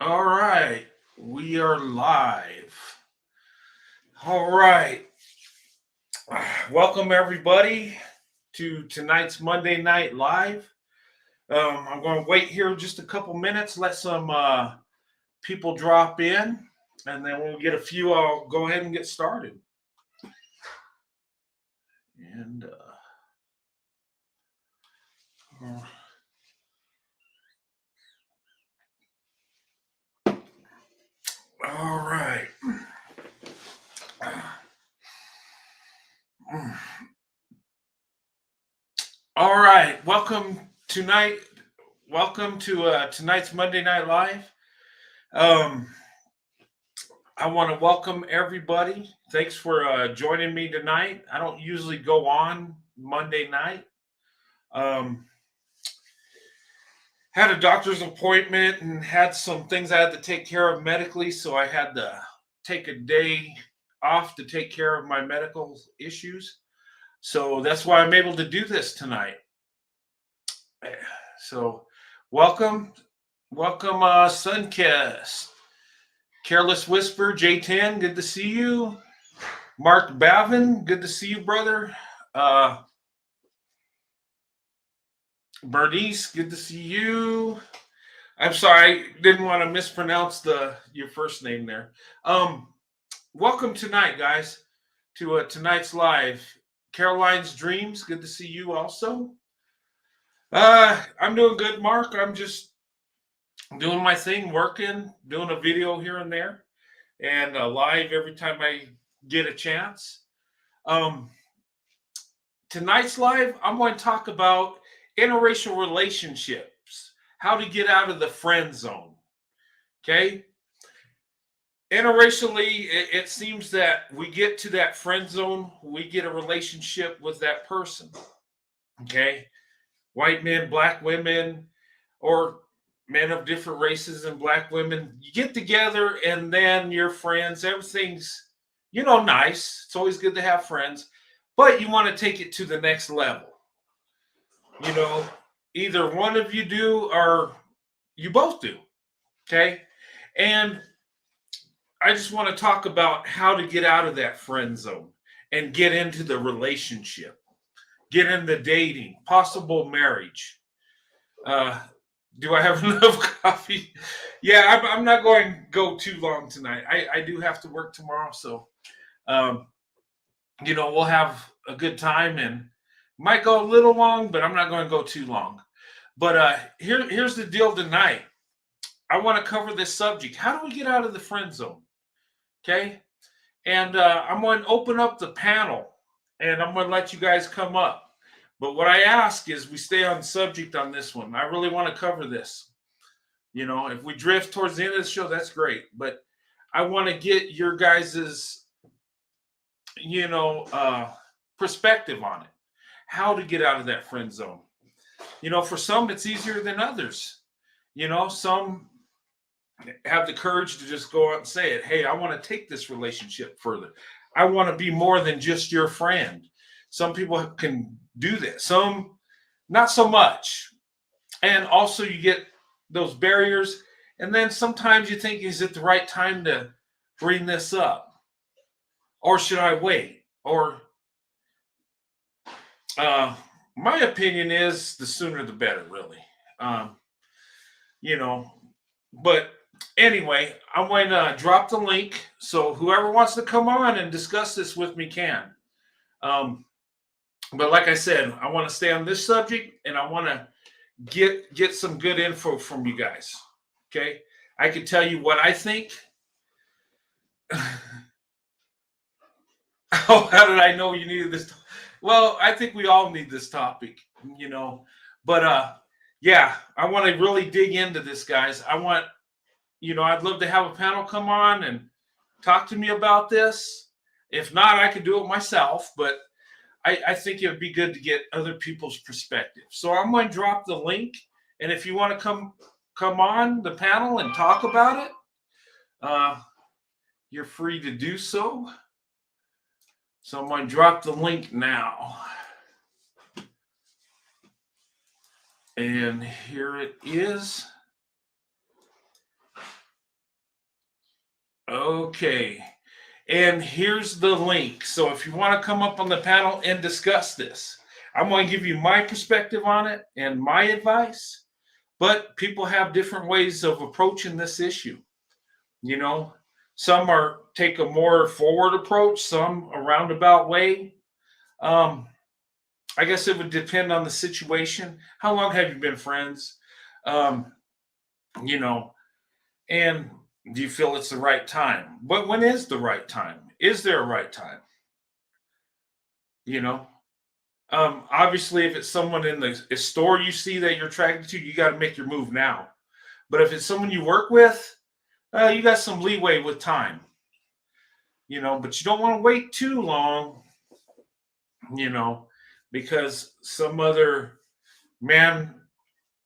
All right, we are live. All right, welcome everybody to tonight's Monday Night Live. I'm going to wait here just a couple minutes, let some people drop in, and then when we get a few, I'll go ahead and get started. And uh, all right. All right, welcome tonight. Welcome to tonight's Monday Night Live. Um, I want to welcome everybody. Thanks for joining me tonight. I don't usually go on Monday night. Um, had a doctor's appointment and had some things I had to take care of medically, so I had to take a day off to take care of my medical issues. So that's why I'm able to do this tonight. So, welcome, welcome, Sunkist, Careless Whisper, J10, good to see you. Mark Bavin, good to see you, brother. Uh, Bernice, good to see you. I'm sorry, didn't want to mispronounce your first name there. Welcome tonight, guys, to tonight's live. Caroline's Dreams, good to see you also. I'm doing good, Mark. I'm just doing my thing, working, doing a video here and there, and live every time I get a chance. Um, Tonight's live, I'm going to talk about interracial relationships, how to get out of the friend zone. Okay? Interracially, it seems that we get to that friend zone, we get a relationship with that person. Okay? White men, black women, or men of different races and black women, you get together and then you're friends. Everything's, nice. It's always good to have friends, but you want to take it to the next level. You know, either one of you do or you both do. Okay. And I just want to talk about how to get out of that friend zone and get into the relationship, get into dating, possible marriage. Uh, do I have enough coffee? Yeah, I'm not going to go too long tonight. I do have to work tomorrow. So, um, we'll have a good time and might go a little long, but I'm not going to go too long. But here's the deal tonight. I want to cover this subject. How do we get out of the friend zone? Okay. And I'm going to open up the panel and I'm going to let you guys come up. But what I ask is we stay on subject on this one. I really want to cover this. If we drift towards the end of the show, that's great. But I want to get your guys's, perspective on it. How to get out of that friend zone. For some, it's easier than others. Some have the courage to just go out and say it. Hey, I want to take this relationship further. I want to be more than just your friend. Some people can do this, some not so much. And also, you get those barriers. And then sometimes you think, is it the right time to bring this up? Or should I wait? Or, my opinion is the sooner the better, really. Um, you know, but anyway, I'm going to drop the link. So whoever wants to come on and discuss this with me can. Um, but like I said, I want to stay on this subject and I want to get some good info from you guys. Okay. I can tell you what I think. Oh, how did I know you needed this? Well, I think we all need this topic, But yeah, I want to really dig into this, guys. I'd love to have a panel come on and talk to me about this. If not, I could do it myself, but I think it would be good to get other people's perspective. So I'm going to drop the link, and if you want to come on the panel and talk about it, you're free to do so. So I'm going to drop the link now. And here it is. Okay. And here's the link. So if you want to come up on the panel and discuss this, I'm going to give you my perspective on it and my advice. But people have different ways of approaching this issue. You know, some are take a more forward approach, some a roundabout way. Um, I guess it would depend on the situation. How long have you been friends? Um, you know, and do you feel it's the right time? But when is the right time? Is there a right time? You know, obviously, if it's someone in the store you see that you're attracted to, you got to make your move now. But if it's someone you work with, you got some leeway with time. But you don't want to wait too long. You know, because some other man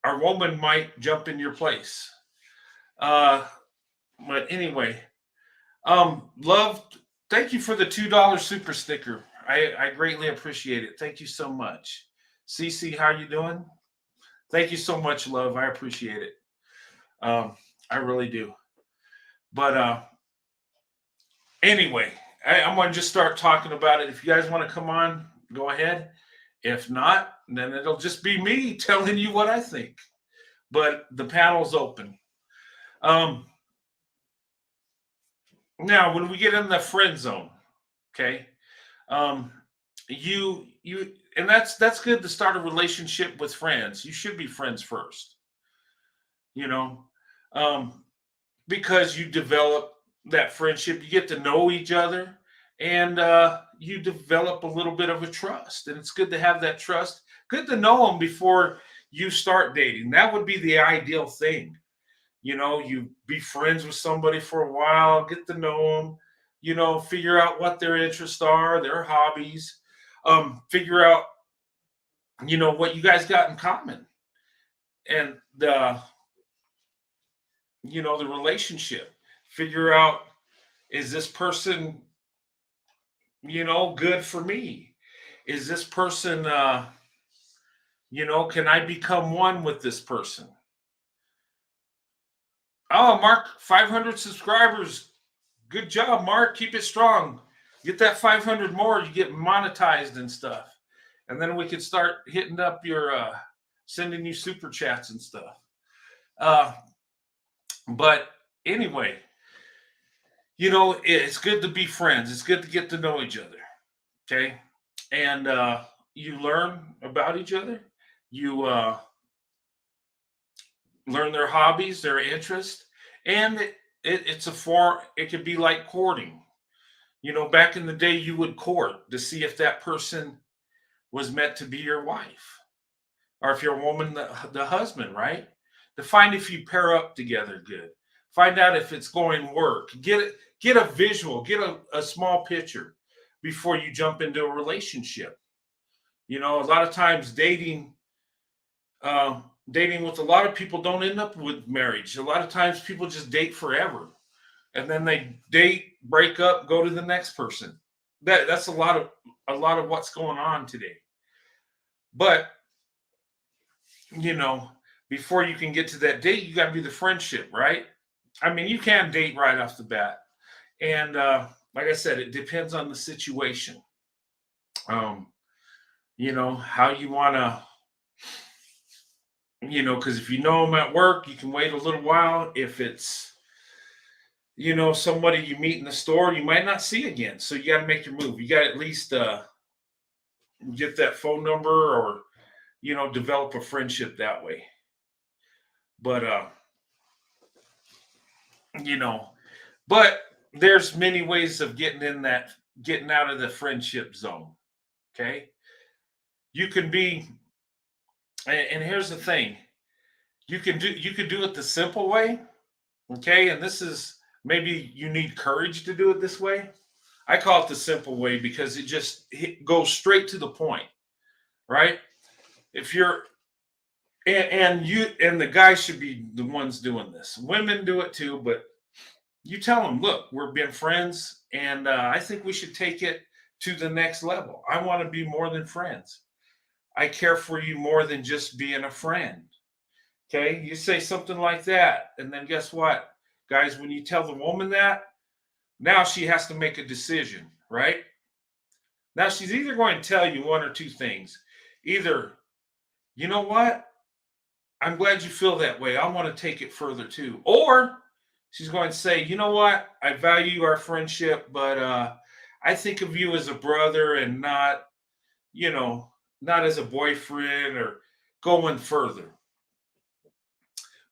or woman might jump in your place. Uh, but anyway, love. Thank you for the $2 super sticker. I greatly appreciate it. Thank you so much. Cece, how you doing? Thank you so much, love. I appreciate it. Um, I really do. But anyway, I'm going to just start talking about it. If you guys want to come on, go ahead. If not, then it'll just be me telling you what I think. But the panel's open. Um, Now, when we get in the friend zone, okay, um, and that's good to start a relationship with friends. You should be friends first, you know, um, because you develop that friendship. You get to know each other, and you develop a little bit of a trust. And it's good to have that trust. Good to know them before you start dating. That would be the ideal thing. You be friends with somebody for a while, get to know them, figure out what their interests are, their hobbies, figure out, what you guys got in common, and the relationship. Figure out, is this person, good for me? Is this person, can I become one with this person? Oh, Mark, 500 subscribers. Good job, Mark. Keep it strong. Get that 500 more, you get monetized and stuff. And then we could start hitting up your, sending you super chats and stuff. Uh, but anyway, it's good to be friends. It's good to get to know each other. Okay. And you learn about each other. You learn their hobbies, their interests. And it's a form, it could be like courting. Back in the day, you would court to see if that person was meant to be your wife, or if you're a woman, the husband, right? To find if you pair up together good. Find out if it's going to work. Get a visual, get a small picture before you jump into a relationship. A lot of times dating with a lot of people don't end up with marriage. A lot of times people just date forever, and then they date, break up, go to the next person. That's a lot of what's going on today. But you know, before you can get to that date, you got to be the friendship, right? I mean, you can date right off the bat, and like I said, it depends on the situation. Um, how you want to, because if you know them at work, you can wait a little while. If it's somebody you meet in the store, you might not see again. So you got to make your move. You got to at least get that phone number, or develop a friendship that way. But you know, but there's many ways of getting out of the friendship zone. Okay, you can be, and here's the thing: you can do it the simple way. Okay, and this is, maybe you need courage to do it this way. I call it the simple way because it just goes straight to the point, right? If you're and the guys should be the ones doing this. Women do it too, but you tell them, look, we're being friends, and I think we should take it to the next level. I want to be more than friends. I care for you more than just being a friend. Okay, you say something like that, and then guess what, guys? When you tell the woman that, Now she has to make a decision, right? Now she's either going to tell you one or two things. Either, you know what? I'm glad you feel that way. I want to take it further too. Or she's going to say, you know what? I value our friendship, but I think of you as a brother and not, you know, not as a boyfriend or going further.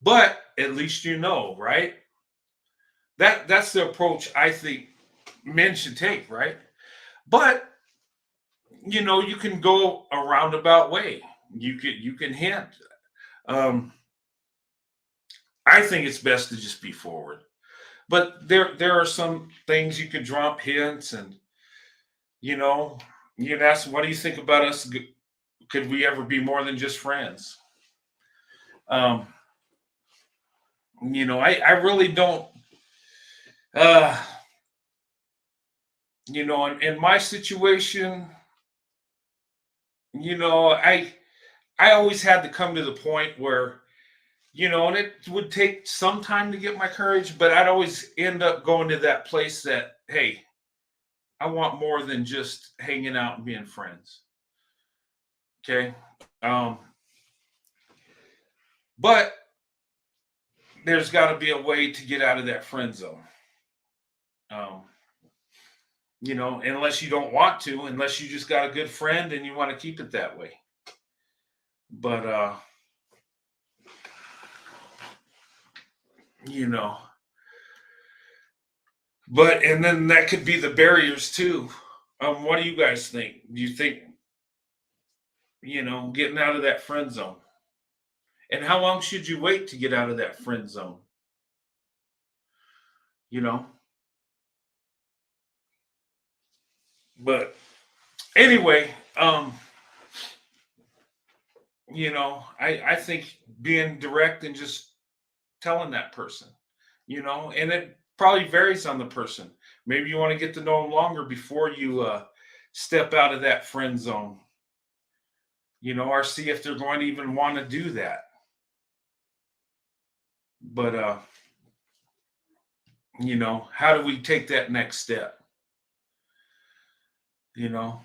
But at least you know, right? That's the approach I think men should take, right? But you can go a roundabout way. You can hint. Um, I think it's best to just be forward. But there are some things you could drop hints, and you know you can ask, what do you think about us? Could we ever be more than just friends? Um, I really don't. Uh, in my situation, I always had to come to the point where, and it would take some time to get my courage, but I'd always end up going to that place that, hey, I want more than just hanging out and being friends. Okay. Um, but there's got to be a way to get out of that friend zone. Um, unless you don't want to, unless you just got a good friend and you want to keep it that way. But, you know, and then that could be the barriers too. What do you guys think? Do you think, getting out of that friend zone? And how long should you wait to get out of that friend zone? You know? But anyway, I think being direct and just telling that person, and it probably varies on the person. Maybe you want to get to know them longer before you step out of that friend zone, or see if they're going to even want to do that. But how do we take that next step? You know.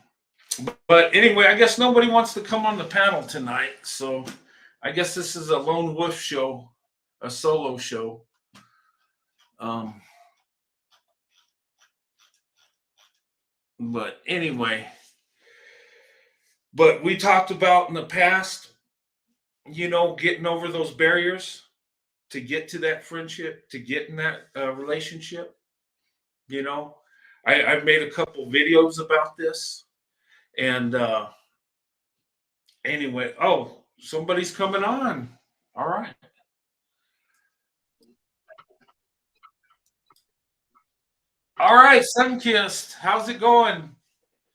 But anyway, I guess nobody wants to come on the panel tonight, so I guess this is a lone wolf show, a solo show. But anyway, but we talked about in the past, getting over those barriers to get to that friendship, to get in that relationship. I've made a couple videos about this, and anyway, oh, somebody's coming on. All right. All right, Sunkissed. How's it going?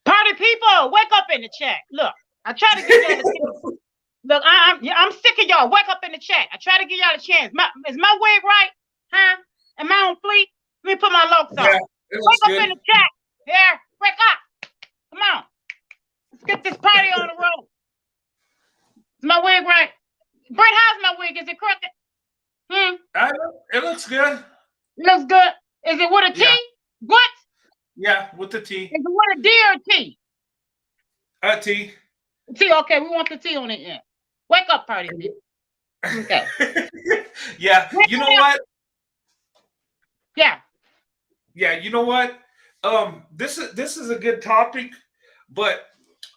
Party people, wake up in the chat. Look, I try to give y'all a chance. Look, I'm sick of y'all. Wake up in the chat. I try to give y'all a chance. Is my wig right? Huh? Am I on fleek? Let me put my locks on. Yeah, wake up good. in the chat. Yeah, wake up. Come on. Let's get this party on the road. Is my wig right? Brent, how's my wig? Is it crooked? It looks good. Looks good. Is it with a T? Yeah. What? Yeah, with the T. Is it with a D or a T? A T. T, okay, we want the T on it. Yeah. Wake up, party people. Okay. Yeah, you know what? Yeah. Yeah, you know what? This is a good topic, but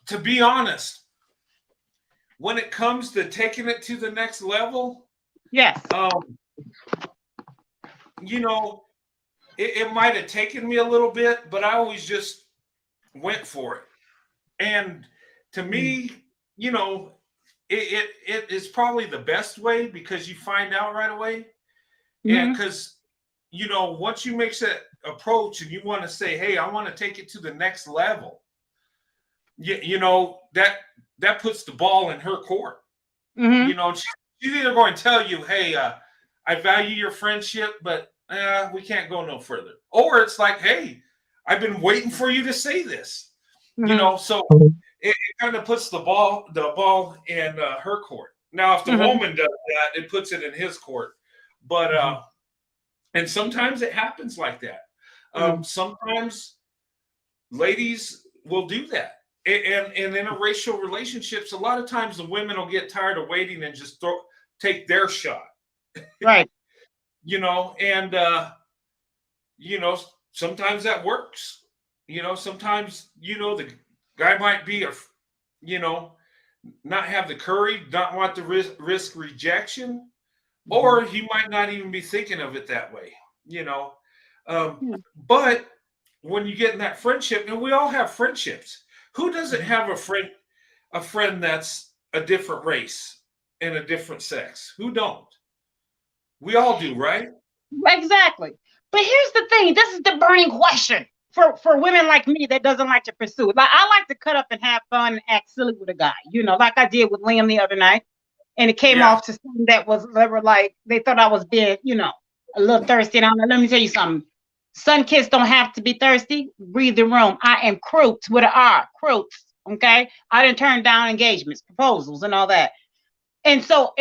to be honest, when it comes to taking it to the next level, yes, it might have taken me a little bit, but I always just went for it. And to me, it is probably the best way because you find out right away. And because once you make that approach and you want to say, hey, I want to take it to the next level, that puts the ball in her court. She's either going to tell you, hey, I value your friendship, but we can't go no further. Or it's like, hey, I've been waiting for you to say this. So it kind of puts the ball in her court. Now, if the woman does that, it puts it in his court. But and sometimes it happens like that. Sometimes ladies will do that. And in interracial relationships, a lot of times the women will get tired of waiting and just take their shot. Right. And sometimes that works. Sometimes the guy might be not have the courage, not want to risk rejection, or he might not even be thinking of it that way. But when you get in that friendship, and we all have friendships, who doesn't have a friend that's a different race and a different sex? Who don't? We all do, right? Exactly. But here's the thing. This is the burning question for women like me that doesn't like to pursue. Like, I like to cut up and have fun and act silly with a guy, like I did with Liam the other night. And it came off to something they were like, they thought I was being, a little thirsty. And I'm like, let me tell you something. Sun kiss don't have to be thirsty. Read the room. I am Crooks with an R. Crooks. Okay. I didn't turn down engagements, proposals, and all that. And so,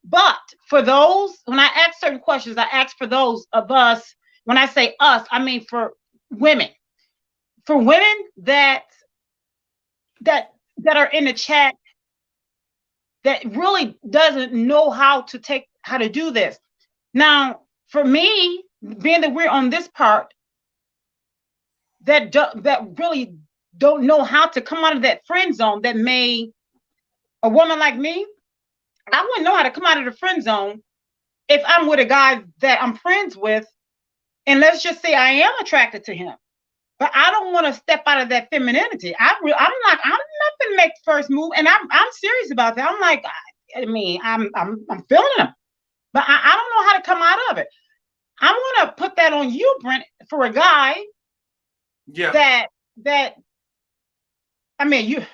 but for those, when I ask certain questions, I ask for those of us. When I say us, I mean for women that are in the chat that really doesn't know how to do this. Now, for me, being that we're on this part, that really don't know how to come out of that friend zone, that may, a woman like me, I wouldn't know how to come out of the friend zone if I'm with a guy that I'm friends with, and let's just say I am attracted to him, but I don't want to step out of that femininity. I'm not gonna make the first move, and I'm serious about that. I'm like, I'm feeling him, but I don't know how to come out of it. I want to put that on you, Brent, for a guy. Yeah. That. I mean, you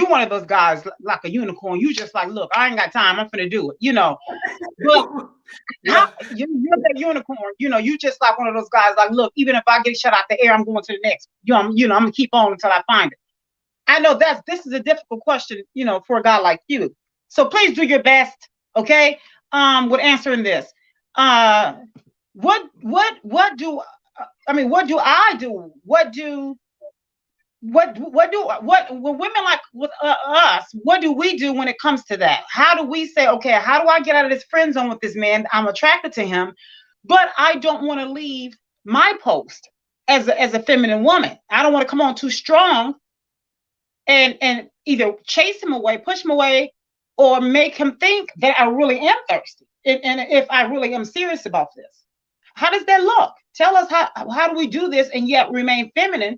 one of those guys like a unicorn. You just like, look, I ain't got time. I'm finna do it, But you're that unicorn. You just like one of those guys. Like, look, even if I get shut out the air, I'm going to the next. I'm gonna keep on until I find it. I know this is a difficult question, for a guy like you. So please do your best, okay? With answering this. What do I do? When women like with us, what do we do when it comes to that? How do we say, okay, how do I get out of this friend zone with this man? I'm attracted to him, but I don't want to leave my post as a feminine woman. I don't want to come on too strong and either chase him away, push him away, or make him think that I really am thirsty. And if I really am serious about this, how does that look? Tell us how do we do this and yet remain feminine,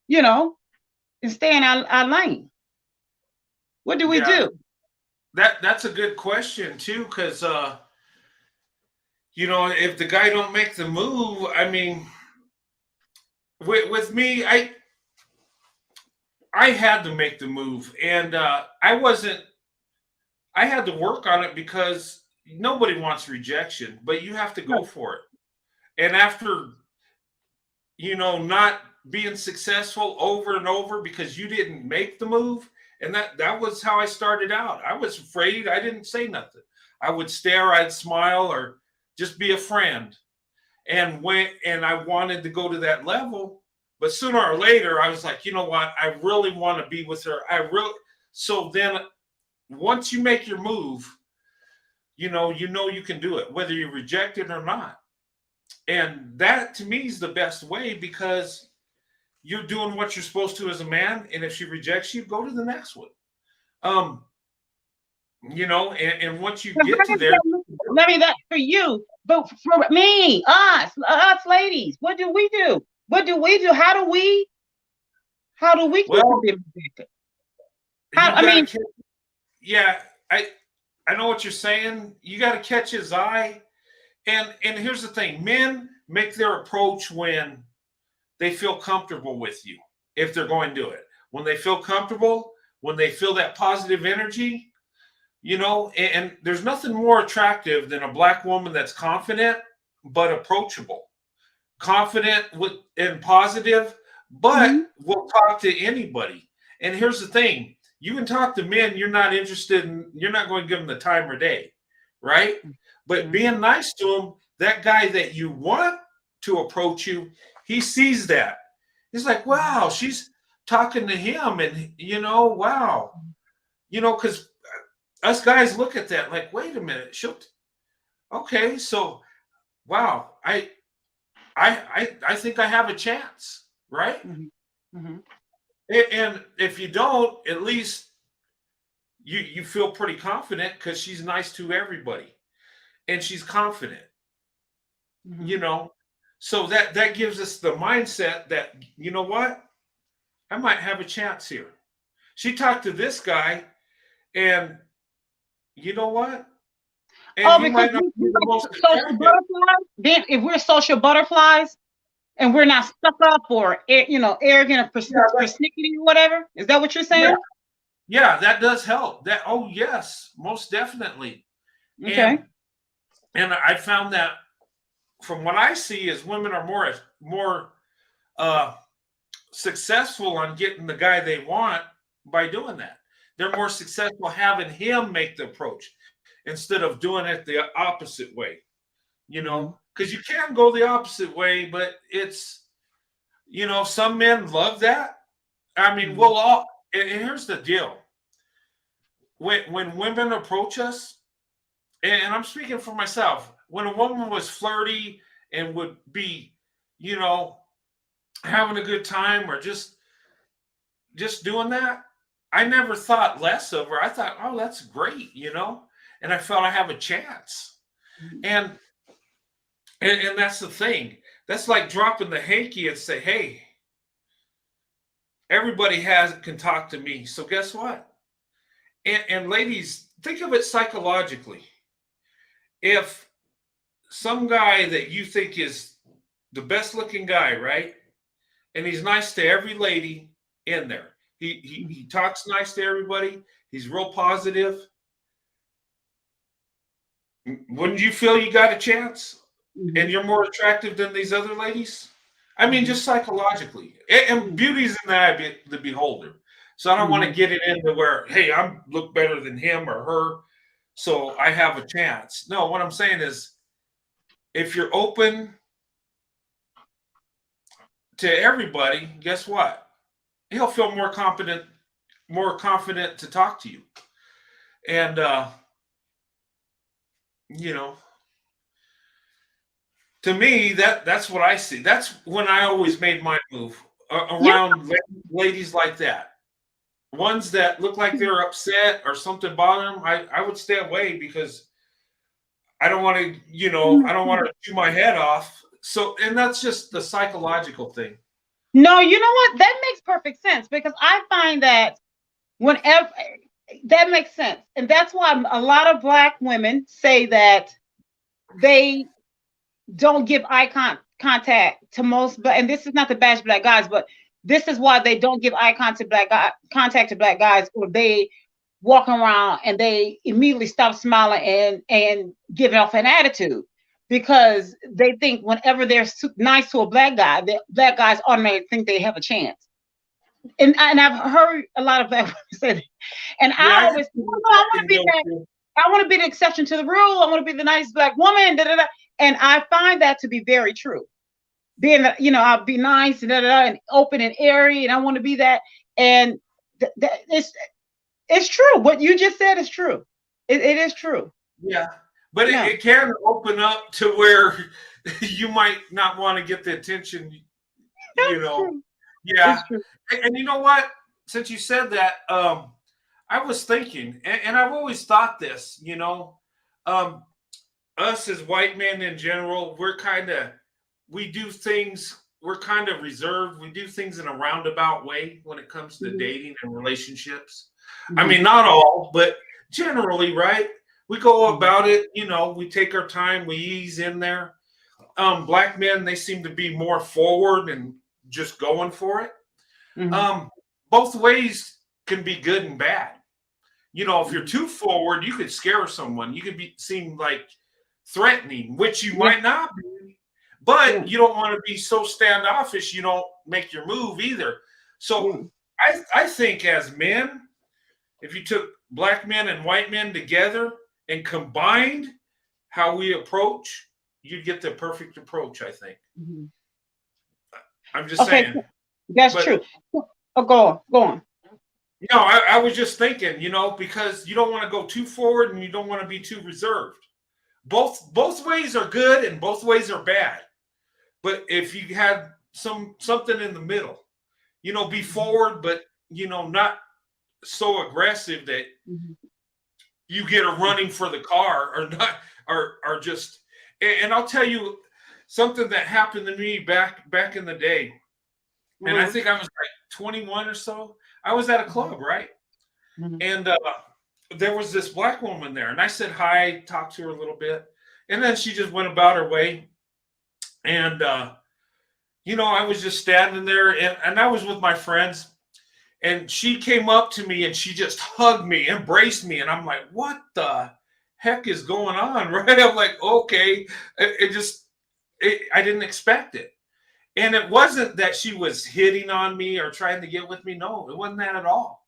and stay in our lane? What do we do? That's a good question too, because if the guy don't make the move, I mean, with me, I had to make the move, and I had to work on it because nobody wants rejection, but you have to go for it. And after, not being successful over and over because you didn't make the move, and that was how I started out. I was afraid. I didn't say nothing. I would stare, I'd smile, or just be a friend. And I wanted to go to that level, but sooner or later I was like, you know what? I really want to be with her. So then once you make your move, you can do it, whether you reject it or not. And that to me is the best way, because you're doing what you're supposed to as a man. And if she rejects you, go to the next one. And once you get to there. Let me that for you, but for me, us ladies, what do we do? What do we do? How do we be rejected? I know what you're saying. You got to catch his eye. And here's the thing, men make their approach when they feel comfortable with you, if they're going to do it. When they feel comfortable, when they feel that positive energy, and there's nothing more attractive than a black woman that's confident but approachable. Confident and positive, but will talk to anybody. And here's the thing, you can talk to men you're not interested in, you're not going to give them the time or day, right? But being nice to them, that guy that you want to approach you, he sees that. He's like, wow, she's talking to him, and wow, because us guys look at that like, wait a minute, okay, so wow, I think I have a chance, right? Mm-hmm. And if you don't, at least you feel pretty confident because she's nice to everybody and she's confident, Mm-hmm. you know. So that gives us the mindset that, you know what, I might have a chance here. She talked to this guy, and you know what? And Oh, he because might not be we the like most social attractive. butterflies. Then, if we're social butterflies and we're not stuck up or arrogant or Yeah, persnickety or whatever, is that what you're yeah, saying? yeah, that does help. That, oh yes, most definitely. Okay. And I found that from what I see is women are more uh, successful on getting the guy they want by doing that. They're more successful having him make the approach instead of doing it the opposite way. Mm-hmm. Because you can go the opposite way, but it's some men love that. I mean, Mm-hmm. we'll all. And here's the deal: when women approach us, and I'm speaking for myself, when a woman was flirty and would be, you know, having a good time or just doing that, I never thought less of her. I thought, oh, that's great. And I felt I have a chance. And and that's the thing. That's like dropping the hanky and say, hey, everybody can talk to me. So guess what? And ladies, think of it psychologically. If some guy that you think is the best looking guy, right? And he's nice to every lady in there. He talks nice to everybody. He's real positive. Wouldn't you feel you got a chance? Mm-hmm. And you're more attractive than these other ladies? I mean, Mm-hmm. just psychologically. And beauty's in the eye of the beholder. So I don't want to get it into where, hey, I look better than him or her, so I have a chance. No, what I'm saying is, if you're open to everybody, guess what? He'll feel more confident to talk to you. And you know, to me, that's what I see. That's when I always made my move Yeah. around ladies like that. Ones that look like they're upset or something bothering them, I would stay away because I don't want to, I don't want to chew my head off. So, and that's just the psychological thing. No, you know what? That makes perfect sense because I find that whenever that makes sense. And that's why a lot of Black women say that they don't give contact to most, and this is not to bash Black guys, but this is why they don't give contact to Black guys, or they walk around and they immediately stop smiling and giving off an attitude because they think whenever they're nice to a Black guy, the Black guys automatically think they have a chance. And I've heard a lot of Black women say that. And Yeah, I always, I want to be that. I want to be the exception to the rule. I want to be the nice Black woman. Da, da, da. And I find that to be very true. Being, I'll be nice and da, da, da, and open and airy, and I want to be that. And it's true. What you just said is true. It is true. Yeah, but Yeah. it can open up to where you might not want to get the attention. True. Yeah, It's true. and you know what? Since you said that, I was thinking, and I've always thought this. Us as white men in general, we do things. We're kind of reserved. We do things in a roundabout way when it comes to dating and relationships. I mean, not all, but generally, right? We go about it, we take our time, we ease in there. Black men, they seem to be more forward and just going for it. Both ways can be good and bad. If you're too forward, you could scare someone. You could seem like threatening, which you might not be, but you don't want to be so standoffish you don't make your move either. So I think as men, if you took Black men and white men together and combined how we approach, you'd get the perfect approach, I think. Mm-hmm. I'm just Okay, saying. that's But true. Oh, go on. no, I was just thinking, because you don't want to go too forward and you don't want to be too reserved. Both ways are good and both ways are bad. But if you had something in the middle, be forward, but not so aggressive that Mm-hmm. you get a running for the car or not, or just. And I'll tell you something that happened to me back in the day. And I think I was like 21 or so. I was at a club, right? Mm-hmm. And there was this black woman there, and I said hi, talked to her a little bit, and then she just went about her way. And I was just standing there, and I was with my friends, and she came up to me and she just hugged me, embraced me, and I'm like, what the heck is going on, right? I'm like, okay, I didn't expect it. And it wasn't that she was hitting on me or trying to get with me. No, it wasn't that at all.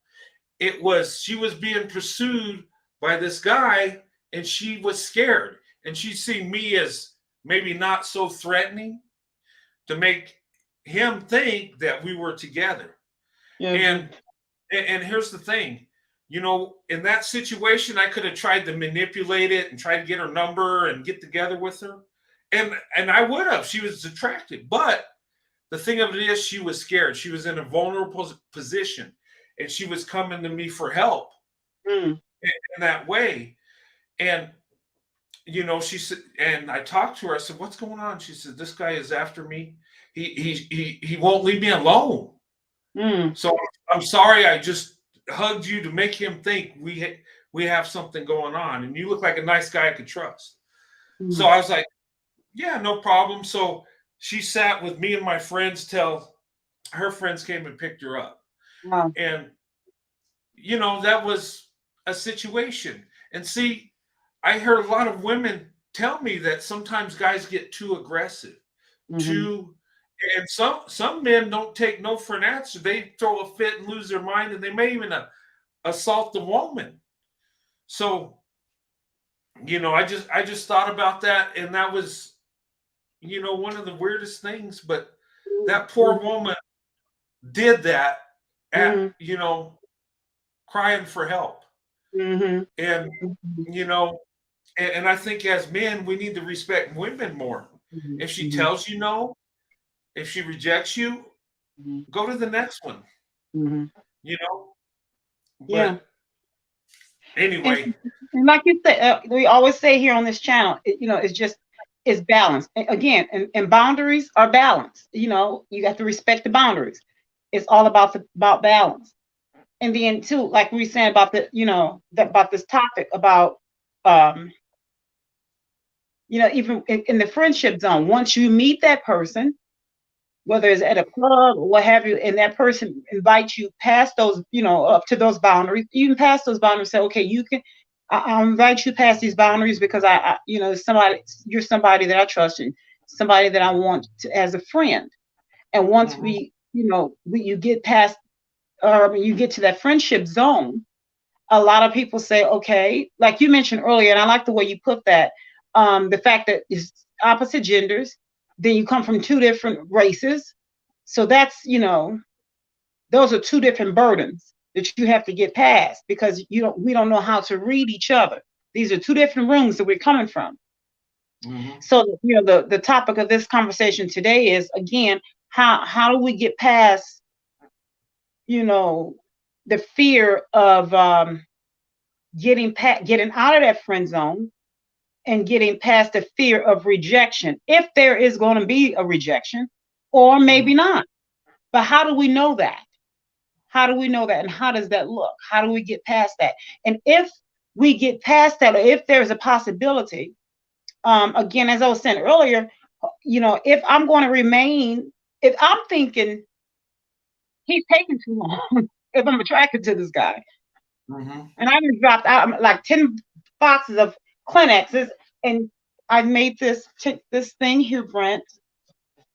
It was she was being pursued by this guy and she was scared. And she seen me as maybe not so threatening to make him think that we were together. Mm-hmm. And here's the thing, in that situation, I could have tried to manipulate it and try to get her number and get together with her. And I would have. She was attracted. But the thing of it is, she was scared. She was in a vulnerable position, and she was coming to me for help in that way. And she said, and I talked to her. I said, "What's going on?" She said, "This guy is after me. He won't leave me alone. So I'm sorry. I just hugged you to make him think we have something going on, and you look like a nice guy I could trust." So I was like, "Yeah, no problem." So she sat with me and my friends till her friends came and picked her up. Wow. And, that was a situation. And see, I heard a lot of women tell me that sometimes guys get too aggressive, Mm-hmm. and some men don't take no for an answer. They throw a fit and lose their mind, and they may even assault the woman. So, I just thought about that, and that was, one of the weirdest things. But that poor woman did that at Mm-hmm. crying for help. Mm-hmm. And you know and I think as men we need to respect women more. If she Mm-hmm. tells you no, if she rejects you, Mm-hmm. go to the next one. Mm-hmm. you know Yeah. but And, anyway. and like you said, we always say here on this channel, it's balance. Again, and boundaries are balance. You got to respect the boundaries. It's all about balance. And then too, like we were saying about about this topic about um, even in the friendship zone, once you meet that person, whether it's at a club or what have you, and that person invites you past those, up to those boundaries, you can pass those boundaries. Say, okay, you can. I invite you past these boundaries because you're somebody that I trust and somebody that I want to as a friend. And once Mhm. you get past, you get to that friendship zone, a lot of people say, okay, like you mentioned earlier, and I like the way you put that. The fact that it's opposite genders, then you come from two different races. So that's, those are two different burdens that you have to get past because we don't know how to read each other. These are two different rooms that we're coming from. Mhm. So, the topic of this conversation today is again, how do we get past, the fear of getting out of that friend zone and getting past the fear of rejection, if there is going to be a rejection, or maybe Mhm. not. But how do we know that? How do we know that? And how does that look? How do we get past that? And if we get past that, or if there's a possibility, again, as I was saying earlier, if I'm going to remain, if I'm thinking he's taking too long, if I'm attracted to this guy, Mhm. and I just dropped out like 10 boxes of Kleenexes, and I made this thing here, Brent,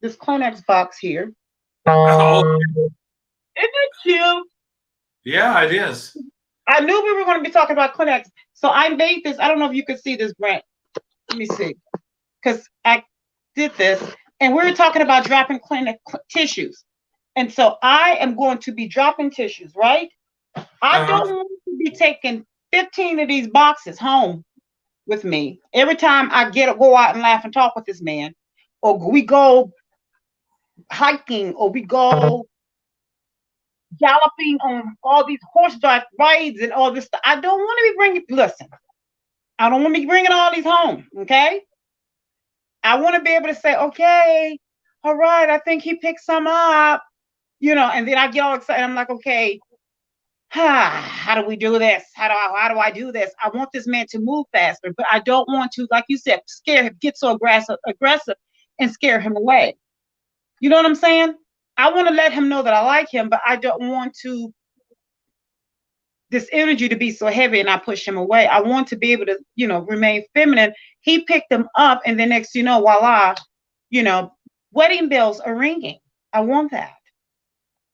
this Kleenex box here. Oh, Isn't it cute? yeah, it is. I knew we were going to be talking about Kleenex, so I made this. I don't know if you could see this, Brent. Let me see. because I did this, and we were talking about dropping clinic tissues. And so I am going to be dropping tissues, right? I don't Uh-huh. want to be taking 15 of these boxes home with me every time I go out and laugh and talk with this man, or we go hiking, or we go galloping on all these horseback rides and all this stuff. I don't want to be bringing. Listen, I don't want to be bringing all these home. Okay, I want to be able to say, okay, all right, I think he picked some up, and then I get all excited. I'm like, okay, how do we do this? How do I do this? I want this man to move faster, but I don't want to, like you said, scare him, get so aggressive, and scare him away. You know what I'm saying? I want to let him know that I like him, but I don't want this energy to be so heavy and I push him away. I want to be able to, remain feminine. He picked them up, and the next, voila, wedding bells are ringing. I want that.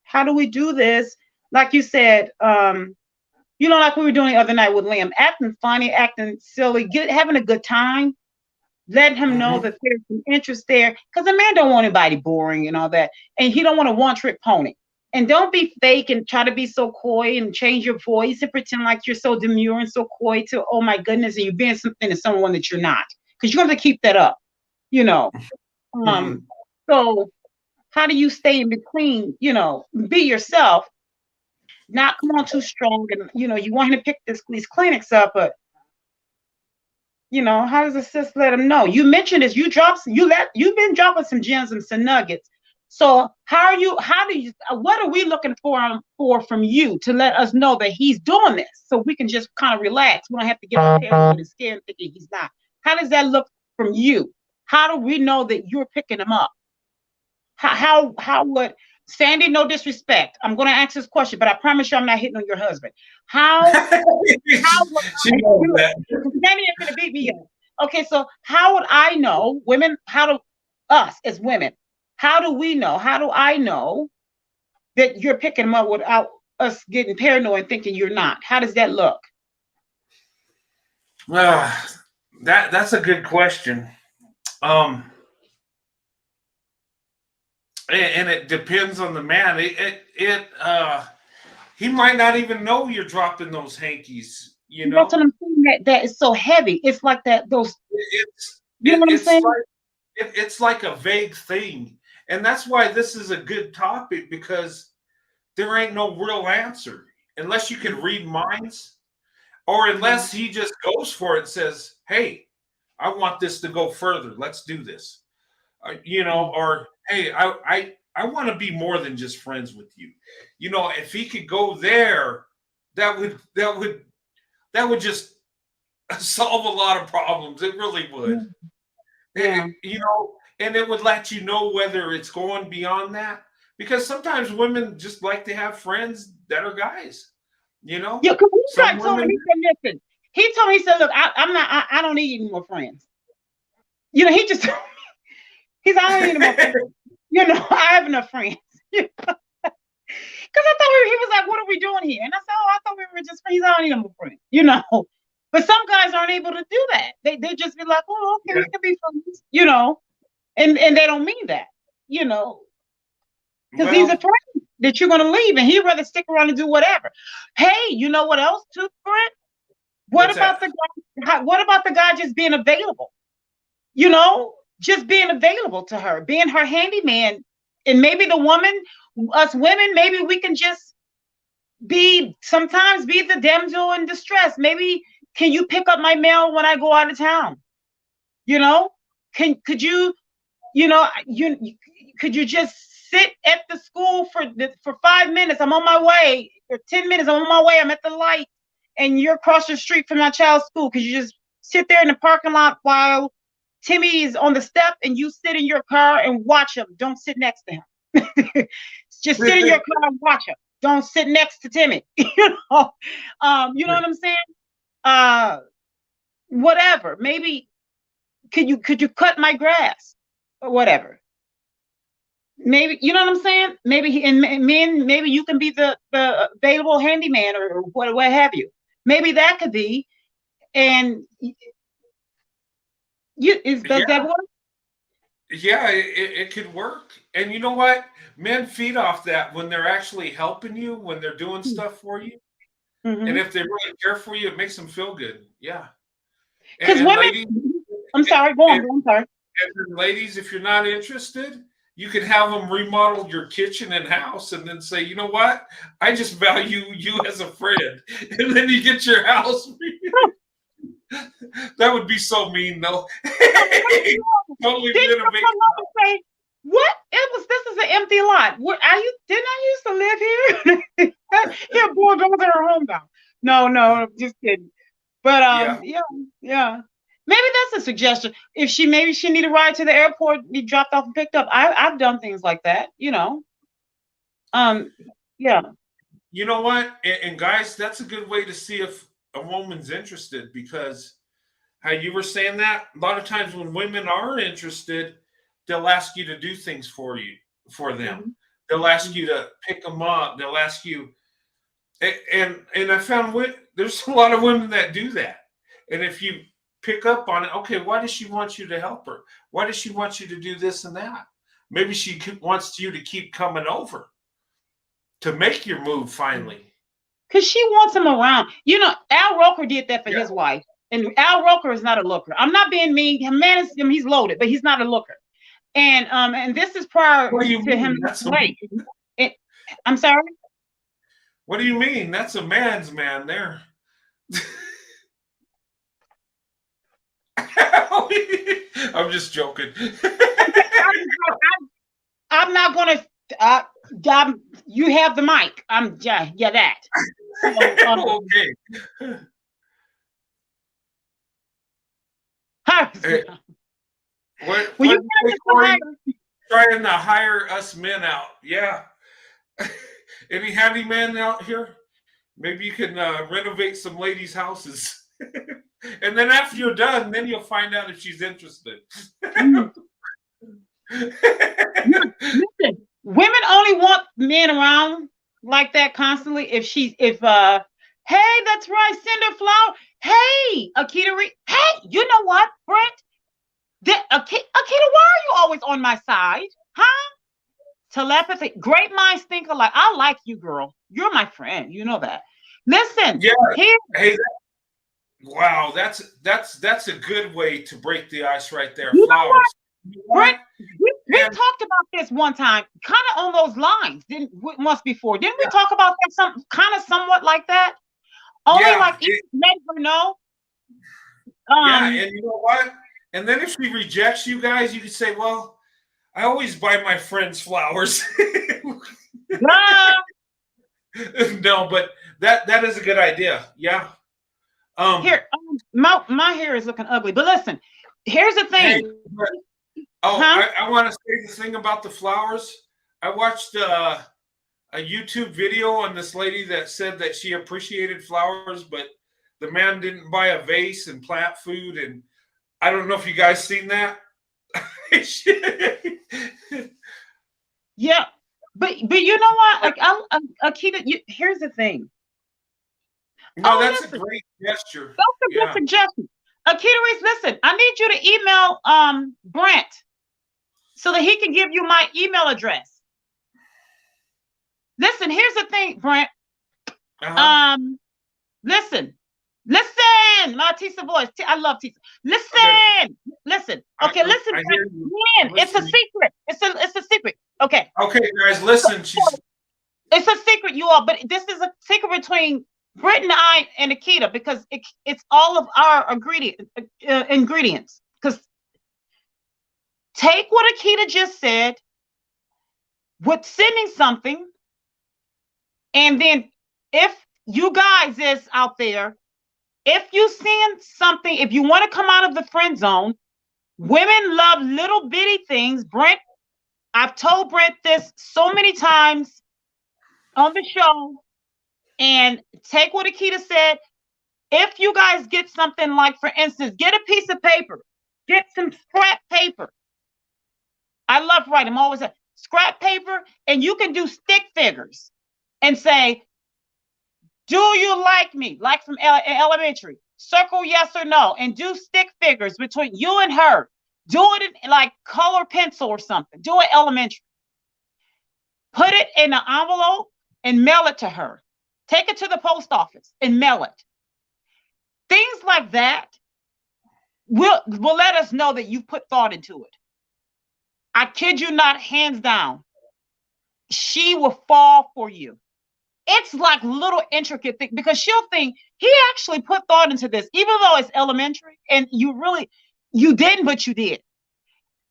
How do we do this? Like you said, like we were doing the other night with Liam, acting funny, acting silly, having a good time, letting him know that there's some interest there. Because a man don't want anybody boring and all that. And he don't want a one-trick pony. And don't be fake and try to be so coy and change your voice and pretend like you're so demure and so coy to, oh my goodness, and you're being something to someone that you're not. Because you're going to keep that up, So how do you stay in between, be yourself, not come on too strong, and you want him to pick these clinics up, but how does a sis let him know? You mentioned this, you've been dropping some gems and some nuggets. So how do you what are we looking for from you to let us know that he's doing this, so we can just kind of relax? We don't have to get our paranoid and scared thinking he's not. How does that look from you? How do we know that you're picking him up? How would Sandy, no disrespect, I'm going to ask this question, but I promise you I'm not hitting on your husband. How would she knows that. Sandy is going to beat me up. Okay, so how would I know, us as women, how do we know? How do I know that you're picking them up without us getting paranoid and thinking you're not? How does that look? That's a good question. And it depends on the man. He might not even know you're dropping those hankies. That's what I'm saying. That is so heavy. It's like that. Those. You know what I'm saying? It's like a vague thing, and that's why this is a good topic, because there ain't no real answer unless you can read minds, or unless he just goes for it and says, "Hey, I want this to go further. Let's do this." Or hey, I want to be more than just friends with you. If he could go there, that would just solve a lot of problems. It really would. Yeah. And it would let you know whether it's going beyond that, because sometimes women just like to have friends that are guys. Yeah, because he told me, listen. He told me, he said, look, I don't need any more friends. He just told me, I don't need any more friends. I have enough friends. Because I thought he was like, what are we doing here? And I said, I thought we were just friends. I don't need no more friends. But some guys aren't able to do that. They just be like, oh, okay, we can be friends, and they don't mean that, because he's afraid that you're going to leave, and he'd rather stick around and do whatever. Hey, you know what else too, Brent? What about the guy just being available? Just being available to her, being her handyman, and maybe us women, maybe we can just sometimes be the damsel in distress. Maybe, can you pick up my mail when I go out of town? Could you could you just sit at the school for 5 minutes? I'm on my way, or 10 minutes. I'm on my way. I'm at the light, and you're across the street from my child's school. Could you just sit there in the parking lot while Timmy is on the step, and you sit in your car and watch him? Don't sit next to him. Just sit in your car and watch him. Don't sit next to Timmy. You know what I'm saying? Whatever. Maybe could you cut my grass or whatever? Maybe, you know what I'm saying? Maybe maybe you can be the available handyman or what have you. Maybe that could be. And Does that work? Yeah, it could work. And you know what? Men feed off that when they're actually helping you, when they're doing stuff for you. And Mm-hmm. if they really care for you, it makes them feel good. Yeah. Because And women, ladies, I'm sorry, go on, and, I'm sorry. and ladies, if you're not interested, you can have them remodel your kitchen and house and then say, you know what? I just value you as a friend. And then you get your house. That would be so mean, though. Totally Did you renovate. come up and say, what? This is an empty lot. What are you? Didn't I used to live here? Here, bulldozer her home now. No, just kidding. But Yeah. yeah. Maybe that's a suggestion. If maybe she need a ride to the airport, be dropped off and picked up. I've done things like that, Um, yeah. You know what? And guys, that's a good way to see if a woman's interested because how you were saying that, a lot of times when women are interested, they'll ask you to do things for them. Mm-hmm. They'll ask you to pick them up. They'll ask you, and I found there's a lot of women that do that. And if you pick up on it, okay, why does she want you to help her? Why does she want you to do this and that? Maybe she wants you to keep coming over to make your move finally. Because she wants him around. Al Roker did that for his wife. And Al Roker is not a looker. I'm not being mean. He's loaded, but he's not a looker. And this is prior to him. I'm sorry. What do you mean? That's a man's man there. I'm just joking. I'm not going to. You have the mic. That. So, Okay. What trying to hire us men out? Yeah. Any handyman out here? Maybe you can renovate some ladies' houses. And then after you're done, then you'll find out if she's interested. Listen, women only want men around like that constantly hey, that's right, send her flower. Hey, Akita, hey, you know what, Brent? Akita, why are you always on my side? Huh? Telepathy. Great minds think alike. I like you, girl. You're my friend. You know that. Listen. Yeah. Hey, wow, that's a good way to break the ice right there. Flowers. Brent, we talked about this one time, kind of on those lines. Didn't we talk about that somewhat like that? Only let her know. And you know what? And then if she rejects you guys, you could say, well, I always buy my friends flowers. No, but that is a good idea. Yeah. My hair is looking ugly, but listen, here's the thing. I want to say the thing about the flowers. I watched a YouTube video on this lady that said that she appreciated flowers, but the man didn't buy a vase and plant food. And I don't know if you guys seen that. Yeah, but you know what? Like, Akita, here's the thing. No, that's a great gesture. That's a good suggestion. Akita, listen, I need you to email Brent so that he can give you my email address. Listen, here's the thing, Brent. Listen, my Tisa voice. I love Tisa. Listen. Okay, listen, Brent. It's a secret. It's a secret. Okay. Okay, guys, listen. It's a secret, you all, but this is a secret between Britt and I and Akita because it's all of our ingredients. Because take what Akita just said with sending something, and then if you guys is out there, if you send something, if you want to come out of the friend zone, women love little bitty things. Brent, I've told Brent this so many times on the show, and take what Akita said. If you guys get something like, for instance, get a piece of paper, get some scrap paper. I love writing. I'm always scrap paper, and you can do stick figures and say, do you like me? Like from elementary. circle yes or no, and do stick figures between you and her. Do it in like color pencil or something. Do it elementary. Put it in an envelope and mail it to her. Take it to the post office and mail it. Things like that will let us know that you put thought into it. I kid you not, hands down, she will fall for you. It's like little intricate thing because she'll think he actually put thought into this, even though it's elementary and you didn't, but you did.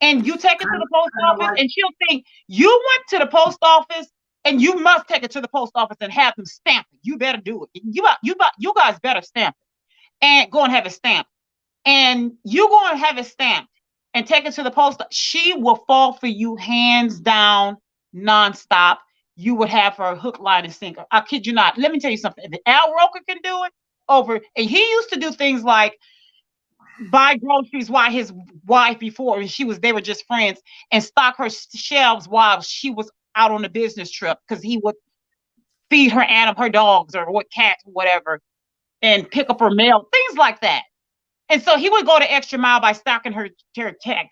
And you take it to the post office and she'll think you went to the post office and you must take it to the post office and have them stamp it. You better do it. You guys better stamp it and go and have it stamped. And you go and have it stamped and take it to the post. She will fall for you hands down, nonstop. You would have her hook, line, and sinker. I kid you not. Let me tell you something. If Al Roker can do it and he used to do things like buy groceries while his wife before, and they were just friends, and stock her shelves while she was out on a business trip because he would feed her dogs or what cats or whatever, and pick up her mail, things like that. And so he would go the extra mile by stocking her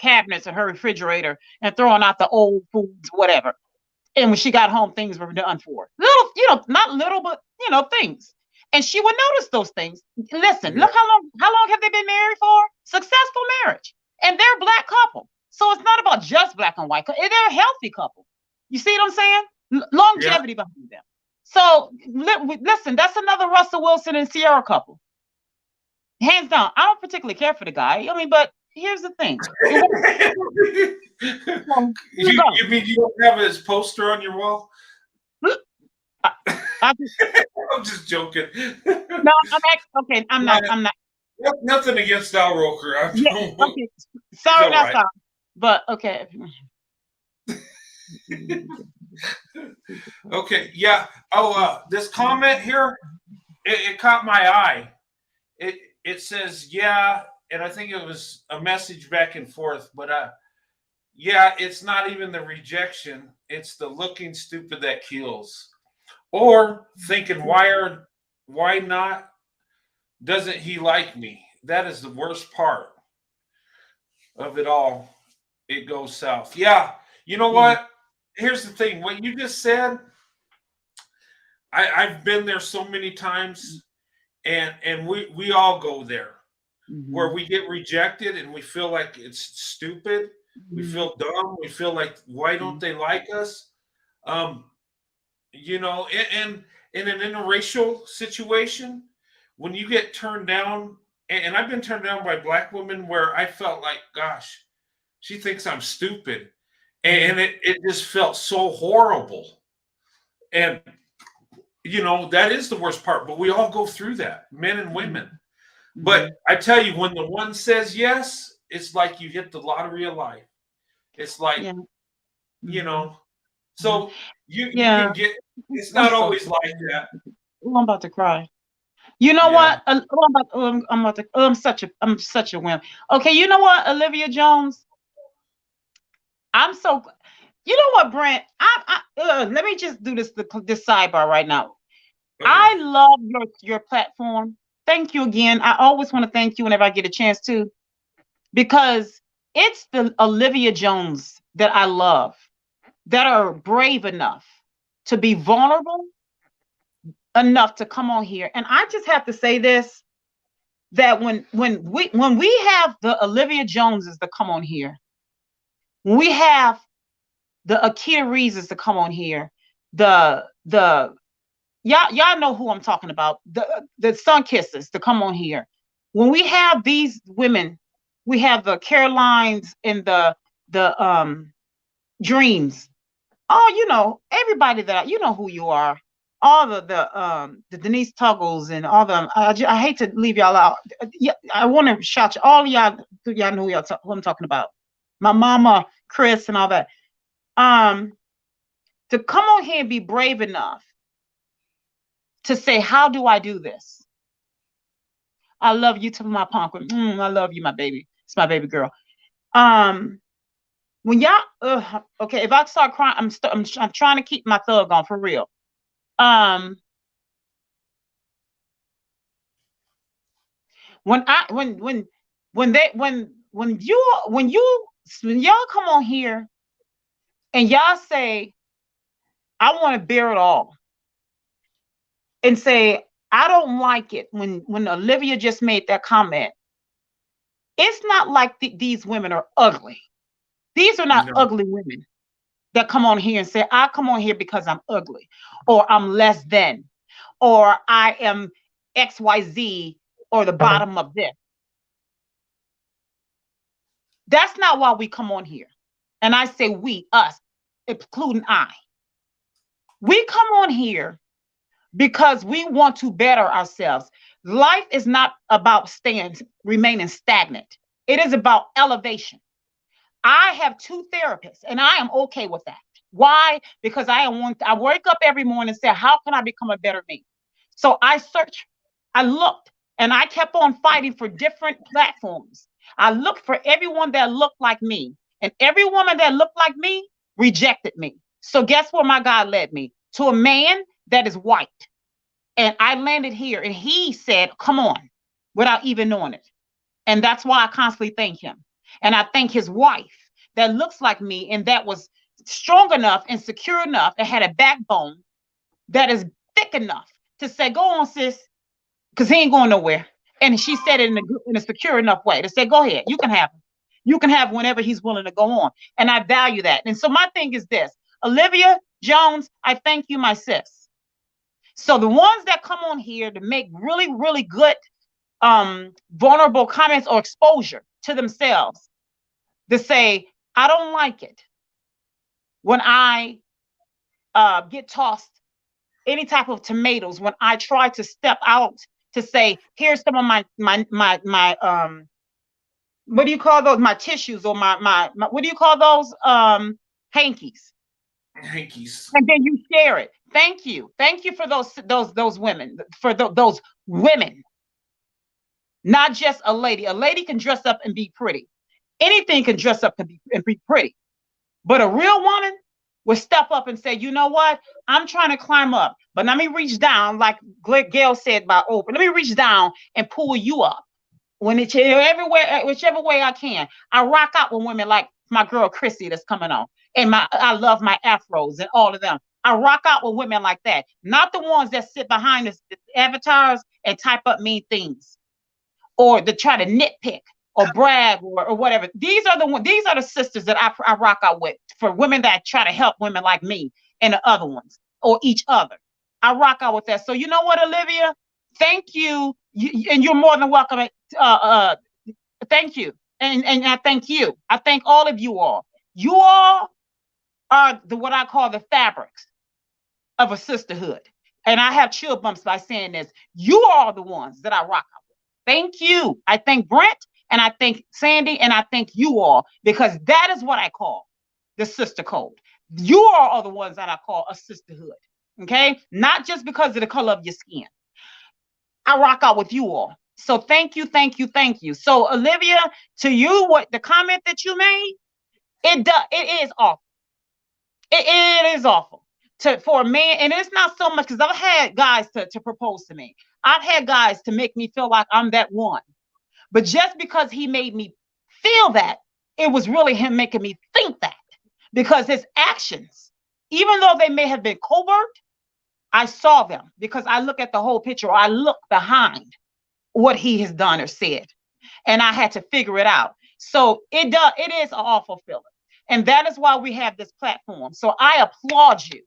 cabinets and her refrigerator and throwing out the old foods, whatever. And when she got home, things were done for her. Little, not little, but things. And she would notice those things. Listen, look how long have they been married for? Successful marriage. And they're a Black couple. So it's not about just Black and white. They're a healthy couple. You see what I'm saying? Longevity behind them. So listen, that's another Russell Wilson and Sierra couple. Hands down. I don't particularly care for the guy. I mean, but here's the thing. You mean you don't have his poster on your wall? I'm just joking. No, okay. I'm not. Nothing against Al Roker. Okay. Sorry, that's all. But okay. Okay. Yeah. Oh, this comment here, it caught my eye. It says, yeah, and I think it was a message back and forth, but yeah, it's not even the rejection, it's the looking stupid that kills. Or thinking, why not? Doesn't he like me? That is the worst part of it all. It goes south. Yeah, you know what? Here's the thing. What you just said, I've been there so many times. And we all go there where we get rejected and we feel like it's stupid. We feel dumb. We feel like, why don't they like us? And in an interracial situation, when you get turned down, and I've been turned down by Black women where I felt like, gosh, she thinks I'm stupid. And it just felt so horrible. And that is the worst part, but we all go through that, men and women. But I tell you, when the one says yes, it's like you hit the lottery of life. It's like, so you can get, it's not always like that. I'm about to cry. You know what? I'm such a wimp. Okay, you know what, Olivia Jones? You know what, Brent? Let me just do this sidebar right now. Okay. I love your platform. Thank you again. I always want to thank you whenever I get a chance to, because it's the Olivia Jones that I love, that are brave enough to be vulnerable enough to come on here. And I just have to say this, that when we have the Olivia Joneses to come on here, when we have the Akita Reeses to come on here, y'all know who I'm talking about, the Sun Kissers to come on here. When we have these women, we have the Carolines and the Dreams. Oh, everybody that who you are. All the Denise Tuggles and all them. I hate to leave y'all out. I want to shout you, all y'all know who I'm talking about. My mama, Chris, and all that. To come on here and be brave enough to say, how do I do this? I love you to my punk. I love you, my baby. It's my baby girl. When y'all, okay, if I start crying, I'm trying to keep my thug on for real. When y'all come on here and y'all say, I want to bear it all, and say, I don't like it when Olivia just made that comment. It's not like these women are ugly. These are not No. ugly women that come on here and say, I come on here because I'm ugly, or I'm less than, or I am XYZ, or the bottom of this. That's not why we come on here. And I say we, us, including I. We come on here because we want to better ourselves. Life is not about remaining stagnant. It is about elevation. I have 2 therapists, and I am okay with that. Why? Because I wake up every morning and say, how can I become a better me? So I searched, I looked, and I kept on fighting for different platforms. I looked for everyone that looked like me, and every woman that looked like me rejected me. So guess where my God led me? To a man that is white. And I landed here, and he said, come on, without even knowing it. And that's why I constantly thank him. And I thank his wife that looks like me and that was strong enough and secure enough and had a backbone that is thick enough to say, go on, sis, because he ain't going nowhere. And she said it in a secure enough way to say, go ahead, you can have him. You can have whenever he's willing to go on. And I value that. And so my thing is this, Olivia Jones, I thank you, my sis. So the ones that come on here to make really, really good vulnerable comments or exposure to themselves, to say, I don't like it when I get tossed any type of tomatoes, when I try to step out to say, here's some of my what do you call those? My tissues, or my what do you call those? Hankies. Hankies. And then you share it. Thank you. Thank you for those women, for those women. Not just a lady. A lady can dress up and be pretty. Anything can dress up and be pretty. But a real woman will step up and say, you know what? I'm trying to climb up, but let me reach down, like Gail said about open. Let me reach down and pull you up. When it's everywhere, whichever way I can. I rock out with women like my girl Chrissy that's coming on. And I love my afros and all of them. I rock out with women like that. Not the ones that sit behind the avatars and type up mean things, or to try to nitpick or brag or whatever. These are the sisters that I rock out with, for women that try to help women like me and the other ones, or each other. I rock out with that. So you know what, Olivia? Thank you. And you're more than welcome. Thank you. And I thank you. I thank all of you all. You all are what I call the fabrics of a sisterhood. And I have chill bumps by saying this. You are the ones that I rock out with. Thank you. I thank Brent, and I thank Sandy, and I thank you all, because that is what I call the sister code. You all are the ones that I call a sisterhood. Okay? Not just because of the color of your skin. I rock out with you all. So thank you, thank you, thank you. So Olivia, to you, what the comment that you made, it is awful. It is awful for a man, and it's not so much because I've had guys to propose to me. I've had guys to make me feel like I'm that one. But just because he made me feel that, it was really him making me think that, because his actions, even though they may have been covert, I saw them because I look at the whole picture, or I look behind what he has done or said, and I had to figure it out. So it is an awful feeling. And that is why we have this platform. So I applaud you.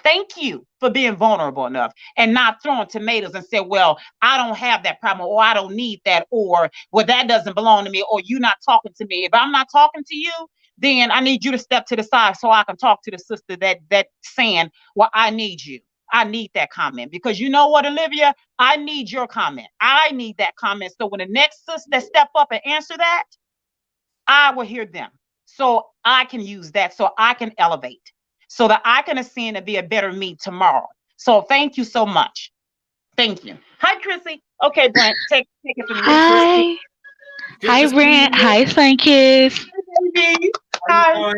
Thank you for being vulnerable enough and not throwing tomatoes and say, well, I don't have that problem, or I don't need that, or well, that doesn't belong to me, or you're not talking to me. If I'm not talking to you, then I need you to step to the side so I can talk to the sister that saying, well, I need you. I need that comment, because you know what, Olivia? I need your comment. I need that comment. So when the next sister that step up and answer that, I will hear them. So I can use that, so I can elevate, so that I can ascend and be a better me tomorrow. So thank you so much. Thank you. Hi, Chrissy. Okay, Brent, take it from me. Hi. Hi, Brent. Hi, Sunkiss. Hi.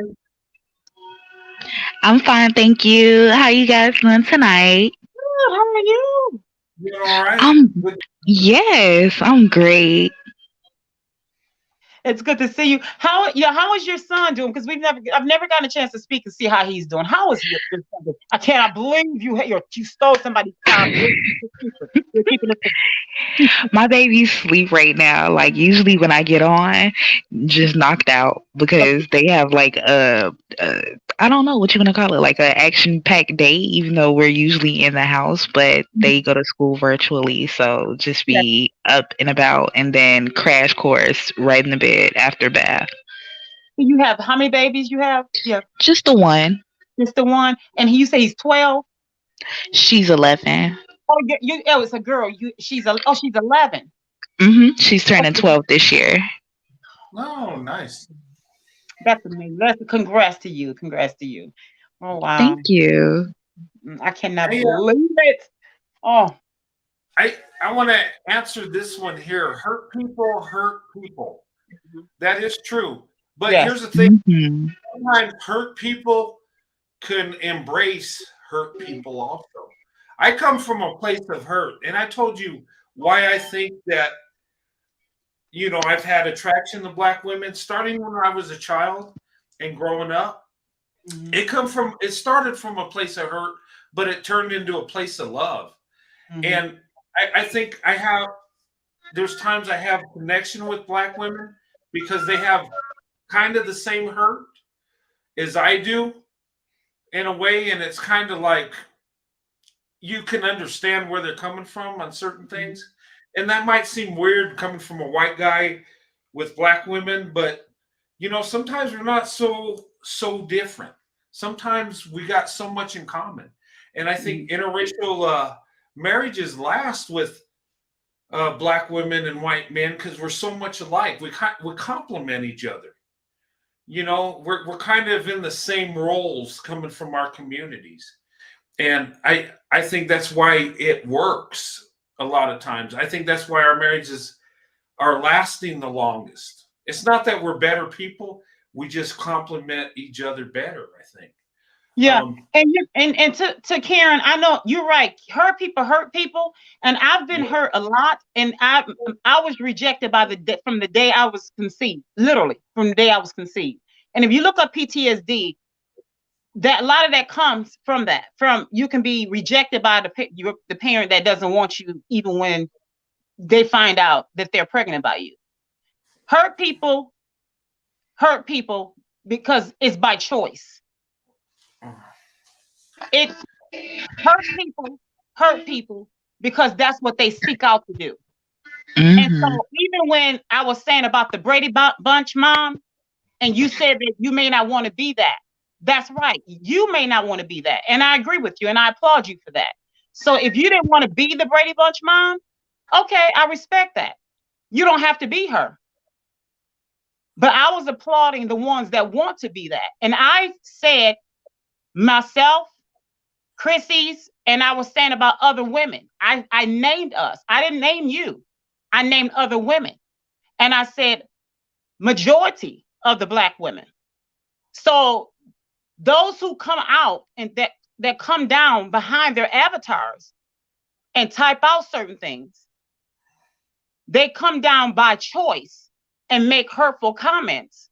I'm fine, thank you. How you guys doing tonight? Good. How are you? You doing all right? I'm yes, I'm great. It's good to see you. How is your son doing? Because I've never gotten a chance to speak and see how he's doing. How is your son doing? I cannot believe you stole somebody's child. You're keeping it. My baby's sleep right now. Like usually when I get on, just knocked out because they have like a I don't know what you want to call it, like a action packed day. Even though we're usually in the house, but they go to school virtually, so just Yeah. be up and about, and then crash course right in the bed after bath. You have how many babies you have? Yeah, Just the one. just the one. And you say he's 12. She's 11. Oh, oh, it's a girl. She's 11. She's turning Okay, 12 this year. Oh, nice. that's amazing. Congrats to you. Congrats to you. Oh wow, Thank you. I cannot Hey, believe it. Oh, I want to answer this one here. Hurt people hurt people. That is true. But yes. here's the thing. Mhm. Sometimes hurt people can embrace hurt people also. I come from a place of hurt, and I told you why I think that, I've had attraction to black women starting when I was a child and growing up. Mhm. It started from a place of hurt, but it turned into a place of love. Mhm. And I think there's times I have connection with black women because they have kind of the same hurt as I do in a way. And it's kind of like you can understand where they're coming from on certain things. And that might seem weird coming from a white guy with black women, but sometimes we're not so different. Sometimes we got so much in common. And I think interracial marriages last with black women and white men because we're so much alike. We complement each other. We're kind of in the same roles coming from our communities, and I think that's why it works a lot of times. I think that's why our marriages are lasting the longest. It's not that we're better people; we just complement each other better. I think. Yeah, Um, and to Karen, I know you're right. Hurt people, and I've been hurt a lot. And I was rejected from the day I was conceived, literally from the day I was conceived. And if you look up PTSD, that a lot of that comes from that. From you can be rejected by the parent that doesn't want you, even when they find out that they're pregnant by you. Hurt people because it's by choice. It hurt people because that's what they seek out to do. And so Mhm. even when I was saying about the Brady Bunch mom, and you said that you may not want to be that, that's right. You may not want to be that. And I agree with you and I applaud you for that. So if you didn't want to be the Brady Bunch mom, okay, I respect that. You don't have to be her. But I was applauding the ones that want to be that. And I said myself, Chrissy's, and I was saying about other women. I named us. I didn't name you. I named other women. And I said majority of the black women. So those who come out and that come down behind their avatars and type out certain things, they come down by choice and make hurtful comments.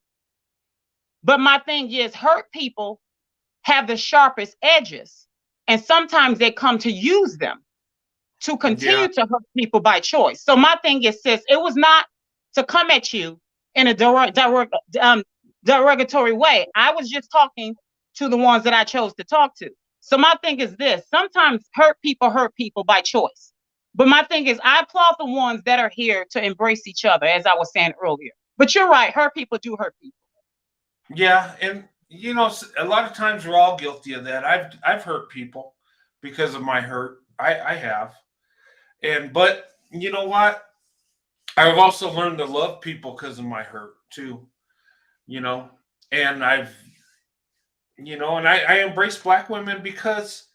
But my thing is, hurt people have the sharpest edges, and sometimes they come to use them to yeah, continue to hurt people by choice. So my thing is, sis, it was not to come at you in a derogatory way. I was just talking to the ones that I chose to talk to. So my thing is this: sometimes hurt people by choice. But my thing is, I applaud the ones that are here to embrace each other, as I was saying earlier. But you're right, hurt people do hurt people. yeah, and a lot of times we're all guilty of that. I've hurt people because of my hurt. I have, but you know what? I've also learned to love people because of my hurt too. You know, and I embrace black women because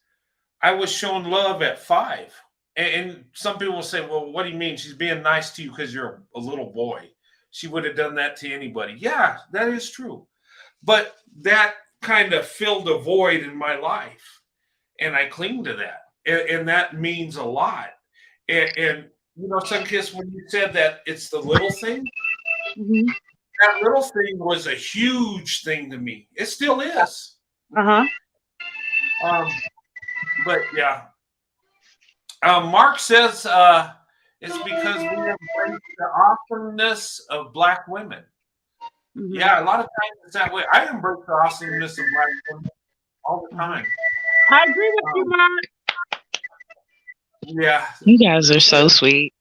I was shown love at 5. And some people will say, well, what do you mean? She's being nice to you because you're a little boy. She would have done that to anybody. Yeah, that is true. But that kind of filled a void in my life. And I cling to that. And that means a lot. And Sunkiss, when you said that it's the little thing, Mm-hmm. that little thing was a huge thing to me. It still is. Uh-huh. But yeah. Mark says it's because we embrace the awesomeness of Black women. Mm-hmm. Yeah, a lot of times it's that way. I embrace the awesomeness of Black women all the time. I agree with you, Mark. Yeah. You guys are so sweet.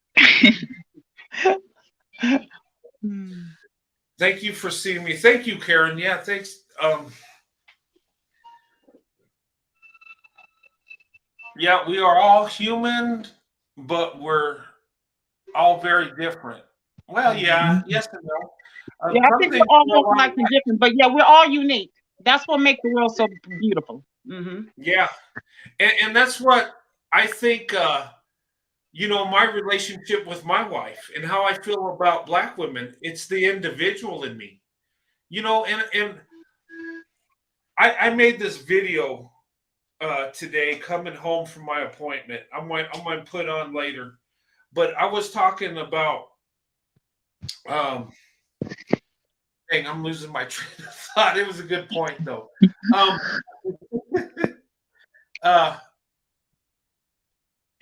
Thank you for seeing me. Thank you, Karen. Yeah, thanks. Yeah, we are all human, but we're all very different. Well, yeah, yes and no. Yeah, I think we're all both nice and different, but yeah, we're all unique. That's what makes the world so beautiful. Mm-hmm. Yeah, and that's what I think. My relationship with my wife and how I feel about Black women. It's the individual in me. And I made this video today coming home from my appointment. I'm going to put on later, but I was talking about. Dang, I'm losing my train of thought. It was a good point though.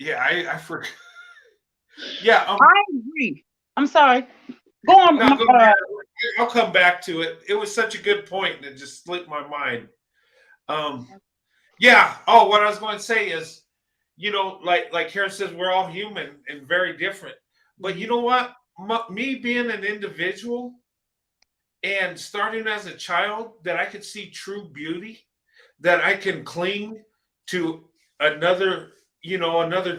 Yeah, I forgot. Yeah, I agree. I'm sorry. Go on. No, go ahead. I'll come back to it. It was such a good point, and it just slipped my mind. Yeah. Oh, what I was going to say is, like Karen says, we're all human and very different. But you know what? Me being an individual and starting as a child, that I could see true beauty, that I can cling to another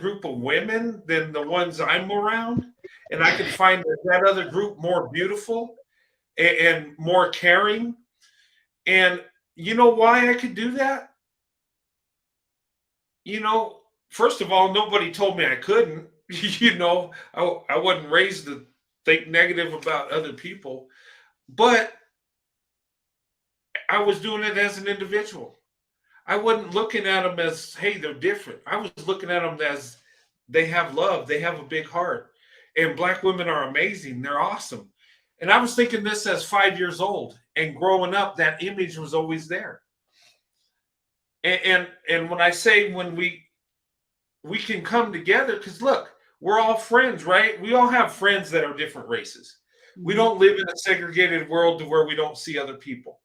group of women than the ones I'm around, and I can find that other group more beautiful and more caring. And you know why I could do that? First of all, nobody told me I couldn't. I wasn't raised to think negative about other people, but I was doing it as an individual. I wasn't looking at them as, hey, they're different. I was looking at them as they have love, they have a big heart, and Black women are amazing. They're awesome. And I was thinking this as 5 years old, and growing up, that image was always there. And when I say when we can come together, because look, we're all friends, right? We all have friends that are different races. We don't live in a segregated world to where we don't see other people.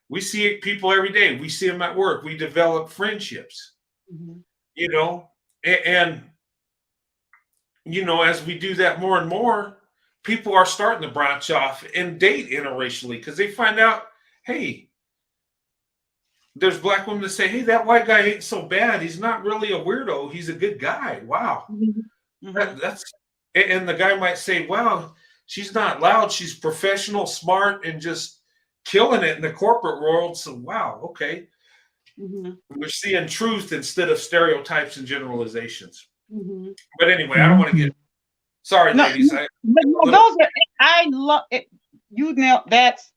We see people every day. We see them at work. We develop friendships, and as we do that more and more, people are starting to branch off and date interracially because they find out, hey, there's Black women that say, hey, that white guy ain't so bad. He's not really a weirdo. He's a good guy. Wow. That's and the guy might say, wow, she's not loud. She's professional, smart, and just killing it in the corporate world. So, wow, okay. We're seeing truth instead of stereotypes and generalizations. But anyway, I don't want to get sorry, ladies. I love it. You nailed that's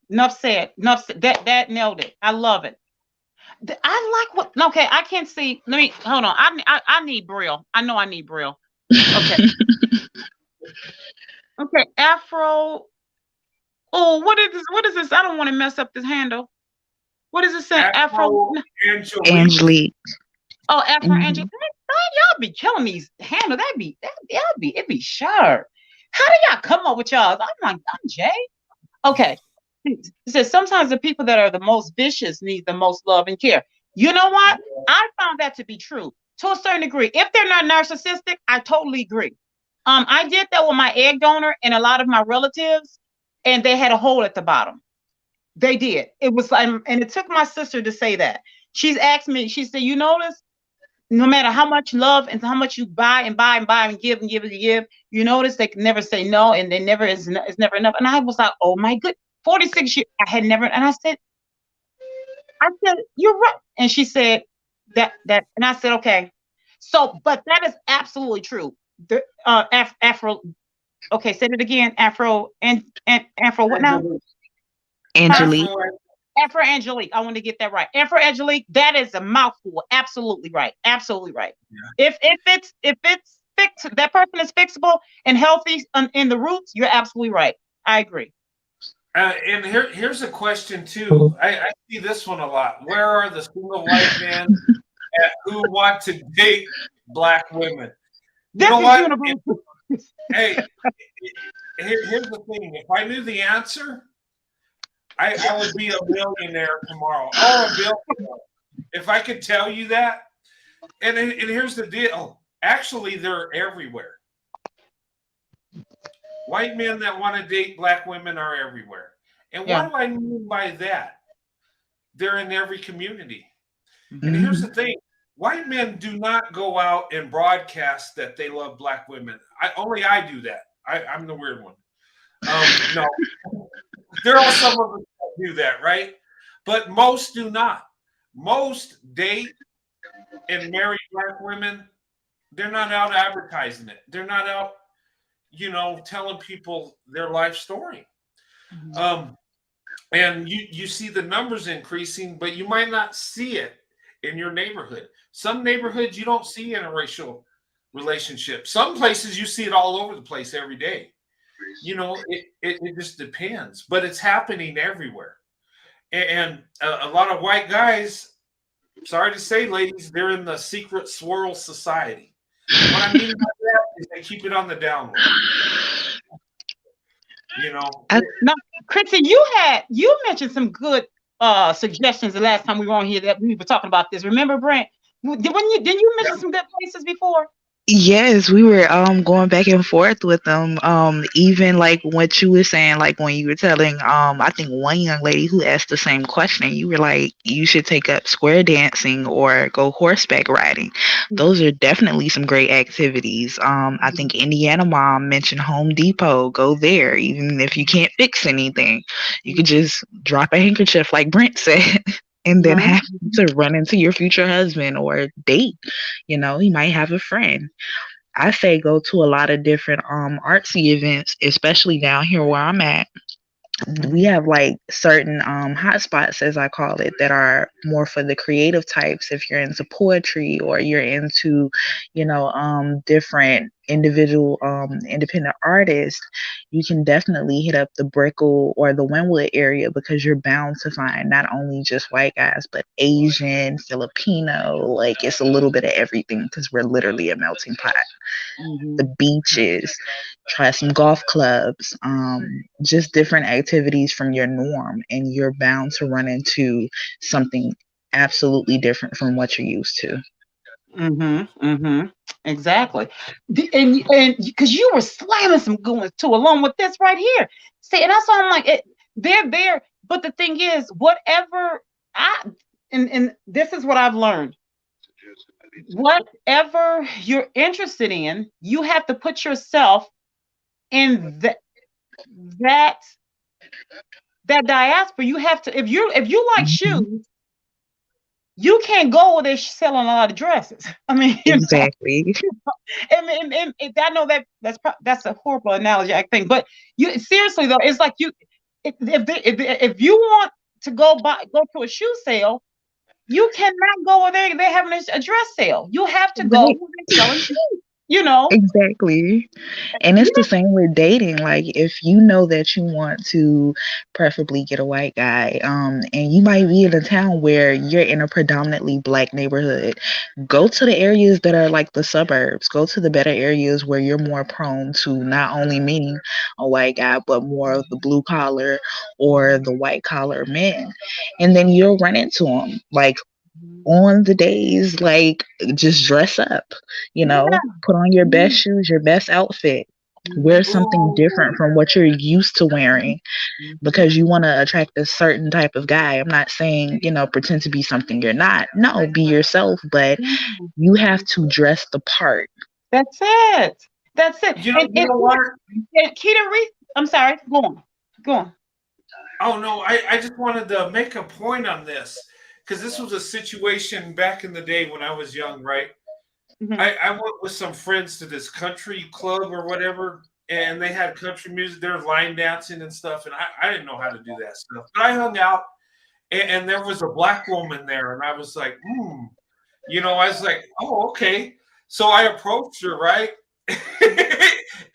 enough said. That nailed it. I love it. I like what okay, I can't see. Let me hold on. I need Braille. I know I need Braille. Okay. Okay, Afro. Oh, what is this? What is this? I don't want to mess up this handle. What is it saying? Afro Angelique. Oh, Afro Angelique. Y'all be killing these handle. It'd be sharp. How do y'all come up with y'all? I'm Jay. Okay. It says sometimes the people that are the most vicious need the most love and care. You know what? I found that to be true to a certain degree. If they're not narcissistic, I totally agree. I did that with my egg donor and a lot of my relatives, and they had a hole at the bottom. They did. It was like, and it took my sister to say that. She's asked me, she said, you notice, no matter how much love and how much you buy and buy and buy and give and give and give, you notice they can never say no, and they never it's never enough. And I was like, oh my good, 46 years, I had never, and I said, you're right. And she said that, and I said, okay. So, but that is absolutely true. The Afro, okay, say it again. Afro and Afro, what now? Angelique. Afro Angelique. I want to get that right. Afro Angelique, that is a mouthful. Absolutely right. Absolutely right. Yeah. If it's that person is fixable and healthy in the roots, you're absolutely right. I agree. And here's a question too. I see this one a lot. Where are the single white men who want to date black women? You This know is what? universal. Hey, here's the thing. If I knew the answer, I would be a millionaire tomorrow. Oh, a billionaire. If I could tell you that. And here's the deal. Actually, they're everywhere. White men that want to date black women are everywhere. And Yeah. what do I mean by that? They're in every community. And here's Mhm. the thing. White men do not go out and broadcast that they love black women. Only I do that. I'm the weird one. No, there are some of us that do that, right? But most do not. Most date and marry black women. They're not out advertising it. They're not out, telling people their life story. Mhm. And you see the numbers increasing, but you might not see it in your neighborhood. Some neighborhoods you don't see interracial relationships. Some places you see it all over the place every day. It just depends, but it's happening everywhere. And a lot of white guys, sorry to say, ladies, they're in the secret swirl society. What I mean by that is they keep it on the down low. I, Now, Chrissy, you mentioned some good suggestions the last time we were on here that we were talking about this. Remember, Brent? Didn't you mention some good places before? yes, we were going back and forth with them. Even like what you were saying, like when you were telling I think one young lady who asked the same question, you were like, you should take up square dancing or go horseback riding. Those are definitely some great activities. I think Indiana mom mentioned Home Depot, go there. Even if you can't fix anything, you could just drop a handkerchief like Brent said. And then Mhm. have to run into your future husband or date. He might have a friend. I say go to a lot of different artsy events, especially down here where I'm at. We have like certain hot spots, as I call it, that are more for the creative types. If you're into poetry or you're into different individual independent artists, you can definitely hit up the Brickell or the Wynwood area, because you're bound to find not only just white guys but Asian, Filipino. Like, it's a little bit of everything, because we're literally a melting pot. The Mhm. beaches, try some golf clubs, just different activities from your norm, and you're bound to run into something absolutely different from what you're used to. Exactly. And because you were slamming some good ones too, along with this right here. See, and that's why I'm like, they're there. But the thing is, whatever I and this is what I've learned. Whatever you're interested in, you have to put yourself in that that diaspora. You have to, if you like Mhm. shoes, you can't go where they're selling a lot of dresses. I mean, Exactly. and I know that's a horrible analogy, I think, but you seriously though, it's like if you want to go to a shoe sale, you cannot go where they're having a dress sale. You have to go Right. where they're selling shoes. You know, Exactly. And it's the yeah. same with dating. Like, if you know that you want to preferably get a white guy, and you might be in a town where you're in a predominantly black neighborhood, go to the areas that are like the suburbs. Go to the better areas where you're more prone to not only meeting a white guy, but more of the blue collar or the white collar men. And then you'll run into them. Like, on the days, like, just dress up, Yeah. put on your best shoes, your best outfit, wear something different Ooh, from what you're used to wearing, because you want to attract a certain type of guy. I'm not saying, pretend to be something you're not. No, be yourself, but you have to dress the part. That's it. That's it. you know what? And Keita Reese, I'm sorry. Go on. Go on. Oh no, I just wanted to make a point on this because this was a situation back in the day when I was young, right? Mhm. I went with some friends to this country club or whatever, and they had country music. They're line dancing and stuff, and I didn't know how to do that stuff. But I hung out, and there was a black woman there, and I was like, I was like, oh, okay. So I approached her, right?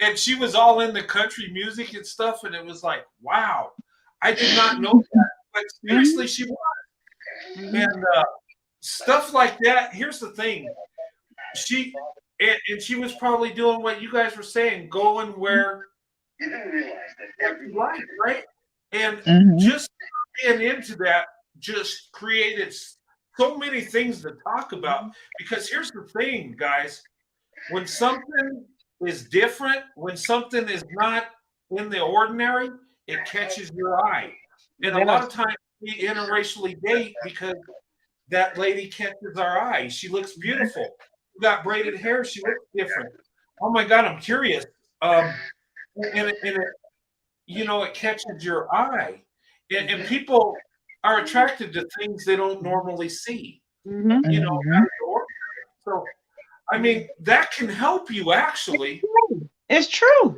And she was all in the country music and stuff, and it was like, wow, I did not know that. But seriously, she was. And stuff like that. Here's the thing. She and she was probably doing what you guys were saying, going where you like, right? And just being into that just created so many things to talk about. Because here's the thing, guys. When something is different, when something is not in the ordinary, it catches your eye. And a lot of times we interracially date because that lady catches our eye. She looks beautiful. She got braided hair. She looks different. Oh my God, I'm curious. And it catches your eye. And people are attracted to things they don't normally see. Out of the ordinary. So, I mean, that can help you actually. It's true.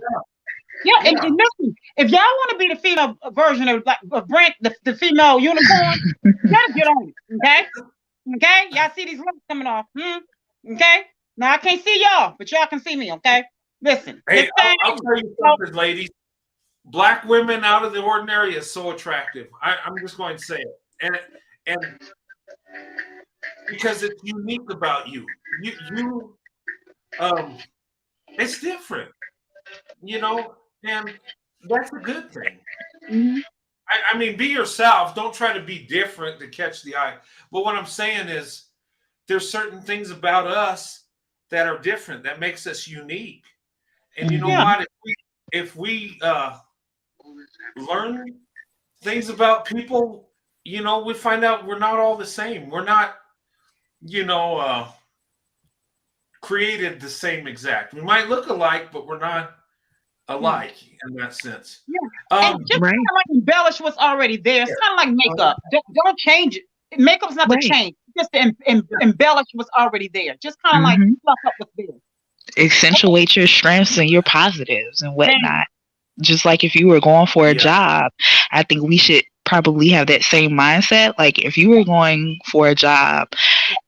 Yeah. And listen, if y'all want to be the female version of Brent, the female unicorn, you gotta get on it. Okay? Y'all see these lights coming off. Okay? Now I can't see y'all, but y'all can see me, okay? Listen. Hey, I'll tell you something, ladies. Black women out of the ordinary is so attractive. I'm just going to say it. And because it's unique about you. It's different, and that's a good thing. I mean, be yourself. Don't try to be different to catch the eye. But what I'm saying is there's certain things about us that are different, that makes us unique. And you know what? If we learn things about people, we find out we're not all the same. We're not, created the same exact. We might look alike, but we're not alike in that sense. And just kind of like embellish what's already there. It's kind of like makeup. Don't change it. Makeup's not the change. Just to embellish what's already there. Just kind of like fluff up what's there. Accentuate your strengths and your positives and whatnot. Just like if you were going for a job, I think we should probably have that same mindset. Like if you were going for a job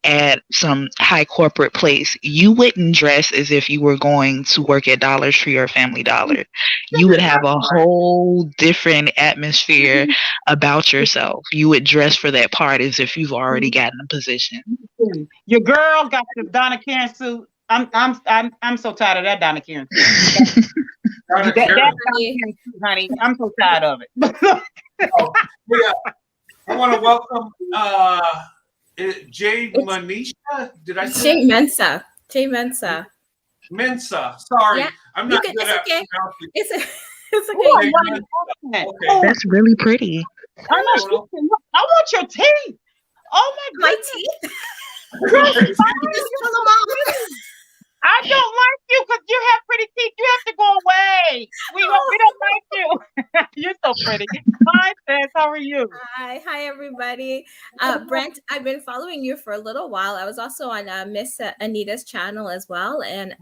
at some high corporate place, you wouldn't dress as if you were going to work at Dollar Tree or Family Dollar. You would have a whole different atmosphere about yourself. You would dress for that part as if you've already gotten a position. Your girl got the Donna Karen suit. I'm so tired of that Donna Karen suit. That Donna Karen suit, honey. I'm so tired of it. I want to welcome Jay Manisha. Did I say Jay Mensa? Jay Mensa. Mensa. Sorry, I'm not good at pronouncing. It's okay. That's really pretty. I want your teeth. Oh my teeth. I don't like you because you have pretty teeth. You have to go away. We don't like you. You're so pretty. Hi, Sis. How are you? Hi, everybody. Brent, I've been following you for a little while. I was also on Miss Anita's channel as well, and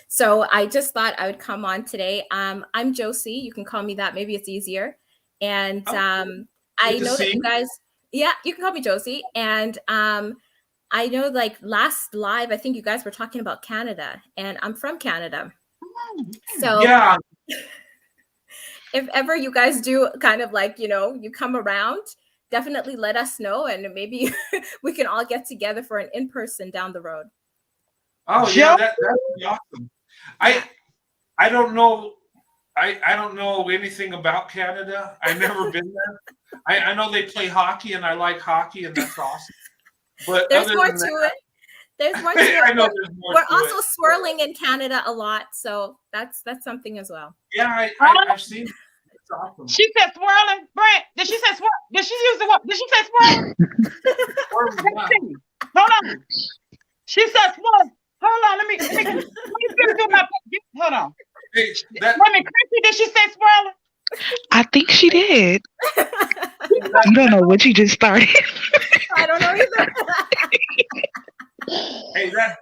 so I just thought I would come on today. I'm Josie. You can call me that. Maybe it's easier. And I know that you guys. Yeah, you can call me Josie. And I know, like last live, I think you guys were talking about Canada, and I'm from Canada. So if ever you guys do kind of like, you come around, definitely let us know, and maybe we can all get together for an in-person down the road. Oh yeah, that'd be awesome. I don't know. I don't know anything about Canada. I've never been there. I know they play hockey, and I like hockey, and that's awesome. But there's more to it. There's more to it. I know there's more. We're also swirling in Canada a lot, so that's something as well. Yeah, I've seen it. It's awesome. She said swirling. Brent, did she say swirl? Did she use the word? Did she say swirling? Hold on. She said swirling. Hold on. Let me do my. Hold on. Hey, Let me. Did she say swirling? I think she did. You don't know what you just started. I don't know either. Hey, that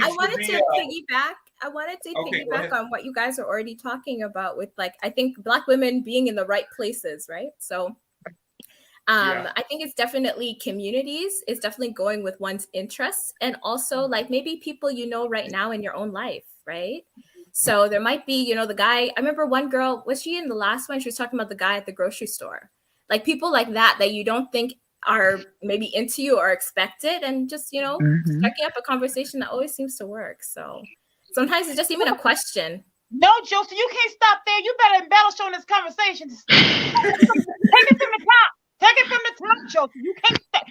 I wanted to piggyback. I wanted to piggyback on what you guys are already talking about with, like, I think Black women being in the right places, right? So I think it's definitely communities. It's definitely going with one's interests, and also like maybe people you know right now in your own life, right? So there might be, the guy. I remember one girl, was she in the last one? She was talking about the guy at the grocery store, like people like that you don't think are maybe into you or expected, and just striking up a conversation that always seems to work. So sometimes it's just even a question. No, Josie, you can't stop there. You better embellish on this conversation. Take it from the top. Take it from the top, Josie. You can't stop.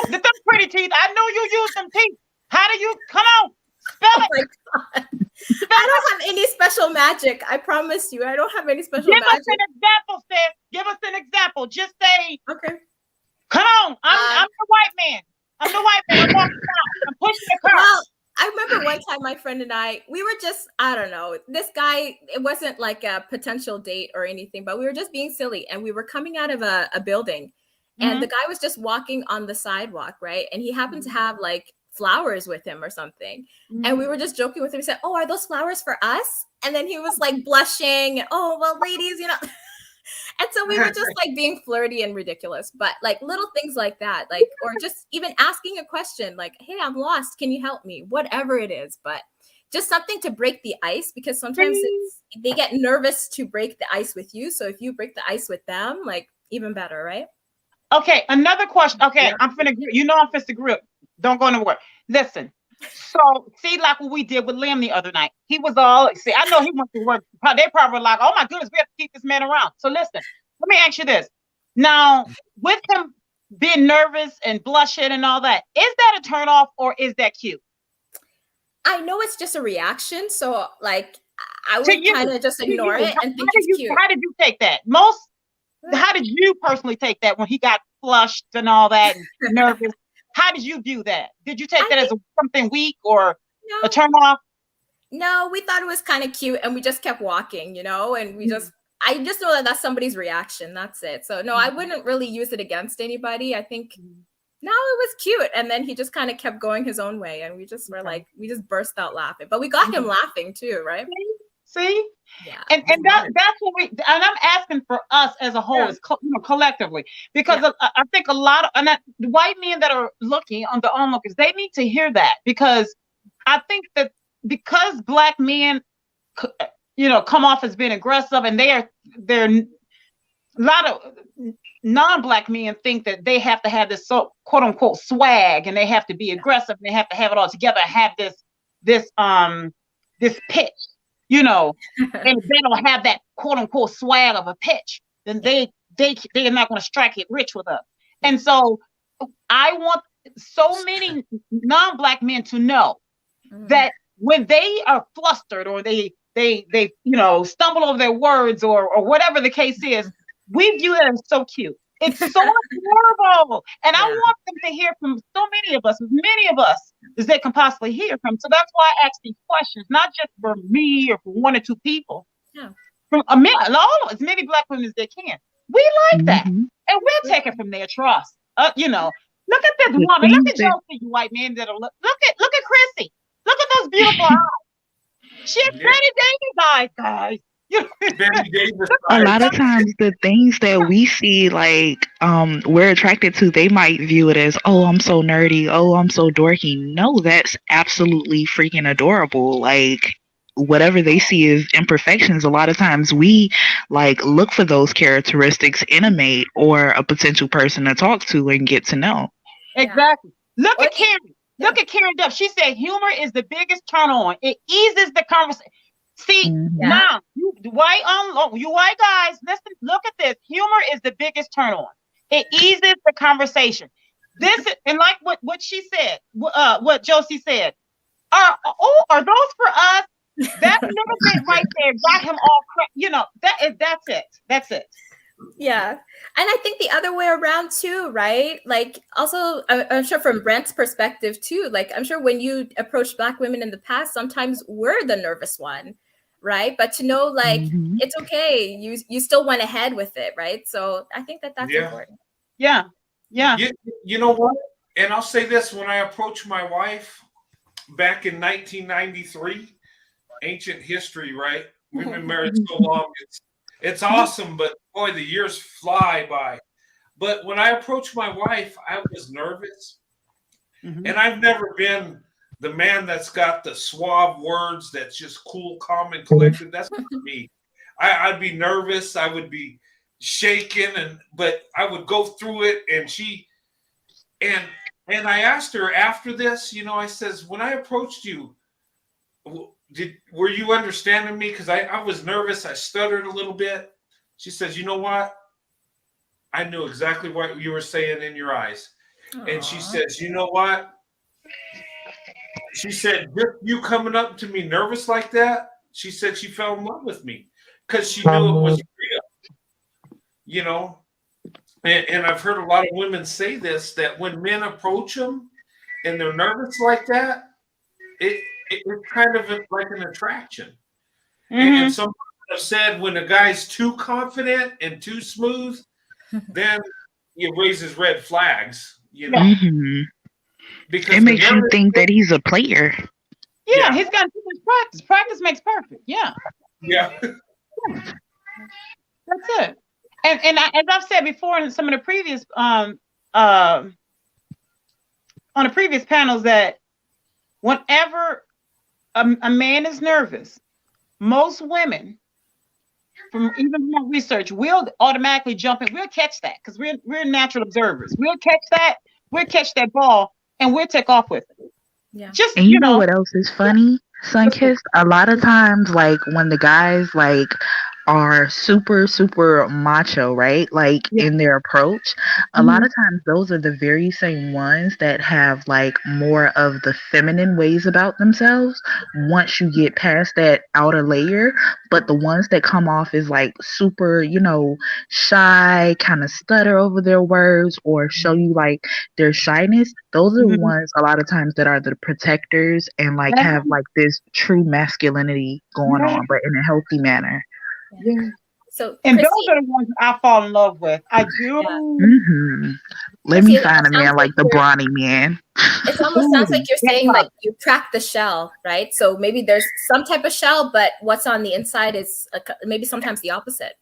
Them pretty teeth. I know you use them teeth. How do you come on? Spell it. My God. I don't have any special magic. I promise you, I don't have any special magic. Give us an example, Steph. Give us an example. Just say, okay. Come on. I'm the white man. I'm the white man. I'm walking out. I'm pushing the car. Well, I remember one time my friend and I, we were just, I don't know, this guy, it wasn't like a potential date or anything, but we were just being silly. And we were coming out of a building and the guy was just walking on the sidewalk, right? And he happened to have like flowers with him or something. And we were just joking with him. We said, "Oh, are those flowers for us?" And then he was like blushing. "Oh, well, ladies, And so we were just like being flirty and ridiculous, but like little things like that, like, or just even asking a question like, "Hey, I'm lost. Can you help me?" Whatever it is, but just something to break the ice, because sometimes they get nervous to break the ice with you. So if you break the ice with them, like even better, right? Okay, another question. Okay, yeah. I'm finna grip. Don't go nowhere. Listen. So see, like what we did with Liam the other night. He was all, see, I know he went to work. They probably were like, "Oh my goodness, we have to keep this man around." So listen, let me ask you this. Now, with him being nervous and blushing and all that, is that a turn off or is that cute? I know it's just a reaction. So like, I would kind of just ignore it and think it's cute. How did you take that? How did you personally take that when he got flushed and all that and nervous? How did you view that? Did you take that as something weak or a turn off? No, we thought it was kind of cute and we just kept walking, and we I just know that that's somebody's reaction. That's it. So no, I wouldn't really use it against anybody. I think, no, it was cute. And then he just kind of kept going his own way. And we just were like, we just burst out laughing, but we got him laughing too, right? See? Yeah. And that's what and I'm asking for us as a whole, is collectively, because I think a lot of the white men that are looking on the onlookers, they need to hear that, because I think that because Black men, come off as being aggressive, and they're a lot of non-Black men think that they have to have this quote unquote swag, and they have to be aggressive, and they have to have it all together, have this pitch. And if they don't have that quote unquote swag of a pitch, then they're not going to strike it rich with us. And so I want so many non-Black men to know that when they are flustered or they stumble over their words or whatever the case is, we view it as so cute. It's so adorable. And I want them to hear from so many of us, as many of us as they can possibly hear from. So that's why I ask these questions, not just for me or for one or two people. Yeah. From as many Black women as they can. We like that. And we'll take it from there, trust. Look at this woman. Look at Josie, you white men that are look at Chrissy. Look at those beautiful eyes. She has Betty Davis eyes, guys. A lot of times the things that we see, like we're attracted to, they might view it as, "Oh, I'm so nerdy, oh, I'm so dorky." No, that's absolutely freaking adorable. Like, whatever they see as imperfections, a lot of times we like look for those characteristics in a mate or a potential person to talk to and get to know. Exactly. Look at Karen. Look at Karen Duff. She said humor is the biggest turn on. It eases the conversation. See, now, you white guys, listen, look at this. Humor is the biggest turn on. It eases the conversation. And like what she said, what Josie said, are those for us? That little bit right there got him all, that's it. Yeah. And I think the other way around too, right? Like also, I'm sure from Brent's perspective too, like I'm sure when you approach Black women in the past, sometimes we're the nervous one, right? But to know like, it's okay. You still went ahead with it, right? So I think that's important. Yeah. Yeah. You know what? And I'll say this, when I approached my wife back in 1993, ancient history, right? We've been married so long. It's awesome, but boy, the years fly by. But when I approached my wife, I was nervous. Mhm. And I've never been the man that's got the suave words that's just cool, calm, and collected. That's not me. I'd be nervous. I would be shaking, but I would go through it. And I asked her after this, I says, when I approached you, were you understanding me? Because I was nervous. I stuttered a little bit. She says, you know what? I knew exactly what you were saying in your eyes. Aww. And she says, you know what? She said, just you coming up to me nervous like that, she said she fell in love with me because she knew it was real, And I've heard a lot of women say this, that when men approach them and they're nervous like that, it's kind of like an attraction. And some have said when a guy's too confident and too smooth, then he raises red flags, Mhm. because It makes you think that he's a player. Yeah, he's got too much practice. Practice makes perfect. Yeah. Yeah. That's it. And as I've said before in some of the previous on the previous panels, that whenever a man is nervous, most women, from my research, will automatically jump in. We'll catch that because we're natural observers. We'll catch that ball and we'll take off with it. Yeah. Just And you know what else is funny, Sunkissed? A lot of times, like when the guys like are super, super macho, right? Like in their approach, a lot of times those are the very same ones that have like more of the feminine ways about themselves once you get past that outer layer. But the ones that come off as like super, shy, kind of stutter over their words or show you like their shyness, those are the ones a lot of times that are the protectors and like have like this true masculinity going on, but in a healthy manner. Yeah. So, and Christy, those are the ones I fall in love with. I do. Yeah. Let me find a man like the brawny man. It almost sounds like you're saying like you crack the shell, right? So maybe there's some type of shell, but what's on the inside is maybe sometimes the opposite.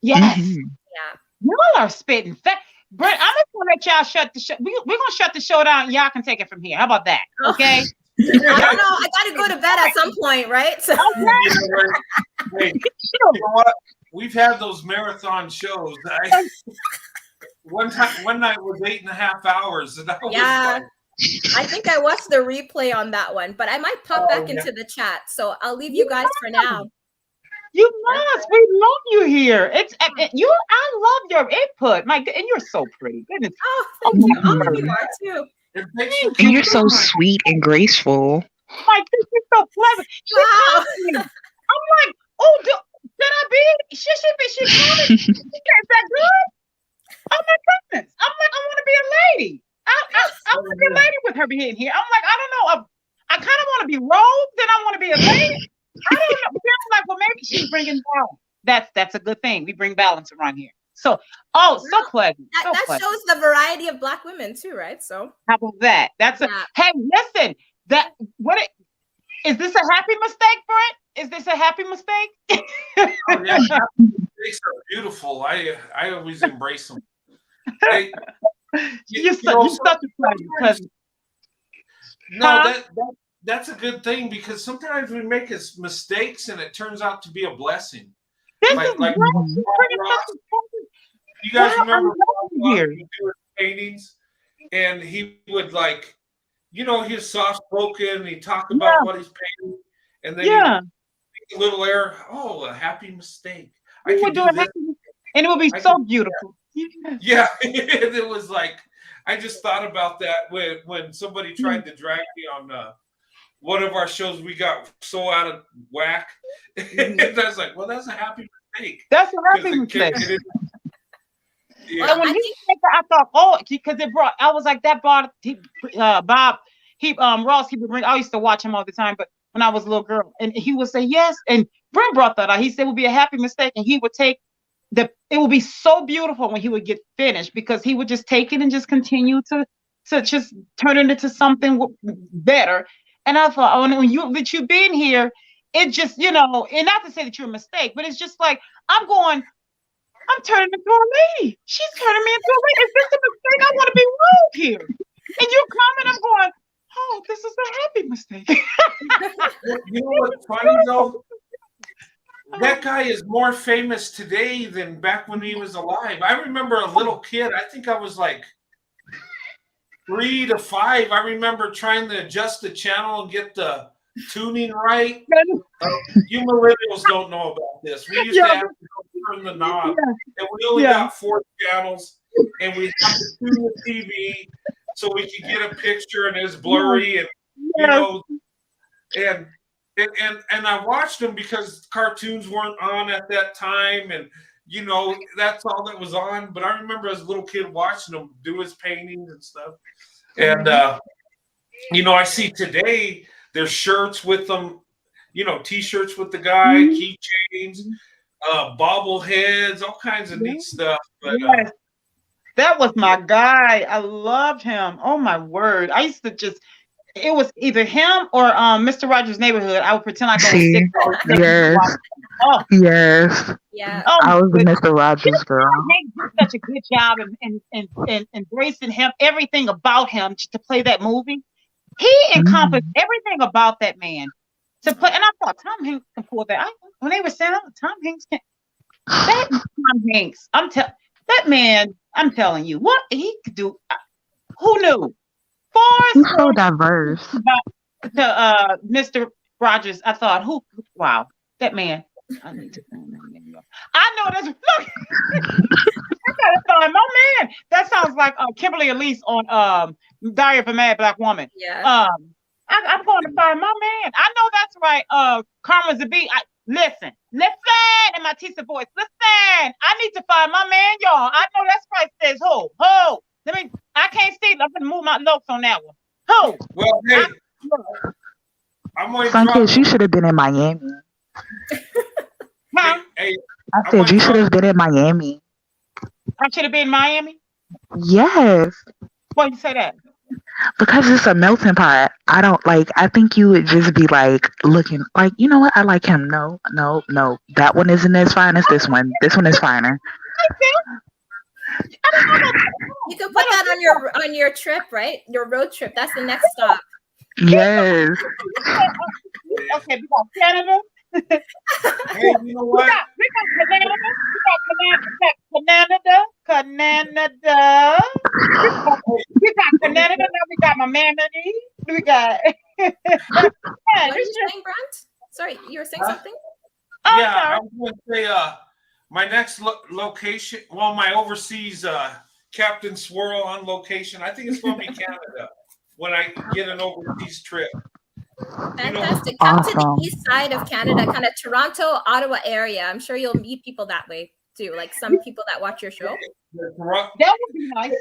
Yes. Yeah. Y'all are spitting. Brent, I'm just gonna let y'all shut the show. We're gonna shut the show down. Y'all can take it from here. How about that? Okay. I don't know. I gotta go to bed at some point, right? So Hey, you know what? We've had those marathon shows. One night was 8.5 hours, and I was like, I think I watched the replay on that one, but I might pop back into the chat. So I'll leave you guys for now. You must. We love you here. It's you. I love your input, Mike, and you're so pretty. Goodness. Oh, thank you. All of you are too. And you're so sweet and graceful. Mike, you're so clever. Wow. I'm like, oh, should I be? Should she be? She coming? Is that good? Oh my goodness! I'm like, I want to be a lady. I want to be a lady with her being here. I'm like, I don't know. I kind of want to be robed, then I want to be a lady. I don't know. I'm like, well, maybe she's bringing balance. That's a good thing. We bring balance around here. So, so clever. That shows the variety of Black women too, right? So how about that? Hey, listen. Is this a happy mistake, Brent? Is this a happy mistake? Mistakes are beautiful. I always embrace them. You're such a pleasure. No, that's a good thing because sometimes we make mistakes and it turns out to be a blessing. Like you guys remember doing paintings, and he would he's soft spoken. He talk about what he's painting, and then a little air. Oh, a happy mistake. I could do this. And it would be so beautiful. Yeah, and it was like I just thought about that when somebody tried to drag me on one of our shows. We got so out of whack, and I was like, "Well, that's a happy mistake." That's a happy mistake. Yeah. And when he said that, I thought, because it brought. I was like, that brought Bob. Ross. He would bring. I used to watch him all the time, but when I was a little girl, and he would say yes, and Brent brought that out. He said it would be a happy mistake, and he would take. It would be so beautiful when he would get finished because he would just take it and just continue to just turn it into something better. And I thought, when you being here, it just, and not to say that you're a mistake, but it's just like, I'm going, I'm turning into a lady. She's turning me into a lady. Is this a mistake? I want to be rude here. And you're coming, I'm going, oh, this is a happy mistake. You know what's funny though? That guy is more famous today than back when he was alive. I remember a little kid. I think I was like 3 to 5. I remember trying to adjust the channel and get the tuning right. You millennials don't know about this. We used to have to turn the knob, and we only got 4 channels, and we had to tune the TV so we could get a picture, and it was blurry, and you know, and I watched them because cartoons weren't on at that time, and you know that's all that was on. But I remember as a little kid watching them do his paintings and stuff, and you know, I see today there's shirts with them, you know, T-shirts with the guy, keychains, bobbleheads, all kinds of neat stuff. But that was my guy. I loved him. Oh my word! I used to just. It was either him or Mr. Rogers' Neighborhood. I would pretend like I was sick. Yes. Oh. Yes. Yeah. Oh, I was a Mr. Rogers girl. He did such a good job in embracing him, everything about him to play that movie. He encompassed everything about that man to play. And I thought Tom Hanks can pull that. When they were saying, Tom Hanks can. That Tom Hanks. That man. I'm telling you, what he could do. Who knew? He's so diverse. To Mr. Rogers, I thought, wow, that man. I need to find that man. I know this. Look, I gotta find my man. That sounds like Kimberly Elise on Diary of a Mad Black Woman. Yeah. I'm going to find my man. I know that's right. Karma's a beat. Listen, in my Tisa voice. Listen, I need to find my man, y'all. I know that's right. Says who? I can't see. I'm gonna move my notes on that one. Who? Well, hey, I'm going to you should have been in Miami. Huh? Hey, I said you should have been in Miami. I should have been in Miami? Yes. Why you say that? Because it's a melting pot. I think you would just be like looking like, you know what? I like him. No. That one isn't as fine as this one. This one is finer. You can put that on your trip, right? Your road trip. That's the next stop. Yes. Okay, we got Canada. Hey, you know what? We got Canada. We got Canada. Now we got my man. We got. What are you saying, Brent? Sorry, you were saying something? I was going to say my next location. Well, my overseas Captain Swirl on location. I think it's going to be Canada when I get an overseas trip. Fantastic. Come to the east side of Canada, kind of Toronto, Ottawa area. I'm sure you'll meet people that way too, like some people that watch your show. That would be nice.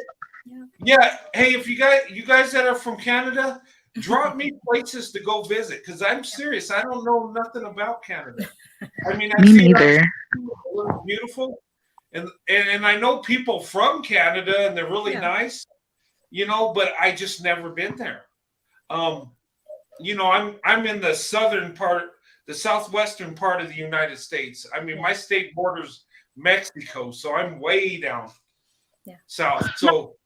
Yeah. Hey, if you guys that are from Canada, drop me places to go visit because I'm serious. I don't know nothing about Canada. I mean, me neither. It looks beautiful, and I know people from Canada, and they're really nice. You know, but I just never been there. You know, I'm in the southern part, the southwestern part of the United States. I mean, my state borders Mexico, so I'm way down south. So,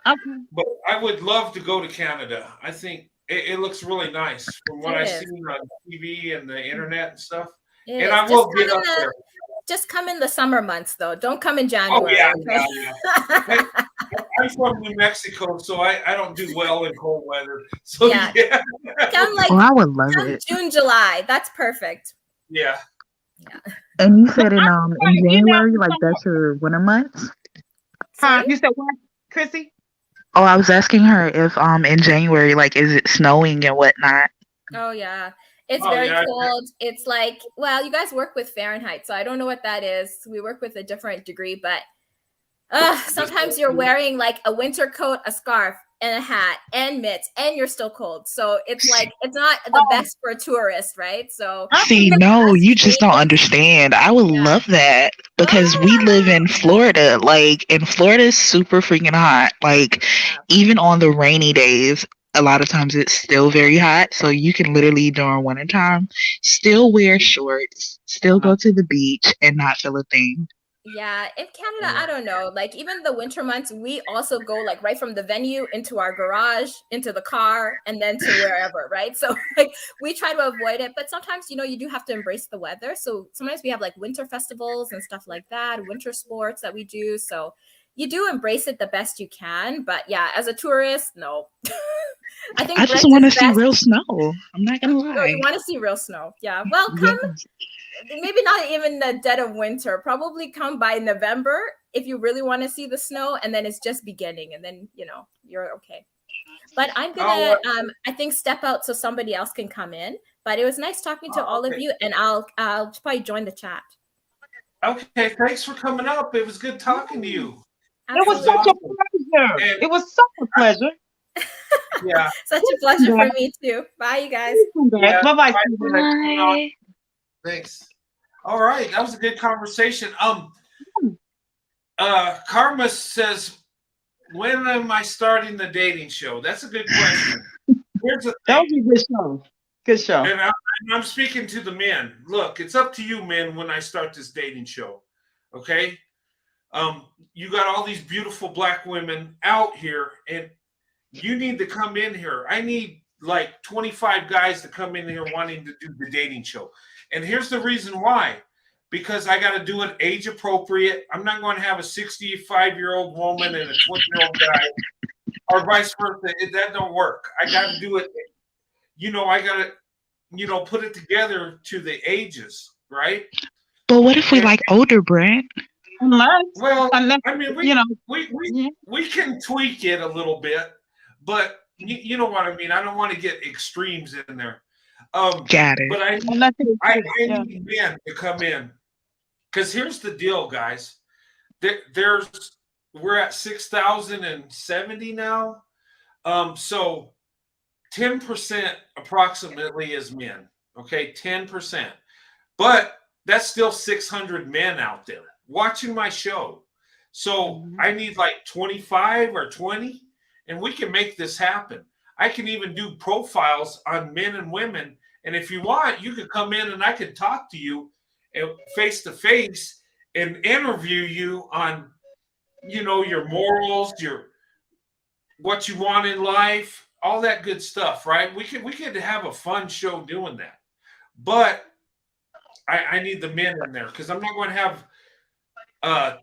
but I would love to go to Canada. I think it looks really nice from what I've seen on TV and the internet and stuff. And I will get up there. Just come in the summer months, though. Don't come in January. Oh, yeah. I'm from New Mexico, so I don't do well in cold weather. So, Come like I would love it. June, July. That's perfect. Yeah. And you said in January, like that's your winter months? Huh? You said what, Chrissy? Oh, I was asking her if in January, like, is it snowing and whatnot? Oh, yeah. It's very cold. It's like, well, you guys work with Fahrenheit, so I don't know what that is. We work with a different degree, but sometimes you're wearing like a winter coat, a scarf, and a hat, and mitts, and you're still cold. So it's like, it's not the best for a tourist, right? So see, no, you just don't understand. I would love that because we live in Florida. Like, and Florida is super freaking hot. Like, even on the rainy days, a lot of times it's still very hot. So you can literally during wintertime still wear shorts, still go to the beach and not feel a thing. Yeah, in Canada, I don't know. Like even the winter months, we also go like right from the venue into our garage, into the car, and then to wherever, right? So like we try to avoid it, but sometimes you do have to embrace the weather. So sometimes we have like winter festivals and stuff like that, winter sports that we do. So you do embrace it the best you can, but yeah, as a tourist, no. I think I just Brent want to is see best. real snow. I'm not gonna Oh, lie. you want to see real snow? Yeah. Well, come Yes. maybe not even the dead of winter, probably come by November if you really want to see the snow, and then it's just beginning, and then you're okay. But I'm gonna I think step out so somebody else can come in. But it was nice talking to all of you, and I'll probably join the chat. Okay, thanks for coming up. It was good talking to you. It was such a pleasure. It was such a pleasure. Yeah. Such a pleasure for me too. Bye, you guys. Yeah. Bye-bye. Bye. Thanks. All right, that was a good conversation. Karma says, when am I starting the dating show? That's a good question. Here's the That thing. was a good show. Good show. And I'm speaking to the men. Look, it's up to you, men, when I start this dating show. Okay? You got all these beautiful black women out here, and you need to come in here. I need like 25 guys to come in here wanting to do the dating show. And here's the reason why. Because I got to do it age appropriate. I'm not going to have a 65-year-old woman and a 20-year-old guy, or vice versa. That don't work. I got to do it. I got to, put it together to the ages, right? But what if we like older, Brent? Well, I mean, we can tweak it a little bit, but you know what I mean. I don't want to get extremes in there. Got it. But I need men to come in, because here's the deal, guys. We're at 6,070 now. So 10% approximately is men. Okay, 10%. But that's still 600 men out there watching my show. So I need like 25 or 20, and we can make this happen. I can even do profiles on men and women. And if you want, you could come in and I could talk to you face to face and interview you on, your morals, what you want in life, all that good stuff, right? We could have a fun show doing that. But I need the men in there, because I'm not going to have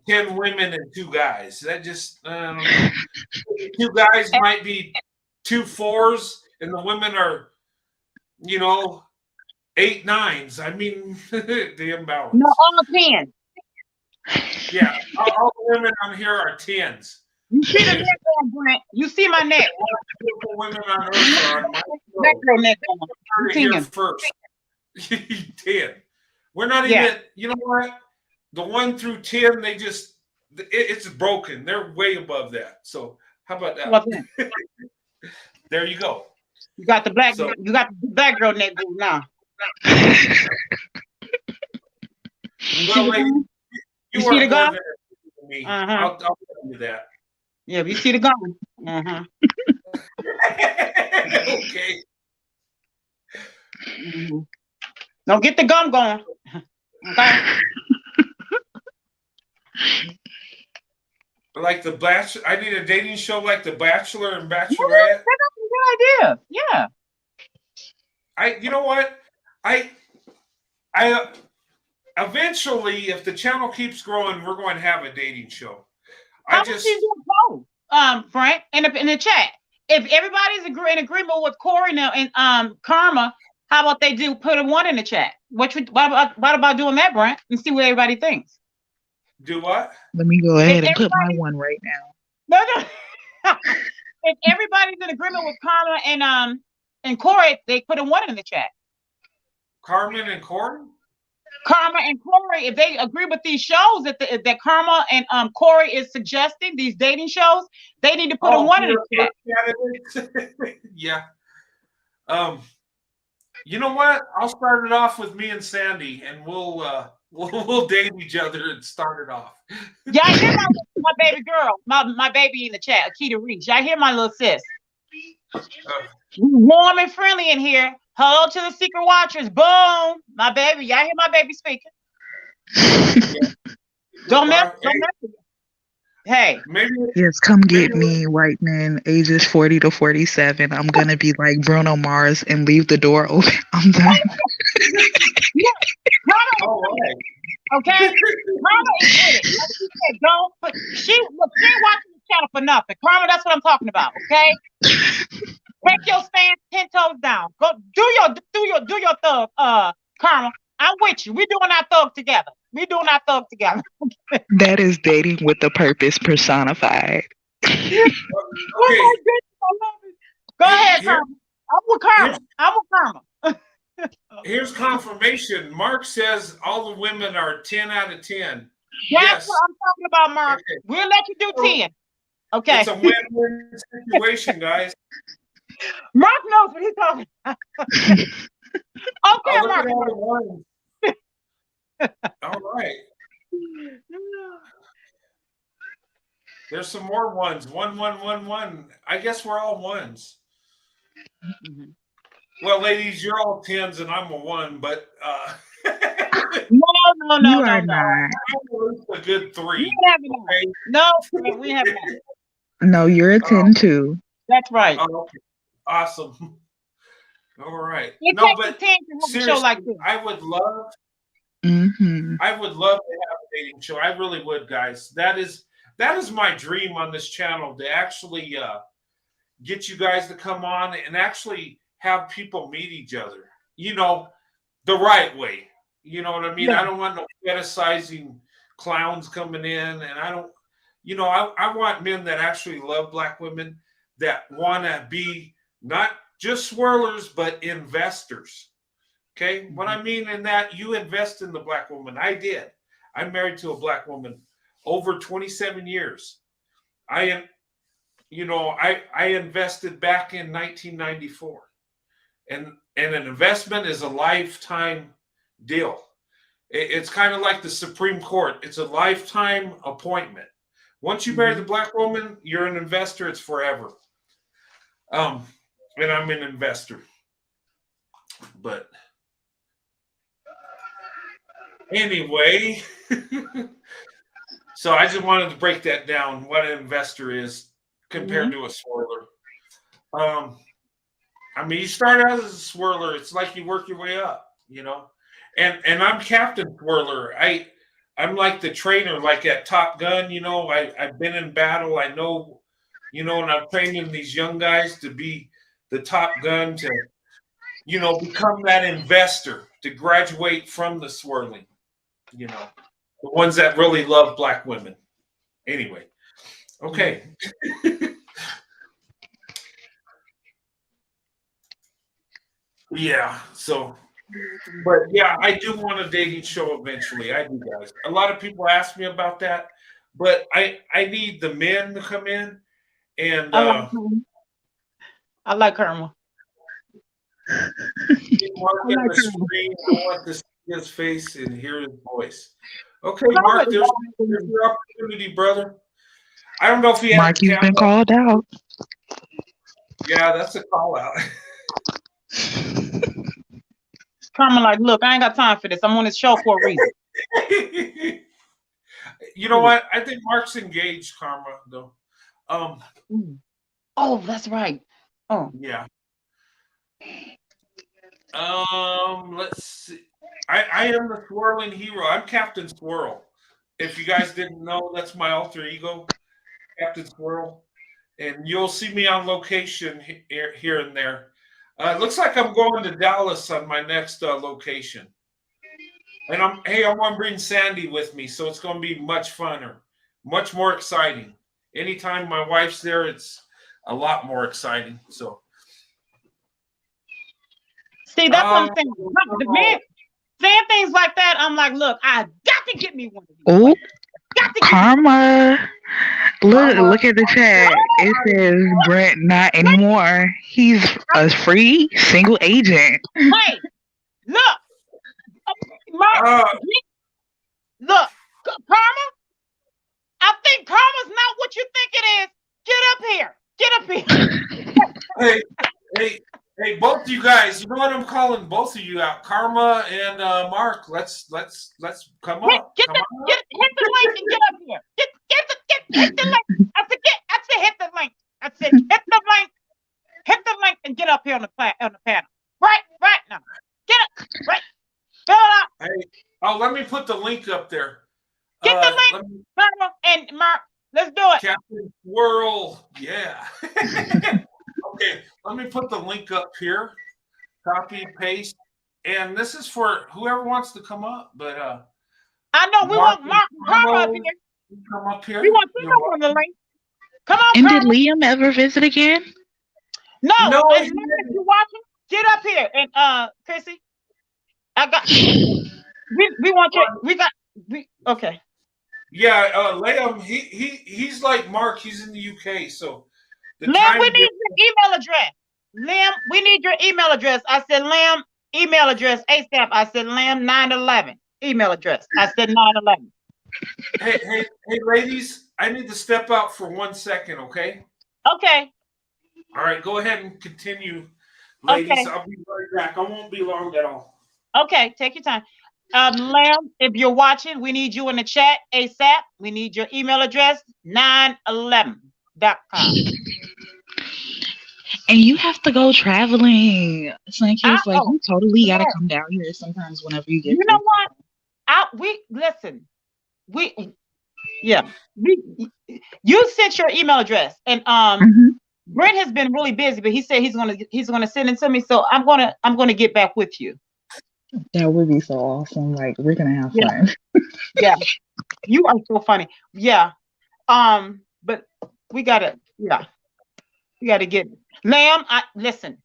10 women and 2 guys. That just 2 guys might be 2 4s, and the women are 8 9s. I mean, the imbalance. No, all 10. Yeah, all the women on here are 10s. You see the neck on, Brent. You see my neck. Beautiful women on earth are on my show. That girl neck on. Here first. 10. We're not even, you know what? The 1 through 10, it's broken. They're way above that. So how about that? There you go. You got the black girl neck going now. Well, you see the gun? I'll tell you that. Yeah, you see the gun. Okay. Don't get the gum going. Okay. Like the Bachelor, I need a dating show like The Bachelor and Bachelorette. Yeah, that's a good idea. Yeah. You know what? I eventually, if the channel keeps growing, we're going to have a dating show. Frank, in the chat. If everybody's in agreement with Corey now and Karma, how about they put a 1 in the chat? What about doing that, Brent, and see what everybody thinks? Do what? Let me go ahead and put my 1 right now. No. If everybody's in agreement with Karma and Corey, they put a 1 in the chat. Carmen and Corey? Karma and Corey, if they agree with these shows that Karma and Corey is suggesting, these dating shows, they need to put a 1 in the chat. Yeah. You know what? I'll start it off with me and Sandy, and we'll date each other and start it off. Yeah, I hear my baby girl, my baby in the chat, Akita Reach. I hear my little sis. Warm and friendly in here. Hello to the secret watchers. Boom. My baby. Y'all hear my baby speaking? Don't mess. Well, Don't mess with you. Hey, maybe Yes, come get maybe me, white men, ages 40 to 47. I'm gonna be like Bruno Mars and leave the door open. I'm done. look, Karma is all with right. it. Okay, Karma is with it. Like she said, don't. But she ain't watching the channel for nothing. Karma, that's what I'm talking about. Okay, take your stance 10 toes down. Go do your thug. Karma, I'm with you. We doing our thug together. We doing our thug together. That is dating with the purpose personified. Oh Okay. my goodness, I love it. Go ahead, Here, Karma. I'm with Karma. I'm with Karma. here's confirmation. Mark says all the women are 10 out of 10. That's Yes. what I'm talking about, Mark. Okay. We'll let you do So, 10. Okay. It's a win-win situation, guys. Mark knows what he's talking about. Okay, Oh, look Mark. at all the ones. All right. There's some more ones. 1, 1, 1, 1. I guess we're all ones. Mhm. Well, ladies, you're all 10s and I'm a 1, but No. You are not. I'm a good 3. We have it. Okay. No, we have it. No, you're a 10 too. That's right. Oh, okay. Awesome. All right. It No, takes but a 10 to have a show seriously, like this. I would love Mm-hmm. to have a dating show. I really would, guys. That is my dream on this channel, to actually get you guys to come on and actually have people meet each other, the right way. You know what I mean? Yeah. I don't want no fetishizing clowns coming in, and I don't, I want men that actually love black women, that want to be not just swirlers, but investors. Okay. What I mean in that, you invest in the black woman. I did. I'm married to a black woman over 27 years. I invested back in 1994, and an investment is a lifetime deal. It's kind of like the Supreme Court. It's a lifetime appointment. Once you marry the black woman, you're an investor. It's forever. And I'm an investor. But anyway, so I just wanted to break that down, what an investor is compared to a swirler. You start out as a swirler. It's like you work your way up, And I'm Captain Swirler. I'm like the trainer, like at Top Gun, I've been in battle. I know, and I'm training these young guys to be the Top Gun, to, become that investor, to graduate from the swirling, the ones that really love black women. Anyway, okay. Yeah, so, but yeah, I do want a dating show eventually. I do, guys. A lot of people ask me about that, but I need the men to come in, and I like Karma. Mark on the screen. I want to see his face and hear his voice. Okay, Mark, there's your opportunity, brother. I don't know if he has Mark, you've been called out. Yeah, that's a call out. Karma, like, look, I ain't got time for this. I'm on this show for a reason. You know what? I think Mark's engaged, Karma, though. Oh, that's right. Oh, yeah. Let's see. I am the swirling hero. I'm Captain Swirl. If you guys didn't know, that's my alter ego, Captain Swirl. And you'll see me on location here and there. It looks like I'm going to Dallas on my next location. And I want to bring Sandy with me, so it's going to be much funner, much more exciting. Anytime my wife's there, it's a lot more exciting. So, see, that's what I'm saying. The man saying things like that, I'm like, look, I got to get me one of these. Oh, Karma. Look at the chat. It says Brent not anymore. He's a free single agent. Hey, look. Look, Karma. I think Karma's not what you think it is. Get up here. Get up here. Hey, both you guys, you know what I'm calling both of you out, Karma and Mark. Let's come up. Come on up. Hit the link and get up here. Hit the link. I said hit the link. I said hit the link and get up here on the panel. Right now. Get up. Right. Fill it up. Hey, oh, let me put the link up there. Get the link, Karma and Mark. Let's do it. Captain Swirl. Yeah. Okay, let me put the link up here. Copy, paste. And this is for whoever wants to come up. But I know we want Mark and Karma up here. Come up here. We want them up on the link. Come on, And Karma. did Liam ever visit again? No, he if you're watching, get up here. And Chrissy, I got we want you. Okay. Yeah, Liam, he's like Mark, he's in the UK, so Liam, we need your email address. Liam, we need your email address. I said, Liam, email address ASAP. I said, Liam, 911. Email address. I said 911. Hey, ladies, I need to step out for 1 second, okay? Okay. All right, go ahead and continue, ladies. Okay. I'll be right back. I won't be long at all. Okay, take your time. Liam, if you're watching, we need you in the chat ASAP. We need your email address, 911.com. And you have to go traveling. Sunkiss, like you totally gotta yes. come down here sometimes whenever you get. You know what? You sent your email address, and Brent has been really busy, but he said he's gonna send it to me. So I'm gonna get back with you. That would be so awesome. Like we're gonna have fun. Yeah, you are so funny. Yeah, but we gotta get Lamb. Listen.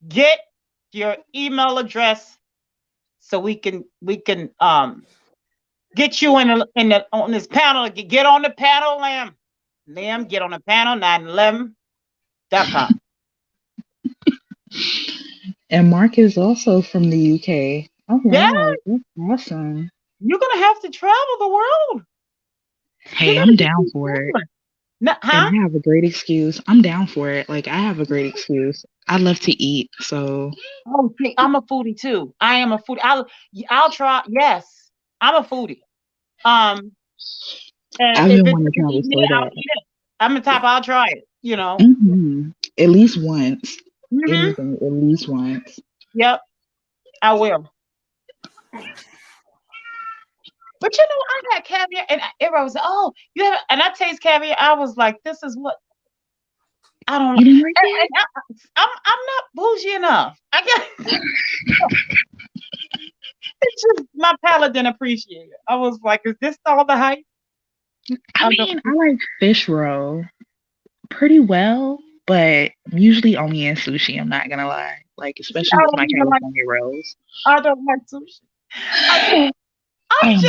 Get your email address so we can get you on this panel. Get on the panel, Lamb. Lamb, get on the panel, 911.com. And Mark is also from the UK. Oh wow, Yeah. that's awesome. You're gonna have to travel the world. Hey, I'm down for it. No, And I have a great excuse. I'm down for it. Like I have a great excuse. I love to eat, so. Oh, see, I'm a foodie too. I am a foodie. I'll try. Yes, I'm a foodie. And I've been wanting to travel so bad. I'm the type. I'll try it. You know. Mm-hmm. At least once. Anything, at least once. Yep, I will. But you know, I had caviar, and everybody was like, "Oh, you have," and I taste caviar. I was like, "This is what I don't." You didn't like it? I'm not bougie enough. I guess it's just my palate didn't appreciate it. I was like, "Is this all the hype?" I mean, I like fish roll pretty well, but usually only in sushi. I'm not gonna lie, like especially with my California rolls. I don't like sushi. I'm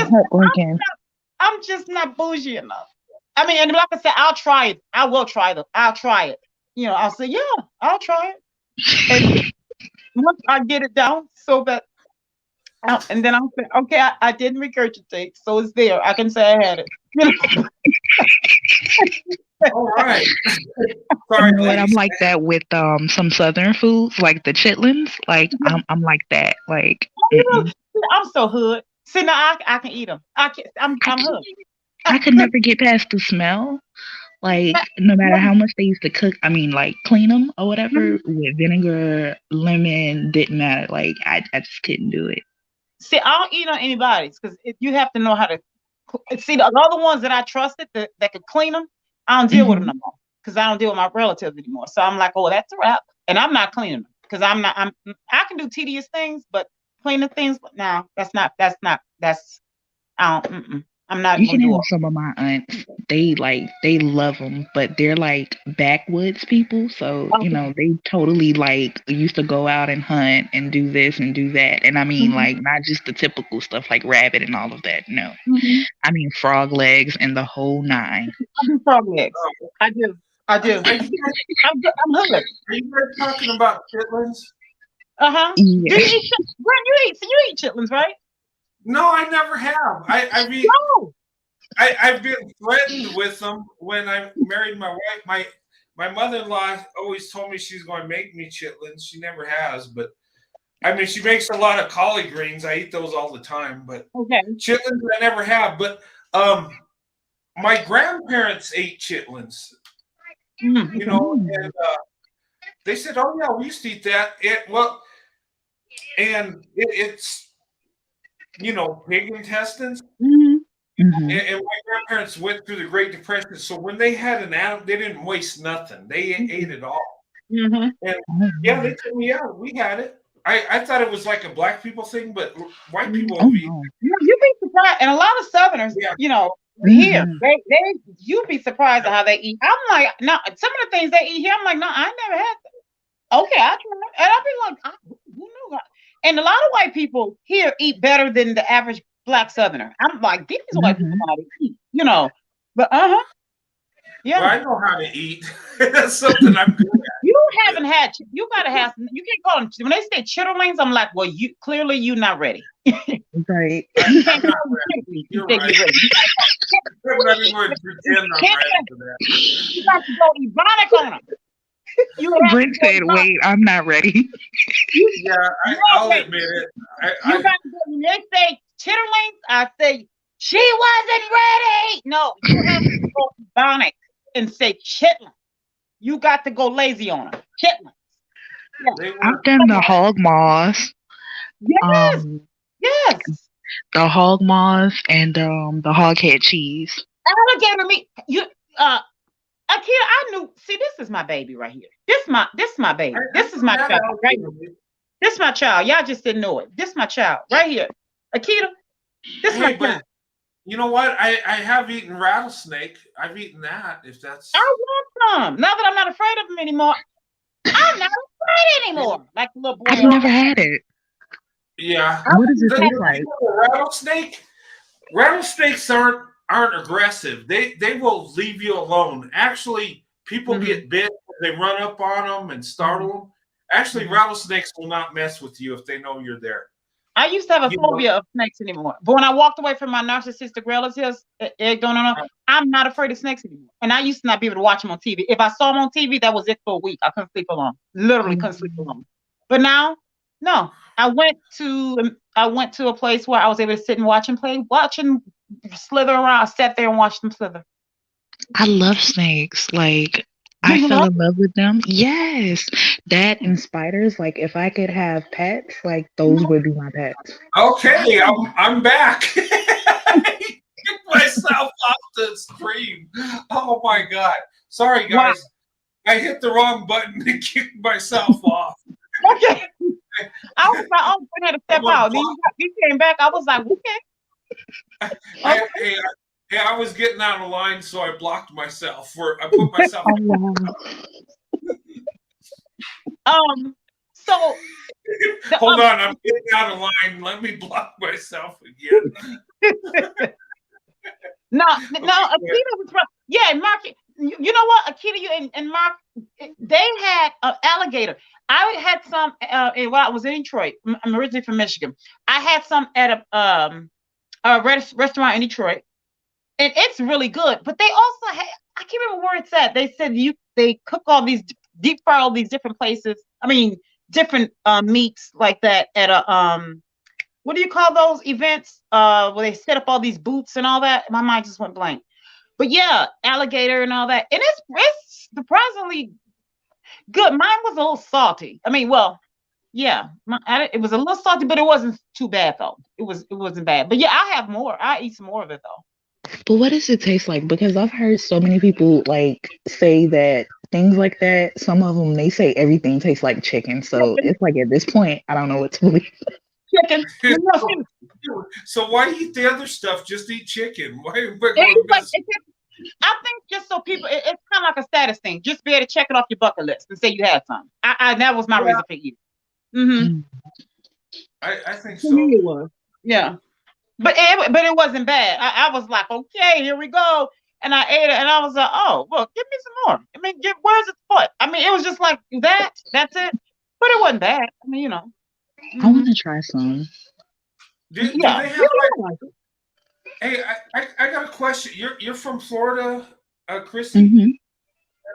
just not bougie enough. I mean, and like I said, I'll try it. I will try it. I'll try it. You know, I'll say, yeah, I'll try it. And once I get it down so that, and then I'll say, okay, I didn't regurgitate, so it's there. I can say I had it. All right. Sorry, but I'm like that with some southern foods, like the chitlins. Like I'm like that. Like I'm so hood. See, now I can eat them. I'm hood. I could never get past the smell. Like no matter how much they used to cook, I mean, like clean them or whatever with vinegar, lemon, didn't matter. Like I just couldn't do it. See, I don't eat on anybody's because you have to know how to. See, the other ones that I trusted that could clean them, I don't deal with them no more because I don't deal with my relatives anymore. So I'm like, oh, that's a wrap, and I'm not cleaning them because I can do tedious things, but cleaning things, no, I'm not. You can have some of my aunts. They love them, but they're like backwoods people. So you know, they totally like used to go out and hunt and do this and do that. And I mean, like not just the typical stuff like rabbit and all of that. No, I mean frog legs and the whole nine. I do frog legs. I do. I'm hood. Are you guys talking about chitlins? Yeah. Do you eat chitlins, right? No, I never have. I've been threatened with them when I married my wife. my mother-in-law always told me she's going to make me chitlins. She never has, but I mean, she makes a lot of collard greens. I eat those all the time, but chitlins I never have. But my grandparents ate chitlins, you know, and they said, "Oh yeah, we used to eat that." It's you know, pig intestines. And my grandparents went through the Great Depression, so when they had an animal, they didn't waste nothing. They ate it all. And yeah, they told me, yeah, we had it. I thought it was like a black people thing, but white people have eaten it. You'd be surprised, and a lot of Southerners, you know, here you'd be surprised at how they eat. I'm like, no, some of the things they eat here, I'm like, no, I never had that. Okay, I tried, and I'll be like, who knew? And a lot of white people here eat better than the average black Southerner. I'm like, these white people know how to eat, you know. But yeah. Well, I know how to eat. That's something I'm good at. You haven't had. You gotta have. You can't call them when they say chitterlings. I'm like, well, you clearly you're not ready. Right. I'm not ready. You're right. I'm not even going to pretend I'm ready for that. You got to go ebonic on them. Brent said, "Wait, I'm not ready." Yeah, I'll admit it. You got to go. When they say chitterlings, I say she wasn't ready. No, you have to go ebonic and say chitlin. You got to go lazy on them. Chitlins. Yeah. I've done the hog maws. Yes. Yes. The hog maws and the hog head cheese. Alligator meat. You Akita, I knew. See, this is my baby right here. This my baby. This is my child. Right here. This my child. Y'all just didn't know it. This my child right here. Akita, this my child. You know what? I have eaten rattlesnake. I've eaten that. If that's. I want some. Now that I'm not afraid of them anymore, I'm not afraid anymore. Like the little boy. I've never had it. Yeah. What does it taste like? Rattlesnake. Rattlesnakes aren't aggressive. They will leave you alone. Actually, people get bit. They run up on them and startle them. Actually, rattlesnakes will not mess with you if they know you're there. I used to have a phobia of snakes anymore. But when I walked away from my narcissistic relatives, I'm not afraid of snakes anymore. And I used to not be able to watch them on TV. If I saw them on TV, that was it for a week. I couldn't sleep alone. Literally couldn't sleep alone. But now, no. I went to a place where I was able to sit and watch them slither around. I sat there and watched them slither. I love snakes. Like, I fell in love with them. Yes. That and spiders. Like, if I could have pets, like, those would be my pets. Okay, I'm back. Kick myself off the stream. Oh my God. Sorry, guys. Wow. I hit the wrong button to kick myself off. Okay. I was like, oh, I had to step out. Then you came back. I was like, okay. I was getting out of line, so I blocked myself. I put myself. So hold on, I'm getting out of line. Let me block myself again. No, Akita was right. Yeah, Mark. You know what, Akita, and Mark, they had an alligator. I had some while I was in Detroit. I'm originally from Michigan. I had some at a restaurant in Detroit, and it's really good. But they also had, I can't remember where it's at. They said they cook all these, deep fry all these different places. I mean, different meats like that at a what do you call those events? Where they set up all these booths and all that. My mind just went blank. But yeah, alligator and all that, and it's surprisingly good. Mine was a little salty. I mean, well, yeah, it was a little salty, but it wasn't too bad though. It wasn't bad. But yeah, I have more. I eat some more of it though. But what does it taste like? Because I've heard so many people like say that things like that. Some of them, they say everything tastes like chicken. So it's like at this point, I don't know what to believe. Chicken. So why eat the other stuff? Just eat chicken. Why? I think just so people, it's kind of like a status thing. Just be able to check it off your bucket list and say you had some. That was my reason for eating. Mm-hmm. I think so. To me it was. Yeah. But it wasn't bad. I was like, okay, here we go. And I ate it, and I was like, oh, well, give me some more. I mean, where's its foot? I mean, it was just like that's it. But it wasn't bad. I mean, you know. I want to try some. Do they have hey, I got a question. You're from Florida, Chrissy? Mm-hmm.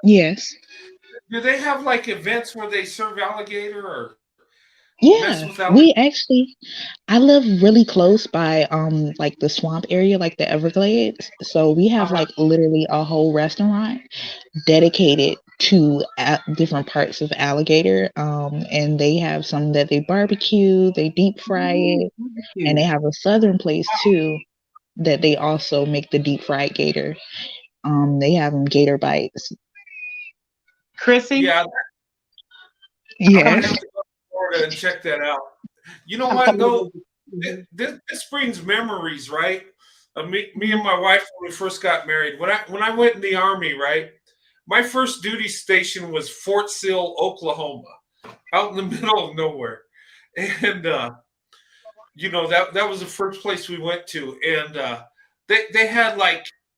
Yes. Do they have like events where they serve alligator or mess Yeah, with alligator? we actually I live really close by like the swamp area, like the Everglades. So we have Uh-huh. like literally a whole restaurant dedicated to different parts of alligator. And they have some that they barbecue, they deep fry Ooh, it, and they barbecue. have a southern place too that they also make the deep fried gator. They have them gator bites. Chrissy, Yeah, I'm come gonna Yes. have to go to Florida and check that out. You know come what though? over. Mhm. This brings memories, right? Of me and my wife when we first got married. When I went in the army, right? My first duty station was Fort Sill, Oklahoma, out in the middle of nowhere, and that was the first place we went to, and they had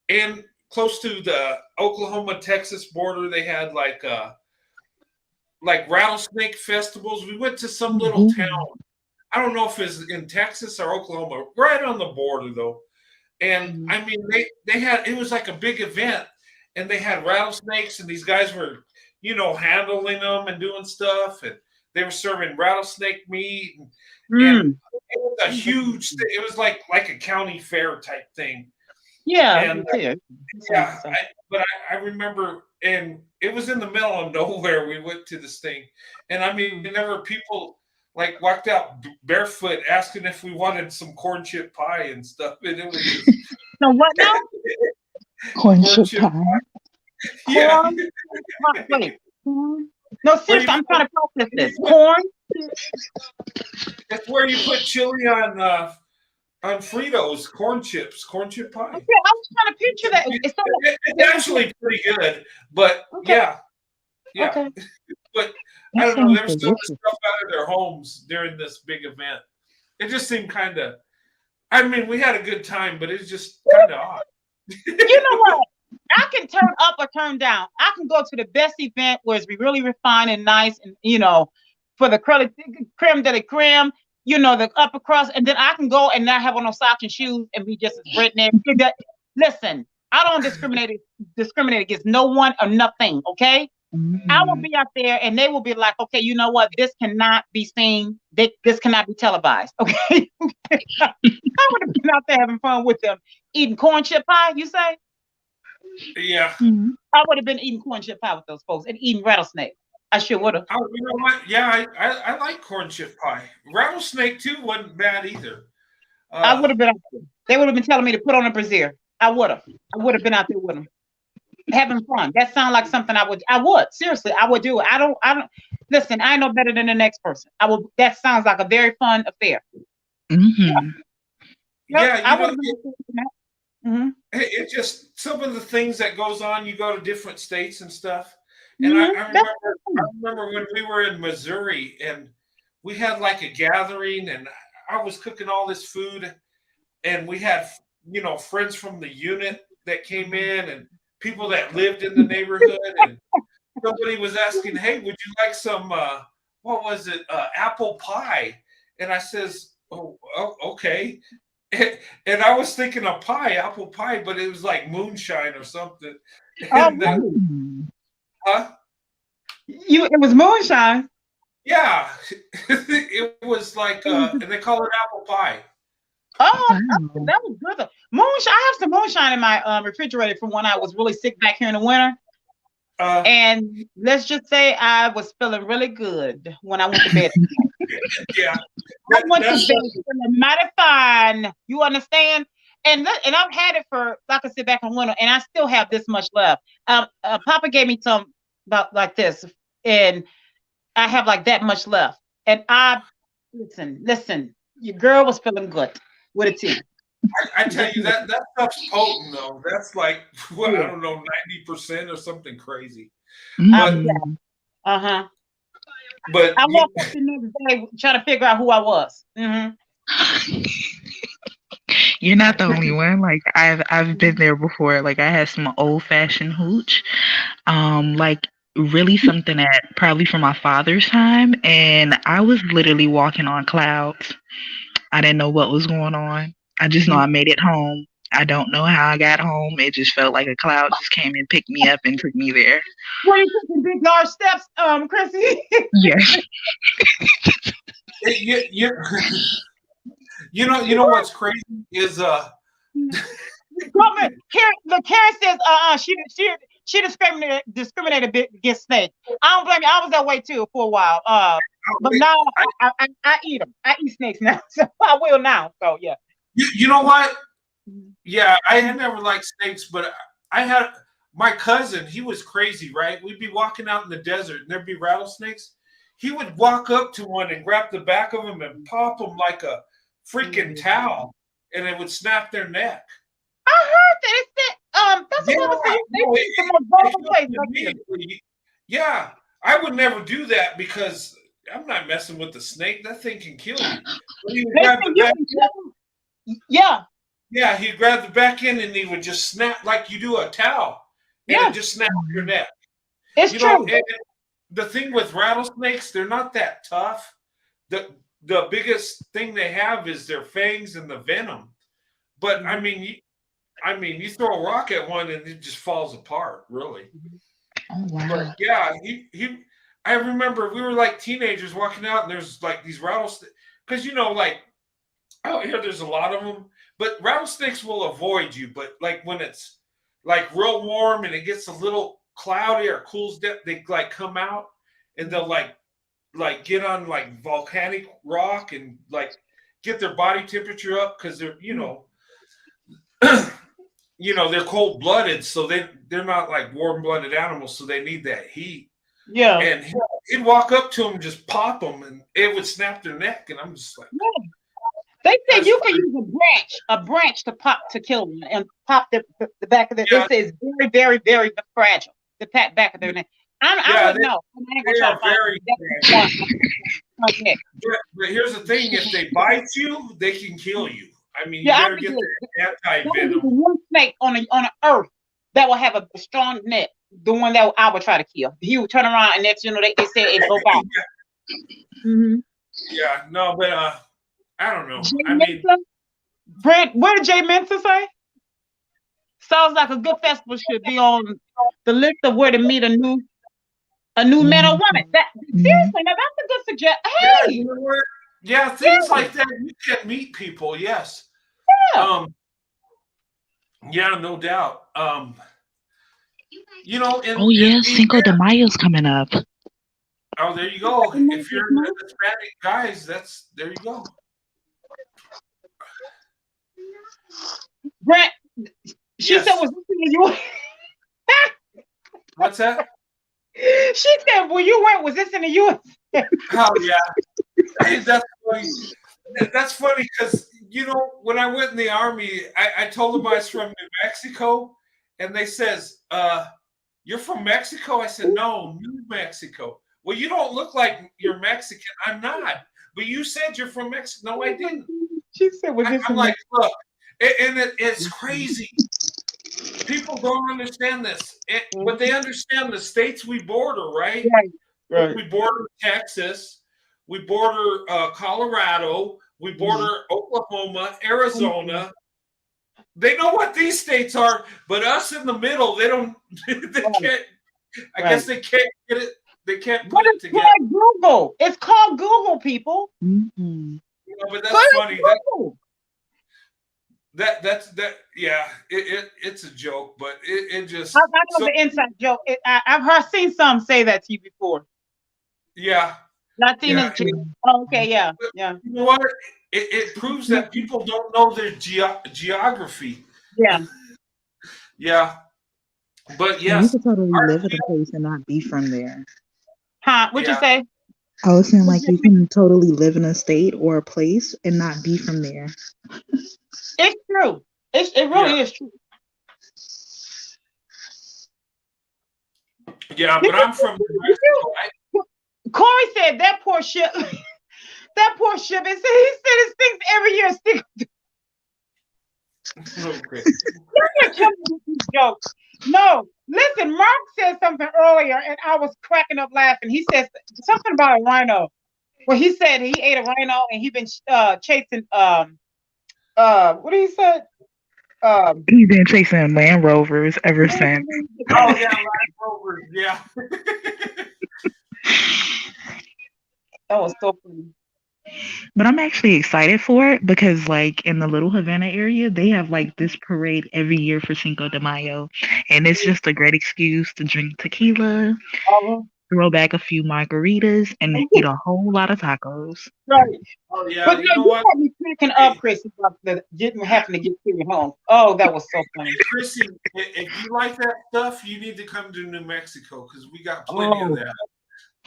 and close to the Oklahoma Texas border, they had like rattlesnake festivals. We went to some little town. Mhm. I don't know if it's in Texas or Oklahoma, right on the border though. And Mhm. I mean, they had it was like a big event, and they had rattlesnakes, and these guys were, handling them and doing stuff, and they were serving rattlesnake meat, and Mm. it was a huge thing. It was like a county fair type thing, Yeah, and yeah. Same yeah, stuff. but I remember, and it was in the middle of nowhere. We went to this thing, and I mean, Mm. there were people like walked out barefoot asking if we wanted some corn chip pie and stuff, and it was just So what now? Corn corn chip chip. pie. Yeah, Corn? Wait. Corn? No, where you seriously, I'm put, trying to process where you this. put Corn? it's where you put chili on Fritos, corn chip pie. Okay, I was trying to picture that. It's so It's it was actually pretty good, but okay. yeah. Okay. But I That don't know. sounds They were selling delicious. stuff out of their homes during this big event. It just seemed kind of. I mean, we had a good time, but it's just kind of odd. You know what? I can turn up or turn down. I can go to the best event where it's really refined and nice, and for the creme de la creme, the upper crust, and then I can go and not have on no socks and shoes and be just as redneck. Listen, I don't discriminate against no one or nothing. Okay, I will Mhm. be out there, and they will be like, okay, you know what? This cannot be seen. This cannot be televised. Okay, I would have been out there having fun with them, eating corn chip pie. You say? Yeah. Mhm. I would have been eating corn chip pie with those folks and eating rattlesnake. I sure would have. Oh, you know what? Yeah, I like corn chip pie. Rattlesnake too wasn't bad either. I Uh, would have been out there. They would have been telling me to put on a brassiere. I would have. I would have been out there with them, having fun. That sounds like something I would. I would seriously. I would do it. I don't. I don't. Listen, I know better than the next person. I will. That sounds like a very fun affair. Yeah. Mhm. Yep. yeah, I would have been out there with that. Mm-hmm. it just some of the things that goes on. You go to different states and stuff, and I, Mm-hmm. I That's remember I fun. remember when we were in Missouri and we had like a gathering, and I was cooking all this food, and we had friends from the unit that came in and people that lived in the neighborhood, and somebody was asking, hey, would you like some what was it, apple pie? And I says, oh, okay. And I was thinking of pie, apple pie, but it was like moonshine or something. Oh, And really? Mm. huh? It was moonshine. Yeah. It was like It was and they call it apple pie. Wow. that was good. Moonshine. I have some moonshine in my refrigerator from when I was really sick back here in the winter. uh And let's just say I was feeling really good when I went to bed. yeah. I went to That's bed feeling mighty fine. You understand? And I've had it for, like I said, back in winter, and I still have this much left. Papa gave me some about like this, and I have like that much left. And I listen. Your girl was feeling good with a T. I tell you that stuff's potent though. That's like what, I Yeah. don't know, 90% or something crazy. But Yeah. Mhm. Uh-huh. but I you woke up the next day trying to figure out who I was. You're not the only one. Like I've been there before. Like I had some old fashioned hooch. Like really something that probably from my father's time, and I was literally walking on clouds. I didn't know what was going on. I just know I made it home. I don't know how I got home. It just felt like a cloud just came and picked me up and took me there. Were you taking big large steps, Chrissy? Yes. You know what's crazy is Karen says she discriminated against snakes. I don't blame you. I was that way too for a while. But now I eat them. I eat snakes now, so I will now. So yeah. You know what? Yeah, I had never liked snakes, but I had my cousin. He was crazy, right? We'd be walking out in the desert, and there'd be rattlesnakes. He would walk up to one and grab the back of them and pop them like a freaking towel, and it would snap their neck. I heard that. It's that. That's what Yeah, I would never do that because I'm not messing with the snake. That thing can kill you. Yeah. Yeah, he'd grab the back end and he would just snap like you do a towel. And it just snaps your neck. It's true. And the thing with rattlesnakes, they're not that tough. The biggest thing they have is their fangs and the venom. But I mean, you throw a rock at one and it just falls apart, really. Oh wow. But yeah, I remember we were like teenagers walking out and there's like these rattlesnakes because like out here there's a lot of them. But rattlesnakes will avoid you. But like when it's like real warm and it gets a little cloudy or cools down, they like come out and they'll like get on like volcanic rock and like get their body temperature up because they're they're cold blooded, so they're not like warm blooded animals, so they need that heat. Yeah. And he'd walk up to them, just pop them, and it would snap their neck. And I'm just like. Yeah. They said you can use a branch to kill them and pop the back of their. They say it's very, very, very fragile. The back of their neck. I wouldn't know. They are very fragile. But here's the thing: if they bite you, they can kill you. I mean, you better get the anti-venom. One snake on earth that will have a strong neck. The one that I would try to kill. He would turn around and next, they said it go by. Yeah, no, but I don't know. Brent, what did Jay Mensa say? Sounds like a good festival should be on the list of where to meet a new man or woman. Seriously, now that's a good suggestion. Hey, yeah, things like that. You can meet people. Yes. Yeah. Yeah, no doubt. Cinco de Mayo's coming up. Oh, there you go. If you're into Hispanic guys, there you go. Brent, she said, was this in the U.S.? What's that? She said, well, you went, was this in the U.S.? Oh, yeah. Hey, that's funny. That's funny because, when I went in the Army, I told them I was from New Mexico, and they says, you're from Mexico? I said, no, New Mexico. Well, you don't look like you're Mexican. I'm not. But you said you're from Mexico. No, I didn't. She said, well, I'm like, look, and it's crazy. People don't understand this. But they understand the states we border, right? Right. We border Texas. We border Colorado. We border Oklahoma, Arizona. They know what these states are, but us in the middle, they don't. They can't. I guess they can't get it. They can't put it together. It's called Google. It's called Google, people. Mm-hmm. But that's funny. That's yeah. It's a joke, but it just. I know the inside joke. I've seen some say that to you before. Yeah. Latinas. Yeah. Oh, okay. Yeah. Yeah. You know what? It proves that people don't know their geography. Yeah. Yeah. But yes, you could totally live in a place and not be from there. Huh? What'd you say? I was saying, like, you can totally live in a state or a place and not be from there. It's true. It really is true. Yeah, but I'm from Mexico. Corey said that poor ship. That poor ship. He said it stinks every year. Joke. No, listen. Mark said something earlier, and I was cracking up laughing. He said something about a rhino. Well, he said he ate a rhino, and he been chasing. What did he say? He's been chasing Land Rovers ever since. Oh yeah, Land Rovers. Yeah. That was so funny. But I'm actually excited for it because, like, in the Little Havana area, they have like this parade every year for Cinco de Mayo, and it's just a great excuse to drink tequila, Uh-huh. throw back a few margaritas, and eat a whole lot of tacos. Right. Oh yeah. But You know you what? had me cracking up, Chris, about getting having to get carried home. Oh, that was so funny. Chrissy, if you like that stuff, you need to come to New Mexico because we got plenty of Oh, that.